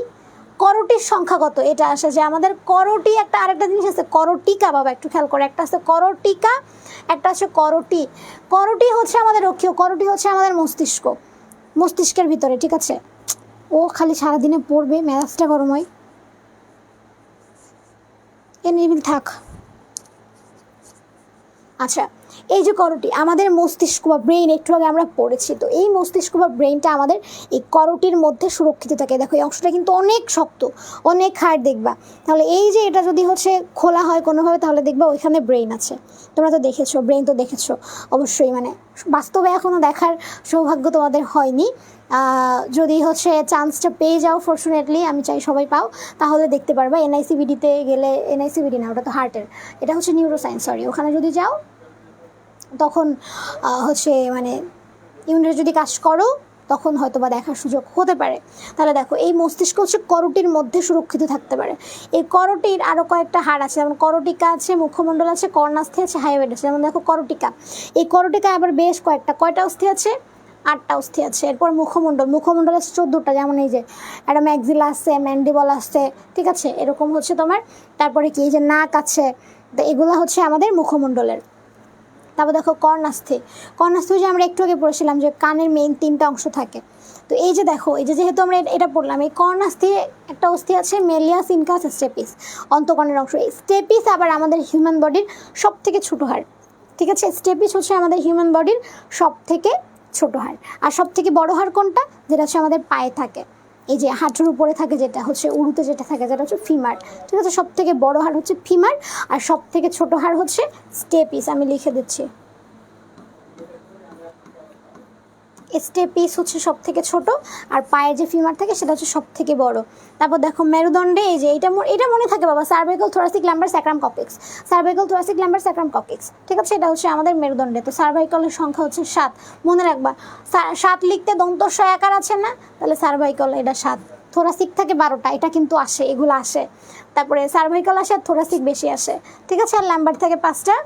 B: করটির সংখ্যা কত, এটা আসে যে আমাদের করটি একটা, আরেকটা জিনিস আছে করটিকা, বাবা একটু খেয়াল করে, একটা আছে করটিকা, একটা আছে করটি। করটি হচ্ছে আমাদের অক্ষীয়, করটি হচ্ছে আমাদের মস্তিষ্কের ভিতরে, ঠিক আছে। ও খালি সারাদিনে পড়বে, মেজাজটা গরম হয়, এ নিবিল থাক। আচ্ছা, এই যে করটি আমাদের মস্তিষ্ক বা ব্রেইন, একটু আগে আমরা পড়েছি, তো এই মস্তিষ্ক বা ব্রেইনটা আমাদের এই করটির মধ্যে সুরক্ষিত থাকে। দেখো, এই অংশটা কিন্তু অনেক শক্ত, অনেক হার্ড দেখবা। তাহলে এই যে এটা যদি হচ্ছে খোলা হয় কোনোভাবে, তাহলে দেখবা ওইখানে ব্রেইন আছে। তোমরা তো দেখেছো, ব্রেইন তো দেখেছো অবশ্যই, মানে বাস্তবে এখনও দেখার সৌভাগ্য তোমাদের হয়নি। যদি হচ্ছে চান্সটা পেয়ে যাও, ফরচুনেটলি আমি চাই সবাই পাও, তাহলে দেখতে পারবা। এনআইসিবিডিতে গেলে, এনআইসিবিডি না, ওটা তো হার্টের, এটা হচ্ছে নিউরোসায়েন্স, সরি, ওখানে যদি যাও তখন হচ্ছে মানে ইউনিট যদি কাজ করো, তখন হয়তো বা দেখার সুযোগ হতে পারে। তাহলে দেখো এই মস্তিষ্ক হচ্ছে করটির মধ্যে সুরক্ষিত থাকতে পারে। এই করটির আরও কয়েকটা হাড় আছে, যেমন করটিকা আছে, মুখমণ্ডল আছে, কর্ণাস্থি আছে, হাইওয়েড আছে। যেমন দেখো করটিকা, এই করটিকা আবার বেশ কয়টা অস্থি আছে, 8টা অস্থি আছে। এরপর মুখমণ্ডল আছে 14টা, যেমন এই যে একটা ম্যাক্সিলা আছে, ম্যান্ডিবল আছে, ঠিক আছে, এরকম হচ্ছে তোমার। তারপরে কি এই যে নাক আছে, তো এগুলো হচ্ছে আমাদের মুখমণ্ডলের। তারপর দেখো কর্ণাস্থি যে আমরা একটু আগে পড়েছিলাম যে কানের মেইন 3টা অংশ থাকে। তো এই যে দেখো, এই যে যেহেতু আমরা এটা পড়লাম, এই কর্ণাস্থি একটা অস্থি আছে মেলিয়াস ইনকাস স্টেপিস, অন্তঃকর্ণের অংশ। এই স্টেপিস আবার আমাদের হিউম্যান বডির সব থেকে ছোটো হাড়, ঠিক আছে। স্টেপিস হচ্ছে আমাদের হিউম্যান বডির সব থেকে ছোটো হাড়। আর সব থেকে বড় হাড় কোনটা, যেটা হচ্ছে আমাদের পায়ে থাকে, এই যে হাঁটুর উপরে থাকে, যেটা হচ্ছে উরুতে যেটা থাকে, যেটা হচ্ছে ফিমার, ঠিক আছে। সব থেকে বড় হাড় হচ্ছে ফিমার, আর সব থেকে ছোটো হাড় হচ্ছে স্টেপিস। আমি লিখে দিচ্ছি, স্টেপিস হচ্ছে সব থেকে ছোট, আর পায়ের যে ফিমার থাকে সেটা হচ্ছে সব থেকে বড়। তারপর দেখো মেরুদণ্ডে, এই যে এটা মনে থাকে বাবা, cervical thoracic lumbar sacrum coccyx, cervical thoracic lumbar sacrum coccyx, ঠিক আছে। এটা হচ্ছে আমাদের মেরুদণ্ডে। তো সার্ভাইকালের সংখ্যা হচ্ছে 7, মনে রাখবা। 7 লিখতে দন্তস্ব আকার আছে না, তাহলে সার্ভাইকাল এটা 7। থোরাসিক থাকে 12টা, এটা কিন্তু আসে, এগুলো আসে। তারপরে সার্ভাইকাল আসে আর থোরাসিক বেশি আসে, ঠিক আছে। আর ল্যাম্বার থাকে 5টা,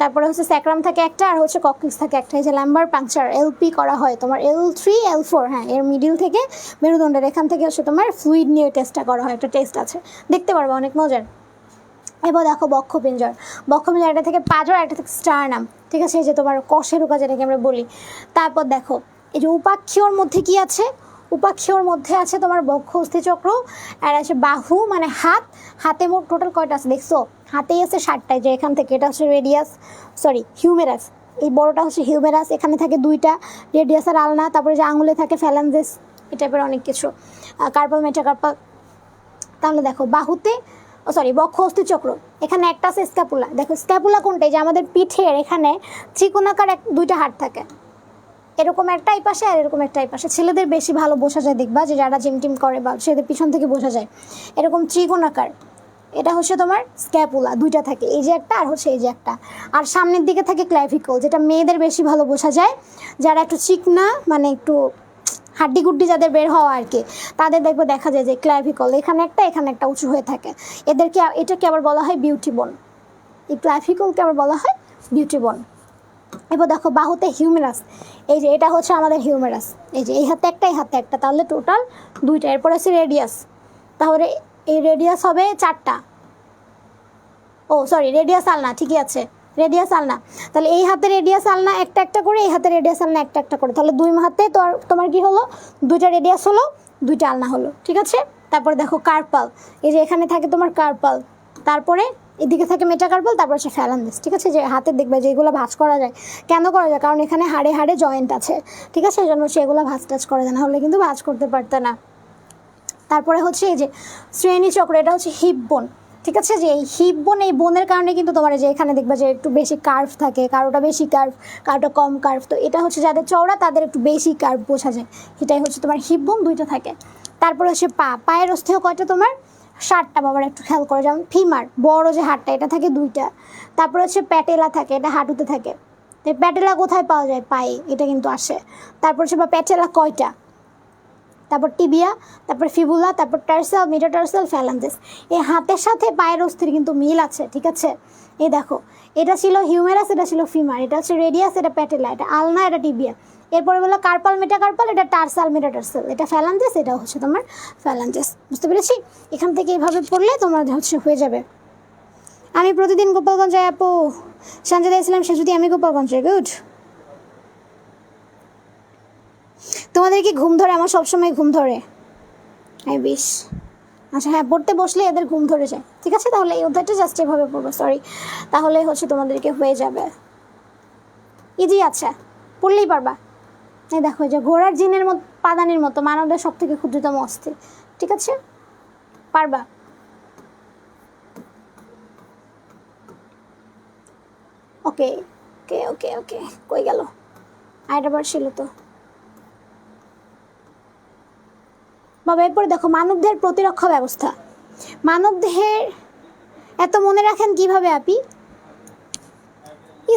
B: তারপরে হচ্ছে স্যাক্রাম থাকে একটা, আর হচ্ছে ককলিক্স থাকে একটা। এই যে ল্যাম্বার পাংচার এলপি করা হয় তোমার L3 L4, হ্যাঁ, এর মিডিল থেকে মেরুদণ্ডের এখান থেকে হচ্ছে তোমার ফ্লুইড নিয়ে টেস্টটা করা হয়, একটা টেস্ট আছে, দেখতে পারবো, অনেক মজার। এবার দেখো বক্ষপিঞ্জর এটা থেকে পাঁজর, একটা থেকে স্টারনাম, ঠিক আছে, এই যে তোমার কশেরুকা যেটাকে আমরা বলি। তারপর দেখো এই যে উপাক্ষীয়র মধ্যে কি আছে, উপাক্ষীয়র মধ্যে আছে তোমার বক্ষ অস্থিচক্র, আর আছে বাহু মানে হাতে মোট টোটাল কয়টা আছে দেখছো, হাতেই আছে 7টায়। যে এখান থেকে এটা হচ্ছে হিউমেরাস, এই বড়টা হচ্ছে হিউমেরাস, এখানে থাকে 2টা রেডিয়াস আর আলনা। তারপরে যে আঙুলে থাকে ফ্যালাঞ্জেস, এই টাইপের অনেক কিছু, কার্পাল মেটাকার্পাল। তাহলে দেখো বাহুতে বক্ষ অস্থিচক্র, এখানে একটা আছে স্ক্যাপুলা। দেখো স্ক্যাপুলা কোনটা, যে আমাদের পিঠের এখানে ত্রিকোণাকার 2টা হাড় থাকে, এরকম একটা এই পাশে আর এরকম একটা এই পাশে। ছেলেদের বেশি ভালো বোঝা যায়, দেখবা যে যারা জিম টিম করে বা সেদের পিছন থেকে বোঝা যায়, এরকম ত্রিকোণাকার। এটা হচ্ছে তোমার স্ক্যাপুলা, 2টা থাকে, এই যে একটা আর হচ্ছে এই যে একটা। আর সামনের দিকে থাকে ক্ল্যাভিকল, যেটা মেয়েদের বেশি ভালো বোঝা যায়, যারা একটু চিকনা মানে একটু হাড্ডি গুড্ডি যাদের বের হওয়া আর কি, তাদের দেখবে দেখা যায় যে ক্ল্যাভিকল এখানে একটা উঁচু হয়ে থাকে। এটাকে আবার বলা হয় বিউটি বোন, এই ক্ল্যাভিকলকে আবার বলা হয় বিউটি বোন। এবার দেখো বাহুতে হিউমেরাস, এই যে এটা হচ্ছে আমাদের হিউমেরাস, এই যে এই হাতে একটা এই হাতে একটা, তাহলে টোটাল 2টা। এরপর আছে রেডিয়াস, তাহলে এই রেডিয়াস হবে 4টা, রেডিয়াস আলনা, ঠিকই আছে, রেডিয়াস আলনা। তাহলে এই হাতে রেডিয়াস আলনা একটা করে, এই হাতে রেডিয়াস আলনা একটা করে, তাহলে 2 হাতে তো তোমার কি হলো, 2টা রেডিয়াস হলো, 2টা আলনা হলো, ঠিক আছে। তারপরে দেখো কার্পাল, এই যে এখানে থাকে তোমার কার্পাল, তারপরে এদিকে থাকে মেটাকার্পাল, তারপর হচ্ছে ফ্যালাঞ্জেস, ঠিক আছে। যে হাতে দেখবে যে এগুলো ভাঁজ করা যায়, কেন করা যায়, কারণ এখানে হাড়ে জয়েন্ট আছে, ঠিক আছে, এই জন্য সেগুলো ভাঁজ টাজ করা যায়, না হলে কিন্তু ভাঁজ করতে পারতে না। তারপরে হচ্ছে এই যে শ্রেণী চক্র, এটা হচ্ছে হিপ বোন, ঠিক আছে। যে এই হিপ বোন, এই বোনের কারণে কিন্তু তোমার যে এখানে দেখবে যে একটু বেশি কার্ভ থাকে, কারোটা বেশি কার্ভ, কারোটা কম কার্ভ। তো এটা হচ্ছে যাদের চওড়া তাদের একটু বেশি কার্ভ বোঝা যায়, এটাই হচ্ছে তোমার হিপ বোন, 2টা থাকে। তারপরে হচ্ছে পায়ের অস্থিও কয়টা তোমার, 7টা বাবার, একটু খেয়াল করো। যেমন ফিমার বড় যে হাড়টা, এটা থাকে 2টা। তারপরে হচ্ছে প্যাটেলা থাকে, এটা হাঁটুতে থাকে। তো প্যাটেলা কোথায় পাওয়া যায়, পায়ে, এটা কিন্তু আসে। তারপর হচ্ছে প্যাটেলা কয়টা, তারপর টিবিয়া, তারপর ফিবুলা, তারপর টার্সাল, মেটাটার্সাল, ফ্যালাঞ্জেস। এই হাতের সাথে পায়ের অস্থির কিন্তু মিল আছে, ঠিক আছে। এই দেখো এটা ছিল হিউমেরাস, এটা ছিল ফিমার, এটা হচ্ছে রেডিয়াস, এটা প্যাটেলা, এটা আলনা, এটা টিবিয়া। এরপরে বললো কার্পাল মেটাকার্পাল, এটা টার্সাল মেটাটার্সাল, এটা ফ্যালাঞ্জেস, এটা হচ্ছে তোমার ফ্যালাঞ্জেস। বুঝতে পেরেছি? এখান থেকে এইভাবে পড়লে তোমার হচ্ছে হয়ে যাবে। আমি প্রতিদিন গোপালগঞ্জ যাই আপু, সঞ্জয় ইসলাম সে যদি আমি গোপালগঞ্জে, গুড। তোমাদের কি ঘুম ধরে? আমার সবসময় ঘুম ধরে, আই বিশ। আচ্ছা হ্যাঁ, পড়তে বসলে এদের ঘুম ধরে যায়, ঠিক আছে। তাহলে এই অধ্যায়টা জাস্ট এভাবে পড়বো, তাহলে হচ্ছে তোমাদেরকে হয়ে যাবে ইজি। আচ্ছা পড়লেই পারবা। এই দেখো যে ঘোড়ার জিনের মতো, পাদানির মতো মানবদের সব থেকে ক্ষুদ্রতম অস্থি, ঠিক আছে, পারবা। ওকে ওকে ওকে ওকে, কই গেল আরেকটা বার ছিল তো বাবা। এরপরে দেখো মানবদেহের প্রতিরক্ষা ব্যবস্থা। মানবদেহের এত মনে রাখেন কিভাবে আপি?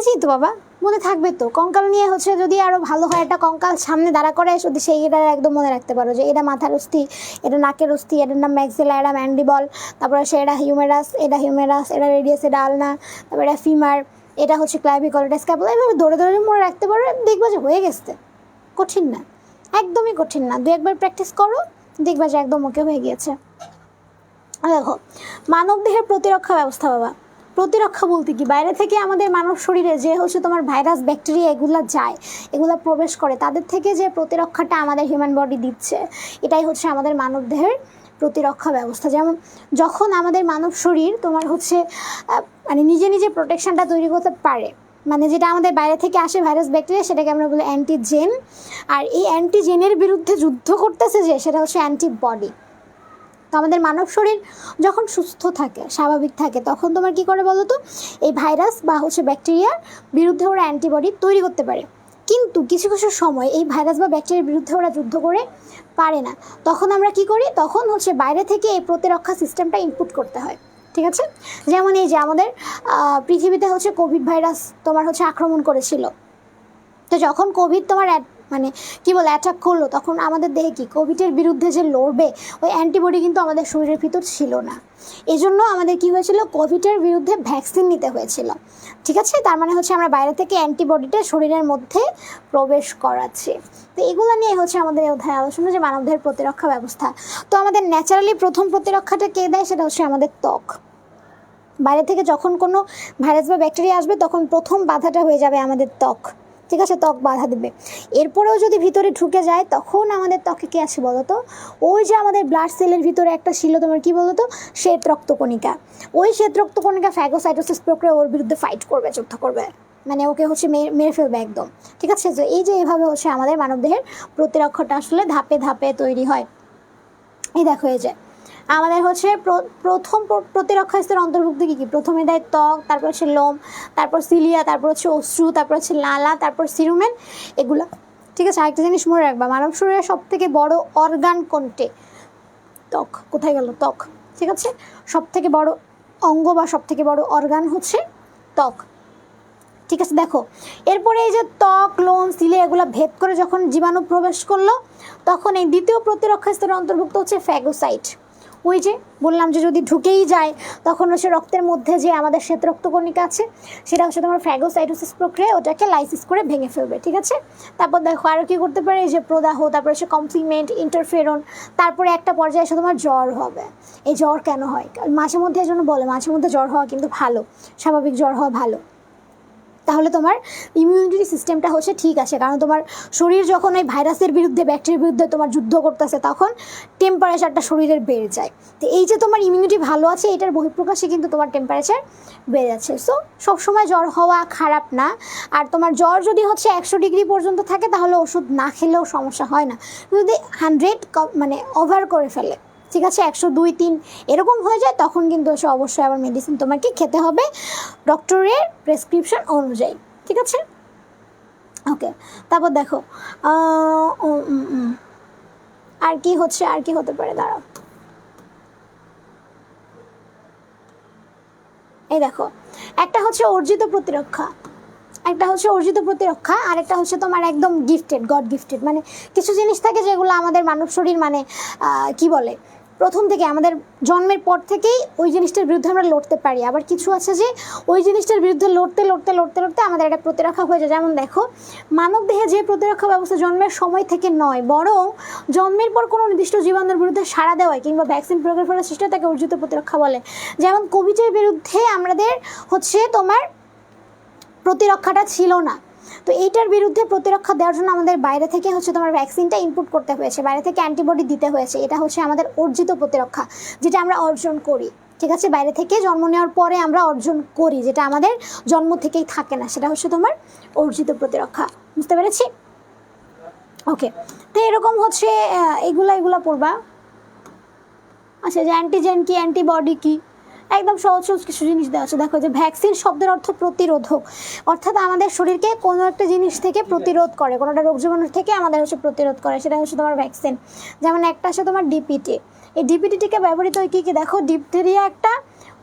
B: ইজি তো বাবা, মনে থাকবে তো। কঙ্কাল নিয়ে হচ্ছে যদি আরও ভালো হয়, একটা কঙ্কাল সামনে দাঁড়া করে যদি সেইটা একদম মনে রাখতে পারো যে এটা মাথার অস্থি, এটা নাকের অস্থি, এটার নাম ম্যাক্সিলা, এটা ম্যান্ডিবল, তারপরে সে এটা হিউমেরাস, এটা রেডিয়াস, এটা আলনা, তারপরে এটা ফিমার, এটা হচ্ছে ক্লাভিকল, এটা স্ক্যাপুলা। এভাবে ধরে ধরে মনে রাখতে পারো, দেখবা যে হয়ে গেছে। কঠিন না, একদমই কঠিন না। 2-1বার প্র্যাকটিস করো, দেখবা যে একদম ওকে হয়ে গিয়েছে। দেখো, মানব দেহের প্রতিরক্ষা ব্যবস্থা বাবা। প্রতিরক্ষা বলতে কি, বাইরে থেকে আমাদের মানব শরীরে যে হচ্ছে তোমার ভাইরাস, ব্যাকটেরিয়া এগুলা যায়, এগুলা প্রবেশ করে, তাদের থেকে যে প্রতিরক্ষাটা আমাদের হিউম্যান বডি দিচ্ছে, এটাই হচ্ছে আমাদের মানব দেহের প্রতিরক্ষা ব্যবস্থা। যেমন যখন আমাদের মানব শরীর তোমার হচ্ছে মানে নিজে নিজে প্রোটেকশনটা তৈরি করতে পারে, মানে যেটা আমাদের বাইরে থেকে আসে ভাইরাস, ব্যাকটেরিয়া, সেটাকে আমরা বলি অ্যান্টিজেন। আর এই অ্যান্টিজেনের বিরুদ্ধে যুদ্ধ করতেছে যে, সেটা হচ্ছে অ্যান্টিবডি। তো আমাদের মানব শরীর যখন সুস্থ থাকে, স্বাভাবিক থাকে, তখন তোমার কী করে বলো তো, এই ভাইরাস বা হচ্ছে ব্যাকটেরিয়ার বিরুদ্ধে ওরা অ্যান্টিবডি তৈরি করতে পারে। কিন্তু কিছু কিছু সময় এই ভাইরাস বা ব্যাকটেরিয়ার বিরুদ্ধে ওরা যুদ্ধ করে পারে না, তখন আমরা কি করি, তখন হচ্ছে বাইরে থেকে এই প্রতিরক্ষা সিস্টেমটা ইনপুট করতে হয়। ঠিক আছে, যেমন এই যে আমাদের পৃথিবীতে হচ্ছে কোভিড ভাইরাস তোমার হচ্ছে আক্রমণ করেছিল। তো যখন কোভিড তোমার মানে কী বলে অ্যাটাক করলো, তখন আমাদের দেহে কি কোভিডের বিরুদ্ধে যে লড়বে ওই অ্যান্টিবডি কিন্তু আমাদের শরীরের ভিতর ছিল না। এই জন্য আমাদের কী হয়েছিল, কোভিডের বিরুদ্ধে ভ্যাকসিন নিতে হয়েছিল। ঠিক আছে, তার মানে হচ্ছে আমরা বাইরে থেকে অ্যান্টিবডিটা শরীরের মধ্যে প্রবেশ করাচ্ছি। তো এগুলো নিয়ে হচ্ছে আমাদের এই অধ্যায় আলোচনা, যে মানবদেহের প্রতিরক্ষা ব্যবস্থা। তো আমাদের ন্যাচারালি প্রথম প্রতিরক্ষাটা কে দেয়, সেটা হচ্ছে আমাদের ত্বক। বাইরে থেকে যখন কোনো ভাইরাস বা ব্যাকটেরিয়া আসবে, তখন প্রথম বাধাটা হয়ে যাবে আমাদের ত্বক। ঠিক আছে, ত্বক বাধা দেবে। এরপরেও যদি ভিতরে ঢুকে যায়, তখন আমাদের ত্বকে কী আছে বলো তো, ওই যে আমাদের ব্লাড সেলের ভিতরে একটা ছিল তোমার কী বলো তো, শ্বেত রক্তকণিকা। ওই শ্বেত রক্তকণিকা ফ্যাগোসাইটোসিস প্রক্রিয়া ওর বিরুদ্ধে ফাইট করবে, যুদ্ধ করবে, মানে ওকে হচ্ছে মেরে ফেলবে একদম। ঠিক আছে, তো এই যে এভাবে হচ্ছে আমাদের মানবদেহের প্রতিরক্ষাটা আসলে ধাপে ধাপে তৈরি হয়। এই দেখো, এই যে আমাদের হচ্ছে প্রথম প্রতিরক্ষা স্তরের অন্তর্ভুক্ত কী কী, প্রথমে দেয় ত্বক, তারপর হচ্ছে লোম, তারপর সিলিয়া, তারপর হচ্ছে অশ্রু, তারপর হচ্ছে লালা, তারপর সিরুমেন, এগুলো। ঠিক আছে, আরেকটা জিনিস মনে রাখবা, মানব শরীরের সব থেকে বড় অর্গান কোনটি, ত্বক। কোথায় গেল ত্বক? ঠিক আছে, সব থেকে বড় অঙ্গ বা সব থেকে বড় অর্গান হচ্ছে ত্বক। ঠিক আছে, দেখো এরপরে এই যে ত্বক, লোম, সিলিয়া এগুলো ভেদ করে যখন জীবাণু প্রবেশ করলো, তখন এই দ্বিতীয় প্রতিরক্ষা স্তরের অন্তর্ভুক্ত হচ্ছে ফ্যাগোসাইট। ওই যে বললাম যে যদি ঢুকেই যায়, তখন হচ্ছে রক্তের মধ্যে যে আমাদের শ্বেত রক্তকণিকা আছে, সেটা হচ্ছে তোমার ফ্যাগোসাইটোসিস প্রক্রিয়া ওটাকে লাইসিস করে ভেঙে ফেলবে। ঠিক আছে, তারপর দেখো আরও কী করতে পারে, এই যে প্রদাহ, তারপর হচ্ছে কমপ্লিমেন্ট, ইন্টারফেরন, তারপরে একটা পর্যায়ে এসে তোমার জ্বর হবে। এই জ্বর কেন হয়, মাঝে মধ্যে এই জন্য বলে মাঝে মধ্যে জ্বর হওয়া কিন্তু ভালো, স্বাভাবিক জ্বর হওয়া ভালো। তাহলে তোমার ইমিউনিটি সিস্টেমটা হচ্ছে ঠিক আছে, কারণ তোমার শরীর যখন ওই ভাইরাসের বিরুদ্ধে, ব্যাকটেরিয়ার বিরুদ্ধে তোমার যুদ্ধ করতেছে, তখন টেম্পারেচারটা শরীরের বেড়ে যায়। তো এই যে তোমার ইমিউনিটি ভালো আছে, এটার বহিঃপ্রকাশে কিন্তু তোমার টেম্পারেচার বেড়ে যাচ্ছে। সো সবসময় জ্বর হওয়া খারাপ না। আর তোমার জ্বর যদি হচ্ছে 100 ডিগ্রি পর্যন্ত থাকে, তাহলে ওষুধ না খেলেও সমস্যা হয় না। যদি 100 মানে ওভার করে ফেলে, ঠিক আছে 102-3 এরকম হয়ে যায়, তখন কিন্তু এসে অবশ্যই আবার মেডিসিন তোমাকে খেতে হবে ডক্টরের প্রেসক্রিপশন অনুযায়ী। ঠিক আছে, ওকে। তারপর দেখো আর কি হচ্ছে, আর কি হতে পারে, দাঁড়াও। এই দেখো, একটা হচ্ছে অর্জিত প্রতিরক্ষা, একটা হচ্ছে অর্জিত প্রতিরক্ষা, আর একটা হচ্ছে তোমার একদম গিফটেড, গড গিফটেড। মানে কিছু জিনিস থাকে যেগুলো আমাদের মানব শরীর মানে কি বলে, প্রথম থেকে আমাদের জন্মের পর থেকেই ওই জিনিসটার বিরুদ্ধে আমরা লড়তে পারি। আবার কিছু আছে যে ওই জিনিসটার বিরুদ্ধে লড়তে লড়তে লড়তে লড়তে আমাদের একটা প্রতিরক্ষা হয়ে যায়। যেমন দেখো, মানব দেহে যে প্রতিরক্ষা ব্যবস্থা জন্মের সময় থেকে নয়, বরং জন্মের পর কোনো নির্দিষ্ট জীবাণুর বিরুদ্ধে সাড়া দেওয়ায় কিংবা ভ্যাকসিন প্রয়োগের ফলে সৃষ্টি তাকে অর্জিত প্রতিরক্ষা বলে। যেমন কোভিডের বিরুদ্ধে আমাদের হচ্ছে তোমার প্রতিরক্ষাটা ছিল না, তো এইটার বিরুদ্ধে প্রতিরক্ষা দেওয়ার জন্য আমাদের বাইরে থেকে হচ্ছে তোমার ভ্যাকসিনটা ইনপুট করতে হয়েছে, বাইরে থেকে অ্যান্টিবডি দিতে হয়েছে। এটা হচ্ছে আমাদের অর্জিত প্রতিরক্ষা, যেটা আমরা অর্জন করি। ঠিক আছে, বাইরে থেকে জন্ম নেওয়ার পরে আমরা অর্জন করি, যেটা আমাদের জন্ম থেকেই থাকে না, সেটা হচ্ছে তোমার অর্জিত প্রতিরক্ষা। বুঝতে পেরেছি? ওকে, তো এরকম হচ্ছে এগুলা পড়বা। আচ্ছা, যে অ্যান্টিজেন কি, অ্যান্টিবডি কি, একদম সহজ সহজ কিছু জিনিস দেওয়া আছে। দেখো যে ভ্যাকসিন শব্দের অর্থ প্রতিরোধক, অর্থাৎ আমাদের শরীরকে কোনো একটা জিনিস থেকে প্রতিরোধ করে, কোনো একটা রোগ জীবাণুর থেকে আমাদের হচ্ছে প্রতিরোধ করে, সেটা হচ্ছে তোমার ভ্যাকসিন। যেমন একটা আছে তোমার ডিপিটি, এই ডিপিটিটিকে ব্যবহৃত হয় কী কী দেখো, ডিপথেরিয়া একটা,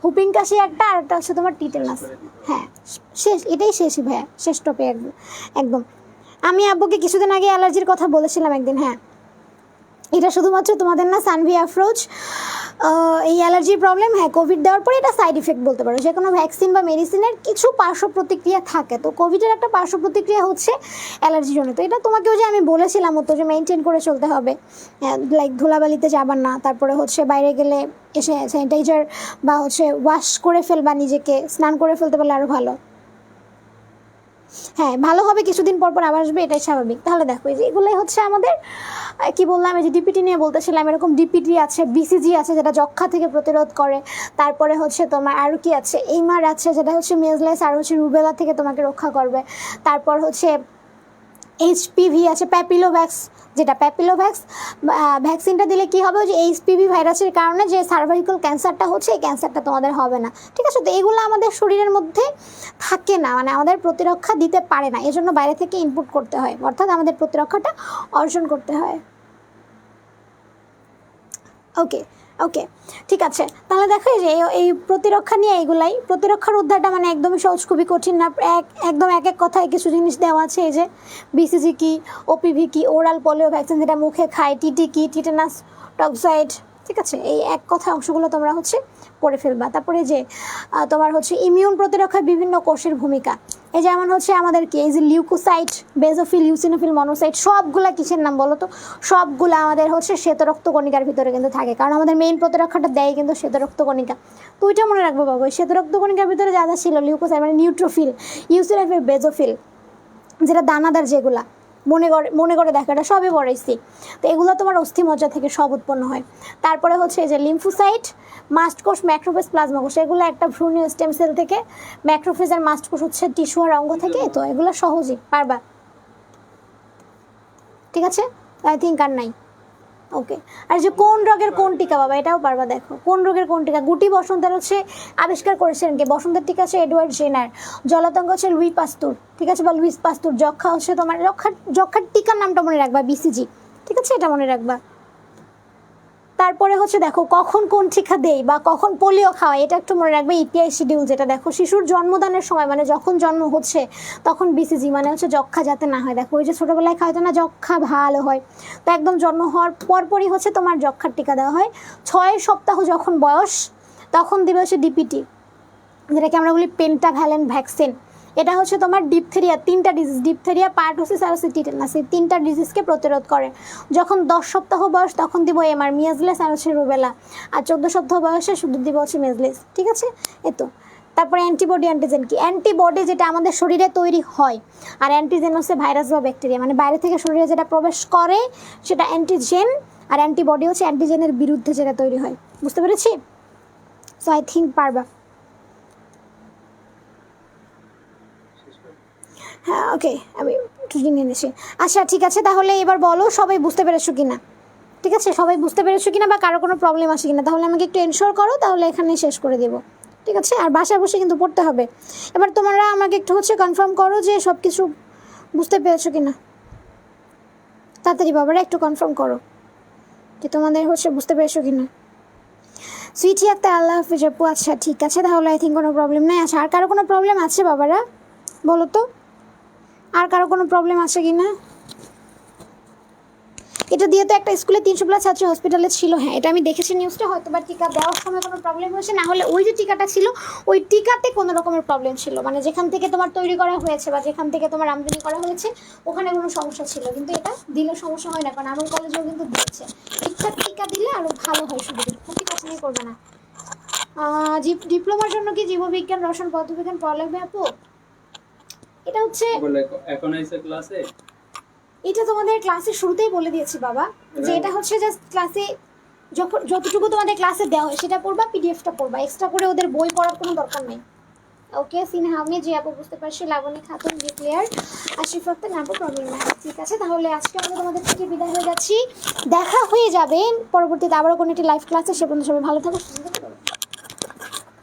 B: হুপিং কাশি একটা, আর একটা হচ্ছে তোমার টিটেনাস। হ্যাঁ শেষ, এটাই শেষই ভাইয়া, শেষ টপে একদম একদম। আমি আব্বুকে কিছুদিন আগে অ্যালার্জির কথা বলেছিলাম একদিন। হ্যাঁ এটা শুধুমাত্র তোমাদের না সানভি আফরোজ, এই অ্যালার্জির প্রবলেম, হ্যাঁ কোভিড দেওয়ার পরে এটা সাইড ইফেক্ট বলতে পারো। যে কোনো ভ্যাকসিন বা মেডিসিনের কিছু পার্শ্ব প্রতিক্রিয়া থাকে, তো কোভিডের একটা পার্শ্ব প্রতিক্রিয়া হচ্ছে অ্যালার্জির জন্য। তো এটা তোমাকেও যে আমি বলেছিলাম তো যে মেনটেন করে চলতে হবে, লাইক ধুলাবালিতে যাবার না, তারপরে হচ্ছে বাইরে গেলে এসে স্যানিটাইজার বা হচ্ছে ওয়াশ করে ফেলবা নিজেকে, স্নান করে ফেলতে পারলে আরও ভালো। হ্যাঁ ভালো হবে, কিছুদিন পর পর আবার আসবে, এটাই স্বাভাবিক। তাহলে দেখো এই যে এগুলোই হচ্ছে আমাদের কি বললাম, এই যে ডিপিটি নিয়ে বলতেছিলাম, এরকম ডিপিটি আছে, বিসিজি আছে যেটা যক্ষা থেকে প্রতিরোধ করে, তারপরে হচ্ছে তোমার আরও কি আছে, এইমার আছে যেটা হচ্ছে মেজলেস আর হচ্ছে রুবেলা থেকে তোমাকে রক্ষা করবে, তারপর হচ্ছে এইচপিভি আছে, প্যাপিলোভ্যাক্স, যেটা প্যাপিলোভ্যাক্স ভ্যাকসিনটা দিলে কি হবে, যে এইচপিভি ভাইরাসের কারণে যে সার্ভাইকাল ক্যান্সারটা হচ্ছে, এই ক্যান্সারটা তোমাদের হবে না। ঠিক আছে, তো এগুলো আমাদের শরীরের মধ্যে থাকে না, মানে আমাদের প্রতিরক্ষা দিতে পারে না, এজন্য বাইরে থেকে ইনপুট করতে হয়, অর্থাৎ আমাদের প্রতিরক্ষাটা অর্জন করতে হয়। ওকে ওকে ঠিক আছে, তাহলে দেখো যে এই প্রতিরক্ষা নিয়ে এইগুলাই, প্রতিরক্ষার উদ্ধারটা মানে একদমই সহজ, খুবই কঠিন না, একদম এক এক কথায় কিছু জিনিস দেওয়া আছে। এই যে বিসিজি কি, ওপিভি কি, ওরাল পোলিও ভ্যাকসিন যেটা মুখে খায়, টিটি কি, টিটেনাস টক্সাইড, ঠিক আছে, এই এক কথা অংশগুলো তোমরা হচ্ছে পড়ে ফেলবা। তারপরে যে তোমার হচ্ছে ইমিউন প্রতিরক্ষায় বিভিন্ন কোষের ভূমিকা, এই যেমন হচ্ছে আমাদের কি, এই যে লিউকোসাইট, বেজোফিল, ইউসিনোফিল, মনোসাইট, সবগুলা কিসের নাম বলো তো? সবগুলা আমাদের হচ্ছে শ্বেতরক্ত কণিকার ভিতরে কিন্তু থাকে, কারণ আমাদের মেইন প্রতিরক্ষাটা দেয় কিন্তু শ্বেতরক্ত কণিকা। তো ওইটা মনে রাখবো বাবু, ওই শ্বেতরক্ত কণিকার ভিতরে যা যা ছিল, লিউকোসাইট মানে নিউট্রোফিল, ইউসিনোফিল, বেজোফিল যেটা দানাদার, যেগুলা মনে করে দেখো, এটা সবই পড়াইছি। তো এগুলো তোমার অস্থিমজ্জা থেকে সব উৎপন্ন হয়। তারপরে হচ্ছে এই যে লিম্ফোসাইট, মাস্ট কোষ, ম্যাক্রোফেজ, প্লাজমা কোষ, এগুলো একটা ভ্রূণীয় স্টেম সেল থেকে, ম্যাক্রোফেজ আর মাস্ট কোষ হচ্ছে টিস্যু আর অঙ্গ থেকে। তো এগুলো সহজেই পারবা, ঠিক আছে, আই থিঙ্ক আর নাই। ওকে, আর যে কোন রোগের কোন টিকা বাবা, এটাও পারবা। দেখো কোন রোগের কোন টিকা, গুটি বসন্তের হচ্ছে আবিষ্কার করেছিলেন কে, বসন্তের টিকা হচ্ছে এডওয়ার্ড জেনার, জলাতঙ্ক হচ্ছে লুই পাস্তুর, ঠিক আছে, বা লুইস পাস্তুর, যক্ষা হচ্ছে তোমার, যক্ষার টিকার নামটা মনে রাখবা, বিসিজি, ঠিক আছে, এটা মনে রাখবা। তারপরে হচ্ছে দেখো কখন কোন টিকা দেই বা কখন পোলিও খাওয়াই, এটা একটু মনে রাখবে, ইপিআই শিডিউল, যেটা দেখো শিশুর জন্মদানের সময়, মানে যখন জন্ম হচ্ছে তখন বিসিজি, মানে হচ্ছে যক্ষা যাতে না হয়। দেখো ওই যে ছোটোবেলায় খাওয়াতো না, যক্ষা ভালো হয়, তো একদম জন্ম হওয়ার পরপরই হচ্ছে তোমার যক্ষার টিকা দেওয়া হয়। 6 সপ্তাহ যখন বয়স তখন দিবে হচ্ছে ডিপিটি, যেটাকে আমরা বলি পেন্টাভ্যালেন্ট ভ্যাকসিন। এটা হচ্ছে তোমার ডিপথেরিয়া, 3টা ডিজিজ, ডিপথেরিয়া, পারটুসিস আর হচ্ছে টিটেনাস, এই 3টা ডিজিজকে প্রতিরোধ করে। যখন 10 সপ্তাহ বয়স তখন দিব এমআর, মিয়াজলেস আর হচ্ছে রুবেলা, আর 14 সপ্তাহ বয়সে শুধু দিব হচ্ছে মেজলেস, ঠিক আছে, এতো। তারপরে অ্যান্টিবডি, অ্যান্টিজেন কি, অ্যান্টিবডি যেটা আমাদের শরীরে তৈরি হয়, আর অ্যান্টিজেন হচ্ছে ভাইরাস বা ব্যাকটেরিয়া, মানে বাইরে থেকে শরীরে যেটা প্রবেশ করে সেটা অ্যান্টিজেন, আর অ্যান্টিবডি হচ্ছে অ্যান্টিজেনের বিরুদ্ধে যেটা তৈরি হয়। বুঝতে পেরেছি? সো আই থিঙ্ক পারবা। হ্যাঁ ওকে, আমি একটু জেনে নিয়েছি। আচ্ছা ঠিক আছে, তাহলে এবার বলো সবাই বুঝতে পেরেছো কিনা, ঠিক আছে, সবাই বুঝতে পেরেছো কিনা বা কারো কোনো প্রবলেম আসে কিনা, তাহলে আমাকে একটু এনশোর করো, তাহলে এখানে শেষ করে দেবো, ঠিক আছে। আর বাসায় বসে কিন্তু পড়তে হবে। এবার তোমরা আমাকে একটু হচ্ছে কনফার্ম করো যে সব কিছু বুঝতে পেরেছো কিনা, তাড়াতাড়ি বাবারা একটু কনফার্ম করো যে তোমাদের হচ্ছে বুঝতে পেরেছো কিনা। সুইটি আক্তার, আল্লাহ হাফিজ আপু। আচ্ছা ঠিক আছে, তাহলে আই থিঙ্ক কোনো প্রবলেম নেই। আচ্ছা আর কারো কোনো প্রবলেম আছে বাবারা, বলো তো, আর কারো কোনো প্রবলেম আছে কি না? এটা দিয়ে তো একটা স্কুলে 300+ ছাত্র হসপিটালে ছিল, হ্যাঁ এটা আমি দেখেছি নিউজটা, হয়তো বা টিকা দেওয়ার সময় কোনো প্রবলেম হয়েছে, না হলে ওই যে টিকাটা ছিল ওই টিকাতে কোনো রকমের প্রবলেম ছিল, মানে যেখান থেকে তোমার তৈরি করা হয়েছে বা যেখান থেকে তোমার আমদানি করা হয়েছে ওখানে কোনো সমস্যা ছিল, কিন্তু এটা দিলে সমস্যা হয় না, কারণ আমার কলেজেও কিন্তু দিচ্ছে। ঠিকঠাক টিকা দিলে আরও ভালো হয়, শুধু ক্ষতি কখনোই করবে না। ডিপ্লোমার জন্য কি জীববিজ্ঞান, রসায়ন, পদার্থবিজ্ঞান পড়া লাগবে আপু? এটা হচ্ছে
C: এখন আইছে ক্লাসে,
B: এটা তোমাদের ক্লাসের শুরুতেই বলে দিয়েছি বাবা, যে এটা হচ্ছে জাস্ট ক্লাসে যখন যতটুকু তোমাদের ক্লাসে দেওয়া হয় সেটা পড়বা, পিডিএফটা পড়বা, এক্সট্রা করে ওদের বই পড়ার কোনো দরকার নেই। ওকে সিনহা আহমেদ, জি আপু বুঝতে পারছি, লাবণী খাতুন, জি ক্লিয়ার, আশিফ আক্তার, না প্রবলেম নাই, ঠিক আছে। তাহলে আজকে আমরা তোমাদের থেকে বিদায় হয়ে যাচ্ছি, দেখা হয়ে যাবে পরবর্তীতে আবারও কোনো একটি লাইভ ক্লাসে, সে পর্যন্ত সবাই ভালো থাকো, সুস্থ থাকো।